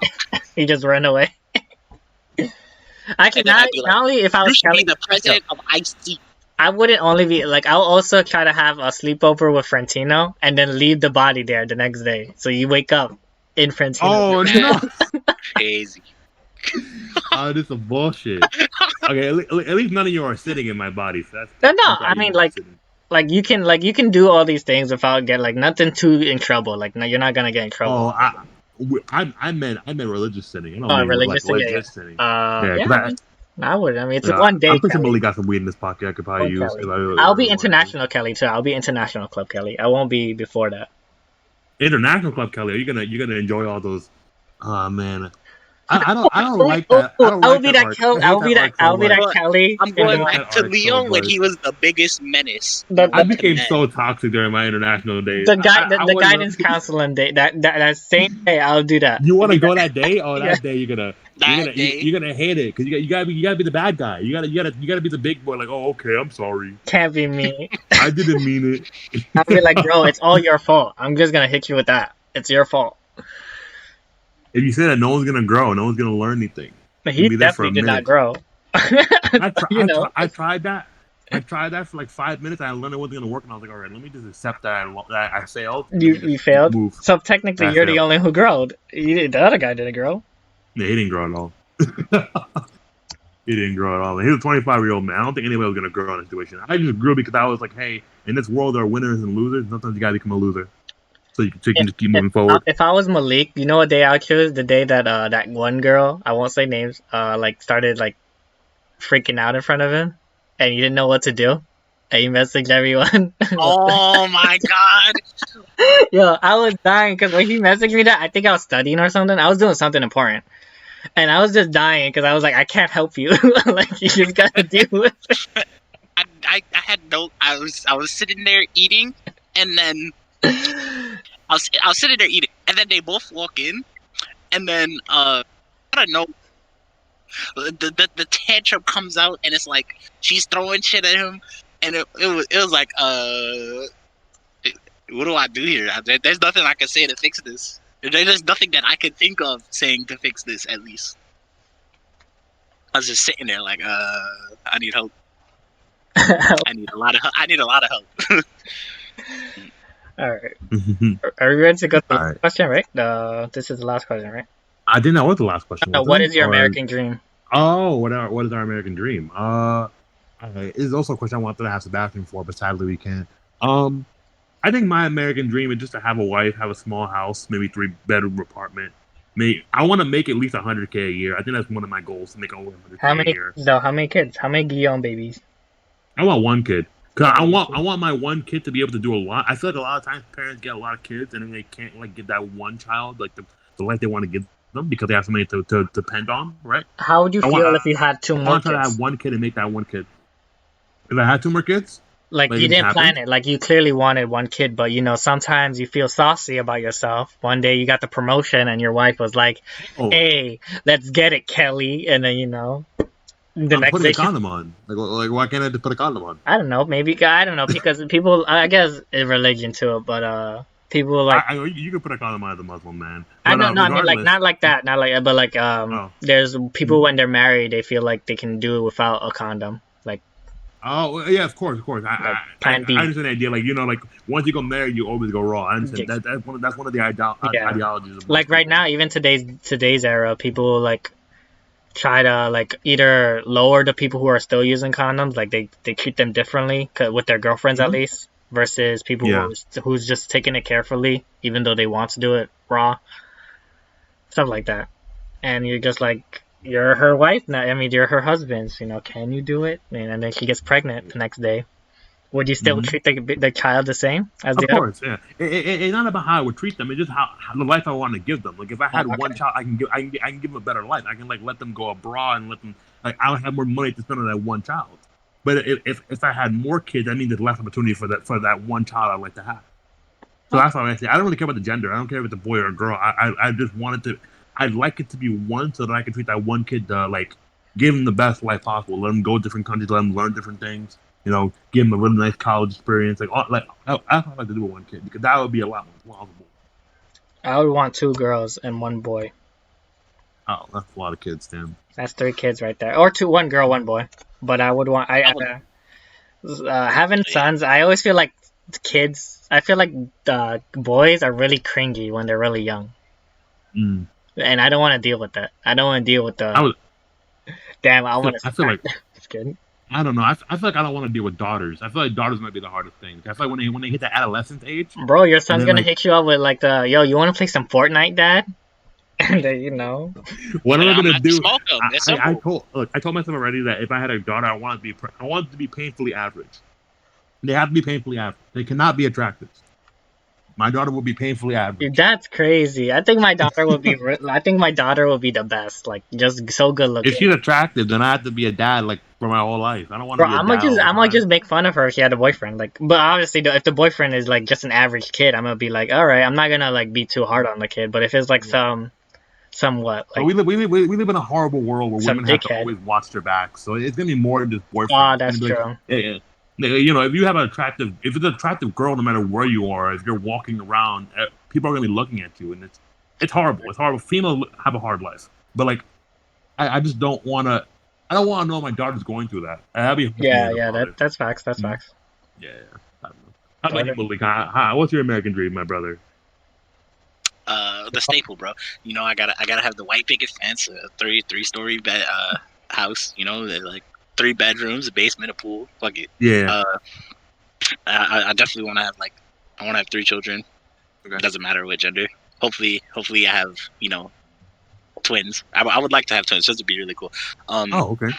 he just ran away. Actually, And then I'd be like, not only if I you was should be Kelly, the president of IC. I wouldn't only be like I'll also try to have a sleepover with Frantino and then leave the body there the next day. So you wake up in Frantino. Oh no! Crazy. Oh, this is bullshit. Okay, at least none of you are sitting in my body. So that's No, I'm glad I you mean weren't sitting. you can do all these things without nothing too in trouble. Like no, you're not gonna get in trouble. Oh, I meant religious sinning. I don't Oh, mean religious like sinning, yeah. legit sinning. Yeah, I would. I mean, it's Yeah, one day. I'm pretty sure Kelly. Malik got some weed in his pocket. I could probably One use. Kelly. I'll be international Kelly too. I'll be international club Kelly. I won't be before that. International club Kelly. Are you gonna enjoy all those? Oh man, I don't like that. I don't I'll like be that that arc. Kelly. I hate I'll be that. I'll be much. that Kelly. I'm going hate back that to arc Leo so when much. he was the biggest menace. I became men. so toxic during my international days. The I wouldn't- guidance counseling day. That same day, I'll do that. You want to go that day? Oh, Yeah. that day you're gonna hate it because you gotta be the bad guy. You gotta be the big boy. Like, oh, okay, I'm sorry. Can't be me. I didn't mean it. I'll be like, bro, it's all your fault. I'm just gonna hit you with that. It's your fault. If you say that, no one's gonna grow. No one's gonna learn anything. But You'll he be there for a definitely did not minute. grow. I tried that. I tried that for like 5 minutes. I learned it wasn't gonna work, and I was like, all right, let me just accept that I failed. You failed. Move. So technically, I you're the failed. only who growed. The other guy didn't grow. Yeah, he didn't grow at all. He didn't grow at all. He was a 25-year-old man. I don't think anybody was gonna grow in a situation. I just grew because I was like, hey, in this world there are winners and losers. Sometimes you gotta become a loser, so you can just keep moving forward. If I was Malik, you know what day I would choose? The day that that one girl, I won't say names, like started like freaking out in front of him, and you didn't know what to do, and you messaged everyone. Oh my god! Yo, I was dying because when he messaged me that, I think I was studying or something. I was doing something important, and I was just dying because I was like, I can't help you. Like you just gotta deal with it. I had no. I was sitting there eating, and then I was sitting there eating, and then they both walk in, and then I don't know. The tantrum comes out, and it's like she's throwing shit at him, and it was like what do I do here? There's nothing I can say to fix this. There's nothing that I could think of saying to fix this. At least I was just sitting there like I need help. I need a lot of help. All right. Are we ready to go to the All right. question, right? This is the last question, right? I think that was the last question. No, Wasn't what it? is your Or- American dream? Oh, what is our American dream? Is also a question I wanted to ask Sebastian for, but sadly we can't. I think my American dream is just to have a wife, have a small house, maybe 3-bedroom apartment. I want to make at least 100K a year. I think that's one of my goals, to make over 100K How a many year. kids though? How many kids? How many Guillaume babies? I want one kid. Cause Oh, I want my one kid to be able to do a lot. I feel like a lot of times parents get a lot of kids and then they can't like give that one child like the life they want to give them because they have somebody to depend on, right? How would you feel if you had two I more want to try to kids? have one kid and make that one kid. If I had 2 more kids, Like like you it just didn't plan happened. it. Like you clearly wanted one kid, but sometimes you feel saucy about yourself. One day you got the promotion and your wife was like, Oh, "Hey, let's get it, Kelly." And then the I'm next putting day a condom on. Like why can't I just put a condom on? I don't know, maybe I don't know because people I guess is religion to it, but people like You can put a condom on as a Muslim man, I but don't know. I mean, like regardless. not like that, not like, but like Oh, there's people when they're married, they feel like they can do it without a condom, oh yeah, of course. like Plan I B. understand the idea. Like like once you go married, you always go raw. I understand that. That's one of the Yeah, ideologies of like most right people. now, even today's era, people like try to like either lower the people who are still using condoms, like they treat them differently with their girlfriends at Mhm. least, versus people Yeah. who's just taking it carefully, even though they want to do it raw, stuff like that. And you're just like you're her wife now. I mean, you're her husband. So, can you do it? And then she gets pregnant the next day. Would you still Hmm. treat the child the same as the Of other? course, yeah. It's not about how I would treat them. It's just how the life I want to give them. Like if I Oh, had one okay. child, I can give them a better life. I can like let them go abroad and let them like I would have more money to spend on that one child. But if I had more kids, I mean there's less opportunity for that one child I'd like to have. So that's why I say I don't really care about the gender. I don't care if it's a boy or a girl. I just wanted to. I'd like it to be one so that I can treat that one kid like give him the best life possible. Let him go to different countries. Let him learn different things. Give him a really nice college experience. That's what I'd like to do with one kid because that would be a lot more plausible. I would want 2 girls and 1 boy. Oh, that's a lot of kids, damn. That's 3 kids right there, or 1 girl, 1 boy. But I would want I would, having yeah. sons. I always feel like kids. I feel like boys are really cringy when they're really young, Mm. and I don't want to deal with that. I don't want to deal with the I would. damn. I want to I feel smack. like Just kidding. I don't know. I feel like I don't want to deal with daughters. I feel like daughters might be the hardest thing. I feel like when they hit the adolescent age, Bro, your and son's then gonna like hit you up with like yo, you want to play some Fortnite, Dad? And then, what am I I'm gonna not to do? smoke them. It's I simple. told myself already that if I had a daughter, I want it to be painfully average. They have to be painfully average. They cannot be attractive. My daughter will be painfully Dude, average. that's crazy. I think my daughter would be. I think my daughter would be the best. Like, just so good If looking. she's attractive, then I have to be a dad like for my whole life. I don't want to Bro, be a dad all the I'm gonna time. just make fun of her if she had a boyfriend. Like, but obviously, if the boyfriend is like just an average kid, I'm gonna be like, all right, I'm not gonna like be too hard on the kid. But if it's like somewhat But like we live in a horrible world where some women have to dickhead. always watch their backs. So it's gonna be more than just boyfriend. Oh, It's that's gonna be like, true. if you have if it's an attractive girl, no matter where you are, if you're walking around, people are gonna be looking at you, and it's horrible. It's horrible. Females have a hard life, but like I just don't want to. I don't want to know my daughter's going through that. That'd be hard for me Yeah, as a yeah. father. That's facts. That's Mhm. facts. Yeah, I don't know. How about you, Daughter. Malik? What's your American dream, my brother? The staple, bro. I gotta have the white picket fence, a three-story bed house. Like 3 bedrooms, a basement, a pool. Fuck it. Yeah. Uh, I definitely want to have I want to have 3 children. Okay. Doesn't matter what gender. Hopefully I have twins. I would like to have twins. Twins would be really cool. Oh, okay.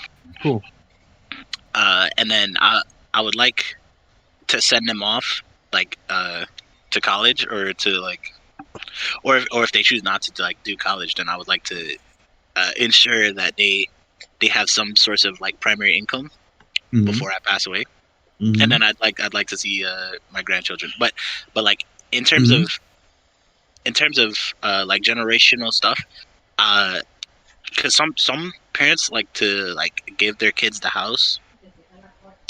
Cool. And then I would like to send them off to college or to or if they choose not to like do college, then I would like to ensure that they have some source of like primary income Mm-hmm. before I pass away, Mm-hmm. and then I'd like to see my grandchildren. But like in terms Mm-hmm. of like generational stuff, because some parents like to like give their kids the house.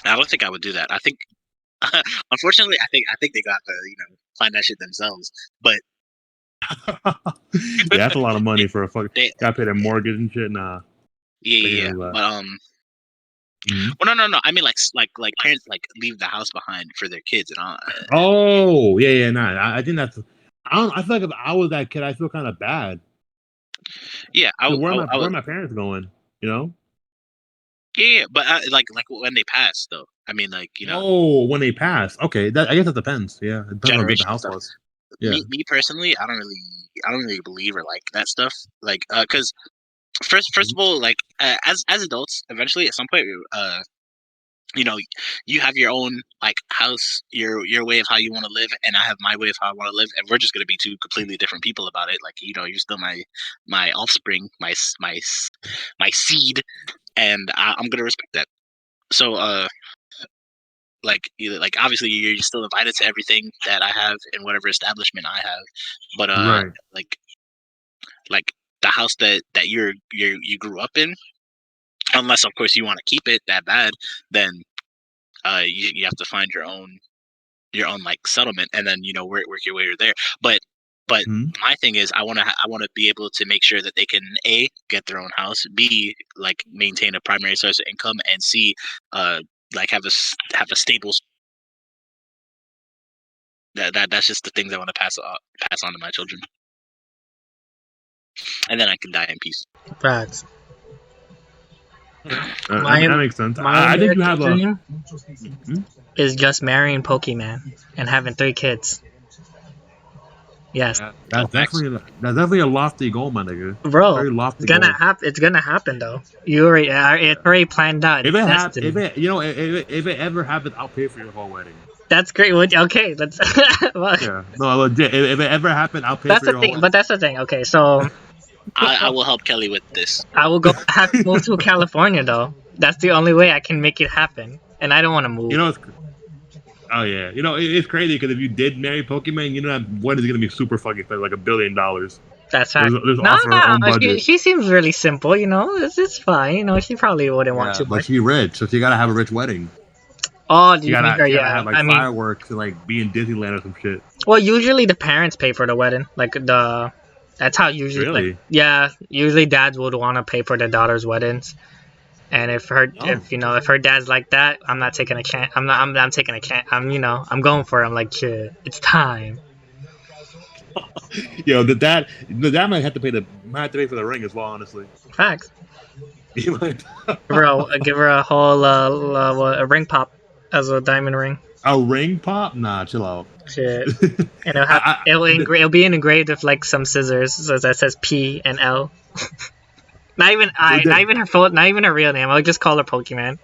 I don't think I would do that. I think unfortunately I think they got to find that shit themselves. But Yeah, that's a lot of money for a fuck. they Got to pay their mortgage and shit. Nah. yeah. That. But Mhm. well, no. I mean, like parents like leave the house behind for their kids, and all. Oh, yeah. Nah. I think that's. I don't. I feel like if I was that kid, I feel kind of bad. Yeah, So where are my parents going? You know? yeah, but like when they pass though. I mean, like Oh, when they pass. Okay, I guess that depends. Yeah, it depends how good the generational house stuff. was. Yeah. Me personally, I don't really believe or like that stuff. Like, because first of all, like as adults, eventually at some point, you know, you have your own like house, your way of how you want to live, and I have my way of how I want to live, and we're just gonna be two completely different people about it. Like, you're still my offspring, my seed, and I'm gonna respect that. So, like obviously you're still invited to everything that I have in whatever establishment I have, but Right. like the house that you grew up in, unless of course you want to keep it that bad, then you have to find your own like settlement, and then work your way there. But Hmm. my thing is, I want to be able to make sure that they can A, get their own house, B, like maintain a primary source of income, and C, uh like have a stable. That's just the things I want to pass on to my children, and then I can die in peace. Facts. Okay. My That makes sense. my I think you American have a. dream Hmm? is just marrying Pokemon and having 3 kids. Yes, Yeah, Oh, facts. that's definitely a lofty goal, my nigga. bro. Very It's lofty gonna goal. happen. It's gonna happen though. You already, it's Yeah. already planned out. If It's it destiny. if it ever happens, I'll pay for your whole wedding. That's great. Okay, let's. Well, Yeah, no, legit. If it ever happens, I'll pay that's for the your whole thing. wedding. But that's the thing. Okay, so I will help Kelly with this. I will go have to move to California though. That's the only way I can make it happen, and I don't want to You move. know, oh yeah, it's crazy because if you did marry Pokemon, you know that wedding's gonna be super fucking expensive, like $1 billion. That's fact. There's No, off her own she budget. she seems really simple. It's fine. She probably wouldn't want Yeah, too but much. she rich, so she gotta have a rich wedding. Oh, do you make her? She gotta Yeah. have like I mean, fireworks and like be in Disneyland or some shit. well, usually the parents pay for the wedding. That's how usually like Really? yeah, usually dads would want to pay for their daughter's weddings. And Oh, if her dad's like that, I'm not taking a chance. I'm taking a chance. I'm going for it. I'm like, shit, it's time. yo, the dad might have to pay for the ring as well. Honestly, Facts. he might. Give her a whole a ring pop as a diamond ring. A ring pop? Nah, chill out. Shit. And I, it'll be engraved with like some scissors, so that says P and L. Not even her full, not even her real name. I'll just call her Pokemon.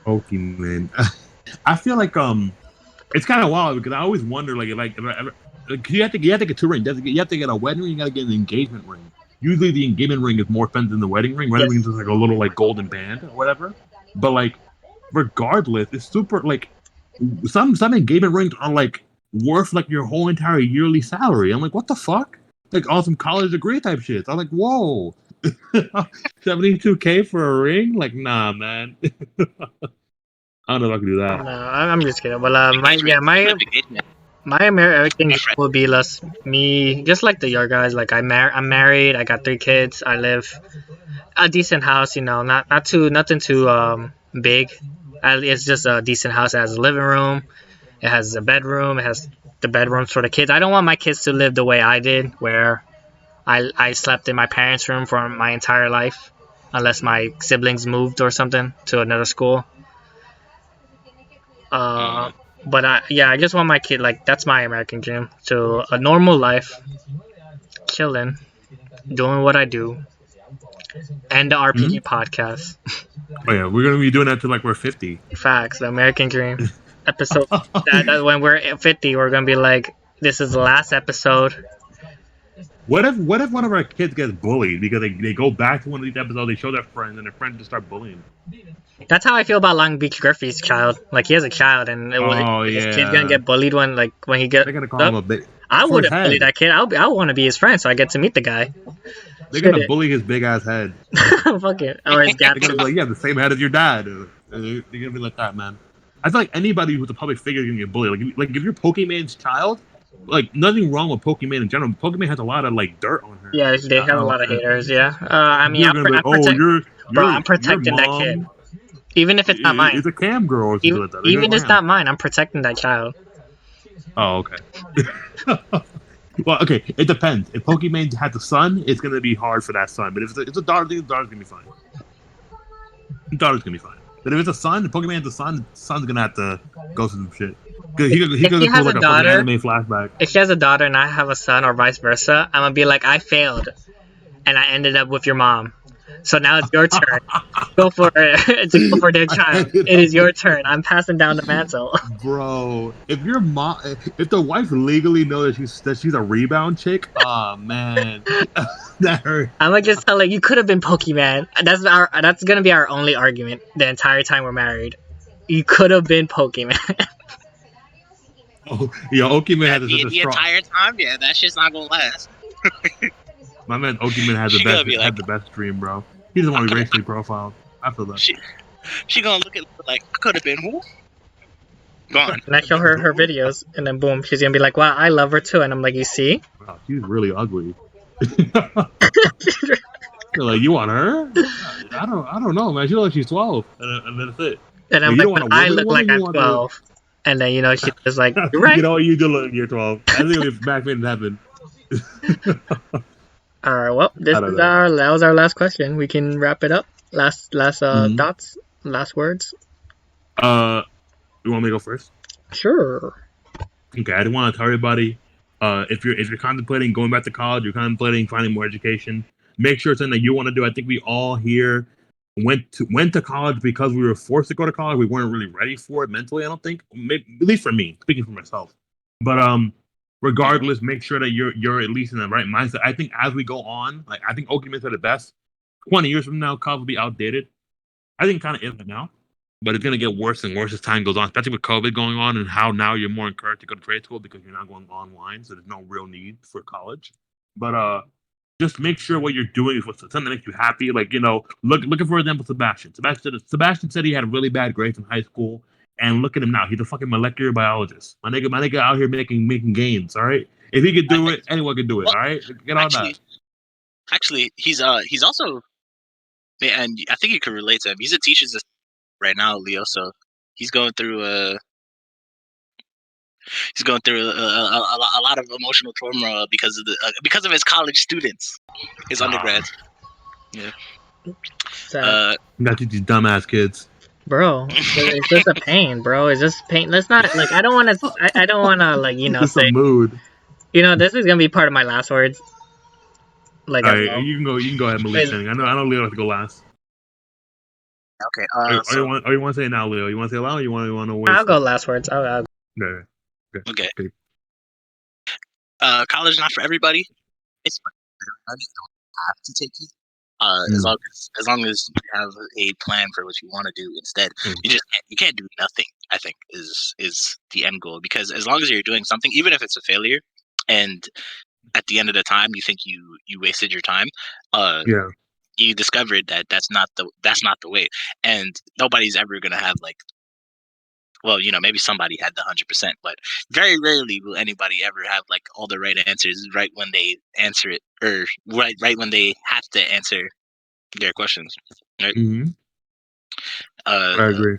Pokemon. I feel like it's kind of wild because I always wonder if I ever, like, you have to get two rings. You have to get a wedding ring. You got to get an engagement ring. Usually the engagement ring is more expensive than the wedding ring. Wedding Yes. ring is just like a little like golden band or whatever. But like regardless, it's super like some engagement rings are like worth like your whole entire yearly salary. I'm like, what the fuck? Like all some college degree type shit. I'm like, whoa. 72K for a ring? Like, nah, man. I don't know if I can do No, that. I'm just kidding. Well, Engagement. Engagement. my American My dream friend. would be less me, just like your guys. Like I'm married. I got 3 kids. I live a decent house. Nothing too big. It's just a decent house. It has a living room. It has a bedroom. It has the bedrooms for the kids. I don't want my kids to live the way I did, where I slept in my parents' room for my entire life, unless my siblings moved or something to another school. Uh, Mm. but I just want my kid, like, that's my American dream. To a normal life, chilling, doing what I do, and the Hmm? RPG podcast. Oh yeah, we're gonna be doing that till like we're 50. Facts, the American dream. Episode that when we're at 50, we're gonna be like, this is the last episode. What if one of our kids gets bullied because they go back to one of these episodes, they show their friends, and their friends just start bullying them? That's how I feel about Long Beach Griffey's child. Like, he has a child, and Oh his kid's gonna yeah, get bullied when he they're get gonna call him up. a big I for his wouldn't bully head. that kid. I want to be his friend, so I get to meet the guy. They're Shit gonna it. bully his big ass head. Fuck it. Or his gap They're gonna be tooth. like, yeah, the same head as your dad. They're gonna be like that, man. I feel like anybody who's a public figure is gonna get bullied. Like if you're Pokemon's child, like nothing wrong with Pokemon in general. Pokemon has a lot of like dirt on her. Yeah, they have a lot of haters. Yeah. I mean, You're gonna be like, oh, I'm your protecting that kid, mom even if it's not mine. is a cam girl or something like that. They're Even gonna if go it's ham. not mine, I'm protecting that child. Oh, okay. Well, okay, it depends. If Pokemon had the son, it's gonna be hard for that son. But if it's a daughter, the daughter's gonna be fine. The daughter's gonna be fine. But if it's a son, Pokemon has the son, the son's gonna have to go through some shit. He If could she go through has a like a fucking daughter, anime flashback. if she has a daughter and I have a son, or vice versa, I'm gonna be like, I failed, and I ended up with your mom. So now it's your turn. Go for it. To go for their I child. ended It up is your with turn. I'm passing down the mantle. bro. If your mom, if the wife legally knows that she's a rebound chick, oh man, that hurt. I'm gonna just tell her you could have been Pokemon. That's gonna be our only argument the entire time we're married. You could have been Pokemon. Oh, yeah, Okiman Yeah, has such a the strong. entire time, yeah, that shit's not gonna last. My man Okiman She gonna be like, had the best dream, bro. He doesn't I want to be could racially profiled. I feel that. she gonna look at like I could have been who? Gone. And I show her her videos, and then boom, she's gonna be like, "Wow, I love her too." And I'm like, "You see?" Wow, she's really ugly. They're like, you want her? I don't know, man. She looks like she's 12, and that's it. And I'm Like, you like, don't "But want a I woman, look like woman. You I'm want the 12." And then she's just like, "You're you right." know what you do look you're 12. I think if back then it happened. All right. Well, I don't know. that was our last question. We can wrap it up. Last Mhm. thoughts, last words. You want me to go first? Sure. Okay, I just want to tell everybody, if you're contemplating going back to college, you're contemplating finding more education, make sure it's something that you want to do. I think we all here went to college because we were forced to go to college. We weren't really ready for it mentally. I don't think, maybe, at least for me, speaking for myself. But regardless, make sure that you're at least in the right mindset. I think as we go on, like I think Okiman said it best. 20 years from now, college will be outdated. I think kind of is now, but it's gonna get worse and worse as time goes on, especially with COVID going on and how now you're more encouraged to go to trade school because you're not going online, so there's no real need for college. But just make sure what you're doing is what's something that makes you happy. Like looking for example, Sebastian. Sebastian said he had really bad grades in high school, and look at him now. He's a fucking molecular biologist. My nigga out here making gains. All right, if he could do it, anyone can do it. Well, All right, get on that. actually, he's also, and I think you can relate to him. He's a teacher's assistant right now, Leo. So he's going through a lot of emotional trauma because of his college students, his undergrads. Yeah. Sad. Got you these dumbass kids. Bro, it's just a pain, bro. It's just pain. Let's not like. I don't want to. I don't want to like Just a say. mood. This is gonna be part of my last words. Like All as right, well. you can go. You can go ahead, Malik. Then I know Leo has to go last. Okay. Or you want to say it now, Leo? You want to say it loud? Or you want to wait? I'll go last words. I'll Yeah. Okay. Okay. College not for everybody. It's for everybody. You don't have to take it. As long as you have a plan for what you want to do instead, you can't do nothing. I think is the end goal, because as long as you're doing something, even if it's a failure, and at the end of the time you think you wasted your time, Yeah. you discovered that that's not the way, and nobody's ever gonna have like. Well, maybe somebody had the 100%, but very rarely will anybody ever have like all the right answers right when they answer it, or right when they have to answer their questions, right? Mm-hmm. Uh, I agree.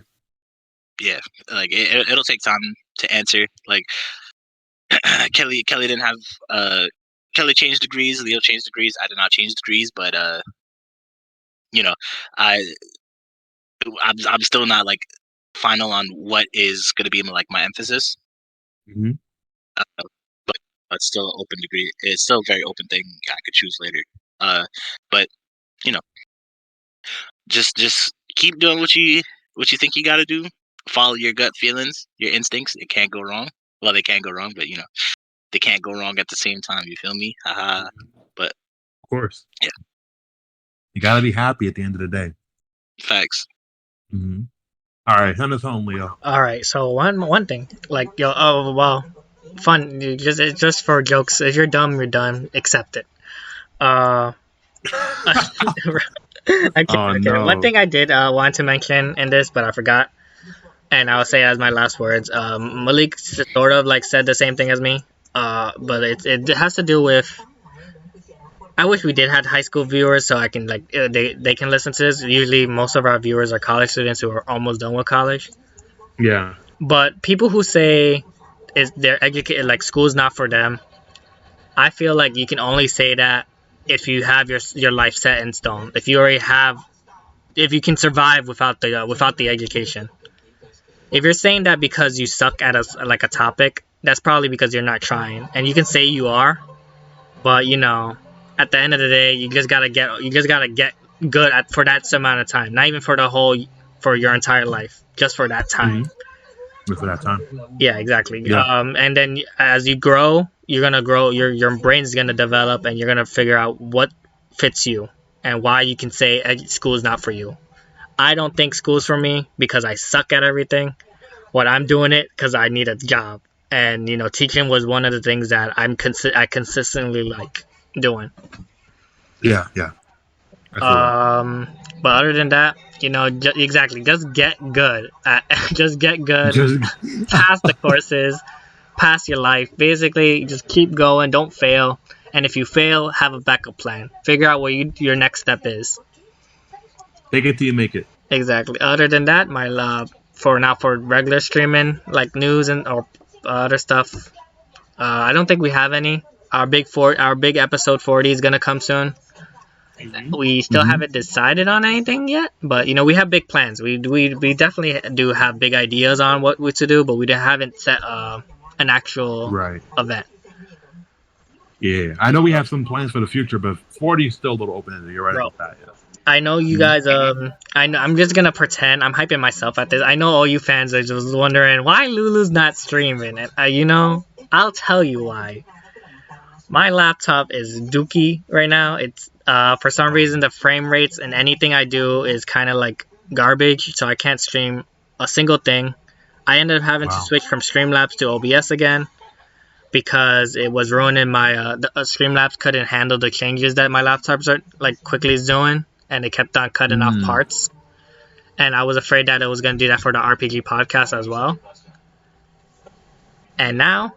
yeah, like it'll take time to answer. Like Kelly didn't have Kelly changed degrees, Leo changed degrees. I did not change degrees, but you know, I I'm still not like final on what is going to be like my emphasis. Mm-hmm. But it's still an open degree. It's still a very open thing I could choose later. But you know, just keep doing what you think you got to do. Follow your gut feelings, your instincts. It can't go wrong. Well, they can't go wrong, but they can't go wrong at the same time. You feel me? Haha. But Of course. yeah, You gotta be happy at the end of the day. facts. Mm-hmm. All right, send us home, Leo. All right. So one thing, like oh well, fun. It's just for jokes. If you're dumb, you're dumb. Accept it. I'm kidding, Oh I'm kidding. One no. thing I did want to mention in this, but I forgot, and I'll say as my last words. Malik sort of like said the same thing as me. But it has to do with. I wish we did have high school viewers so I can like they can listen to this. Usually, most of our viewers are college students who are almost done with college. Yeah. But people who say is they're educated like school's not for them, I feel like you can only say that if you have your life set in stone. If you already have, if you can survive without the education. If you're saying that because you suck at a topic, that's probably because you're not trying. And you can say you are, but at the end of the day, you just gotta get good at for that amount of time. Not even for your entire life, just for that time. For that time. Yeah, exactly. Yeah. And then as you grow, you're gonna grow. Your brain's gonna develop, and you're gonna figure out what fits you and why you can say school is not for you. I don't think school's for me because I suck at everything. What I'm doing it because I need a job, and teaching was one of the things that I consistently like doing. Yeah. I feel that. But other than that, exactly, just get good. Just get good. Pass the courses. Pass your life. Basically, just keep going. Don't fail. And if you fail, have a backup plan. Figure out what your next step is. Take it till you make it. Exactly. Other than that, for regular streaming like news or other stuff, I don't think we have any. Our big episode 40 is gonna come soon. We still haven't decided on anything yet, but we have big plans. We definitely do have big ideas on what to do, but we haven't set an actual event. Yeah, I know we have some plans for the future, but 40 is still a little open-ended. You're right about that. Yeah. I know you guys. I'm just gonna pretend I'm hyping myself at this. I know all you fans are just wondering why Lulu's not streaming it. I'll tell you why. My laptop is dookie right now. It's for some reason the frame rates and anything I do is kind of like garbage, so I can't stream a single thing. I ended up having to switch from Streamlabs to OBS again because it was ruining my Streamlabs couldn't handle the changes that my laptops are quickly doing, and it kept on cutting off parts. And I was afraid that it was gonna do that for the RPG podcast as well. And now,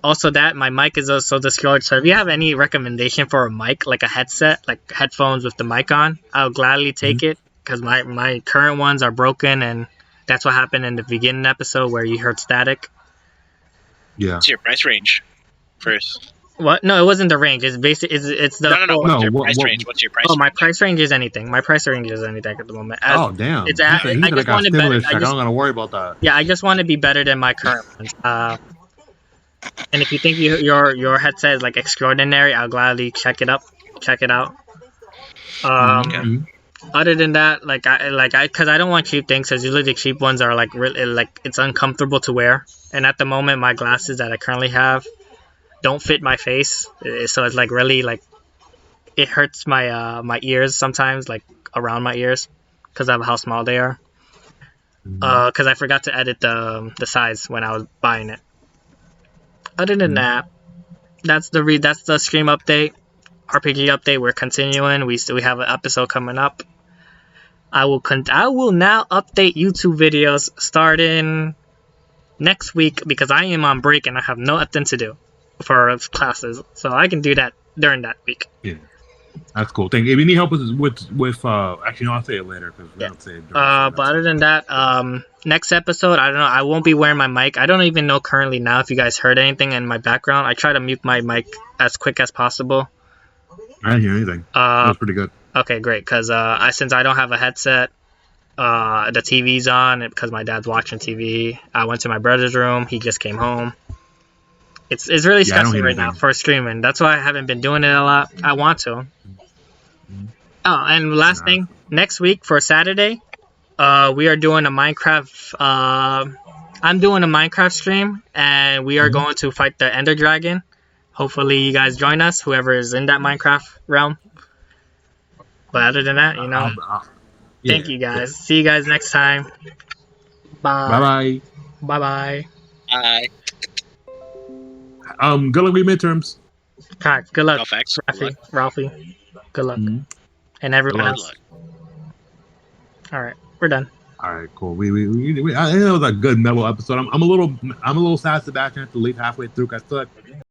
also that my mic is also destroyed. So if you have any recommendation for a mic, like a headset, like headphones with the mic on, I'll gladly take it because my current ones are broken, and that's what happened in the beginning episode where you heard static. Yeah. What's your price range first? What? No, it wasn't the range. It's basic. It's the. No. What's your price range? What's your price? Oh, my price range is anything. My price range is anything at the moment. Damn. I just want it better. I don't gotta worry about that. Yeah, I just want to be better than my current ones. And if you think your headset is extraordinary, I'll gladly check it out. Other than that, because I don't want cheap things. Because usually the cheap ones are really it's uncomfortable to wear. And at the moment, my glasses that I currently have don't fit my face, so it's really it hurts my ears sometimes, around my ears, because of how small they are. Because I forgot to edit the size when I was buying it. Other than that, that's the stream update, RPG update. We're continuing. We have an episode coming up. I will now update YouTube videos starting next week because I am on break and I have nothing to do for classes, so I can do that during that week. Yeah, that's cool. Thank you. If you need help with actually, no, I'll say it later because we don't say it. But other than that, next episode, I don't know. I won't be wearing my mic. I don't even know currently now if you guys heard anything in my background. I try to mute my mic as quick as possible. I didn't hear anything. That was pretty good. Okay, great. Because since I don't have a headset, the TV's on because my dad's watching TV. I went to my brother's room. He just came home. It's really stressful right now for streaming. That's why I haven't been doing it a lot. I want to. Oh, and last thing, next week for Saturday, we are doing a Minecraft. I'm doing a Minecraft stream, and we are going to fight the Ender Dragon. Hopefully, you guys join us. Whoever is in that Minecraft realm. But other than that, thank you guys. See you guys next time. Bye. Bye. Good luck with midterms. Good luck, Ralphie. Good luck, and everyone else. All right, we're done. All right, cool. I think it was a good mellow episode. I'm a little sad Sebastian had to leave halfway through. I still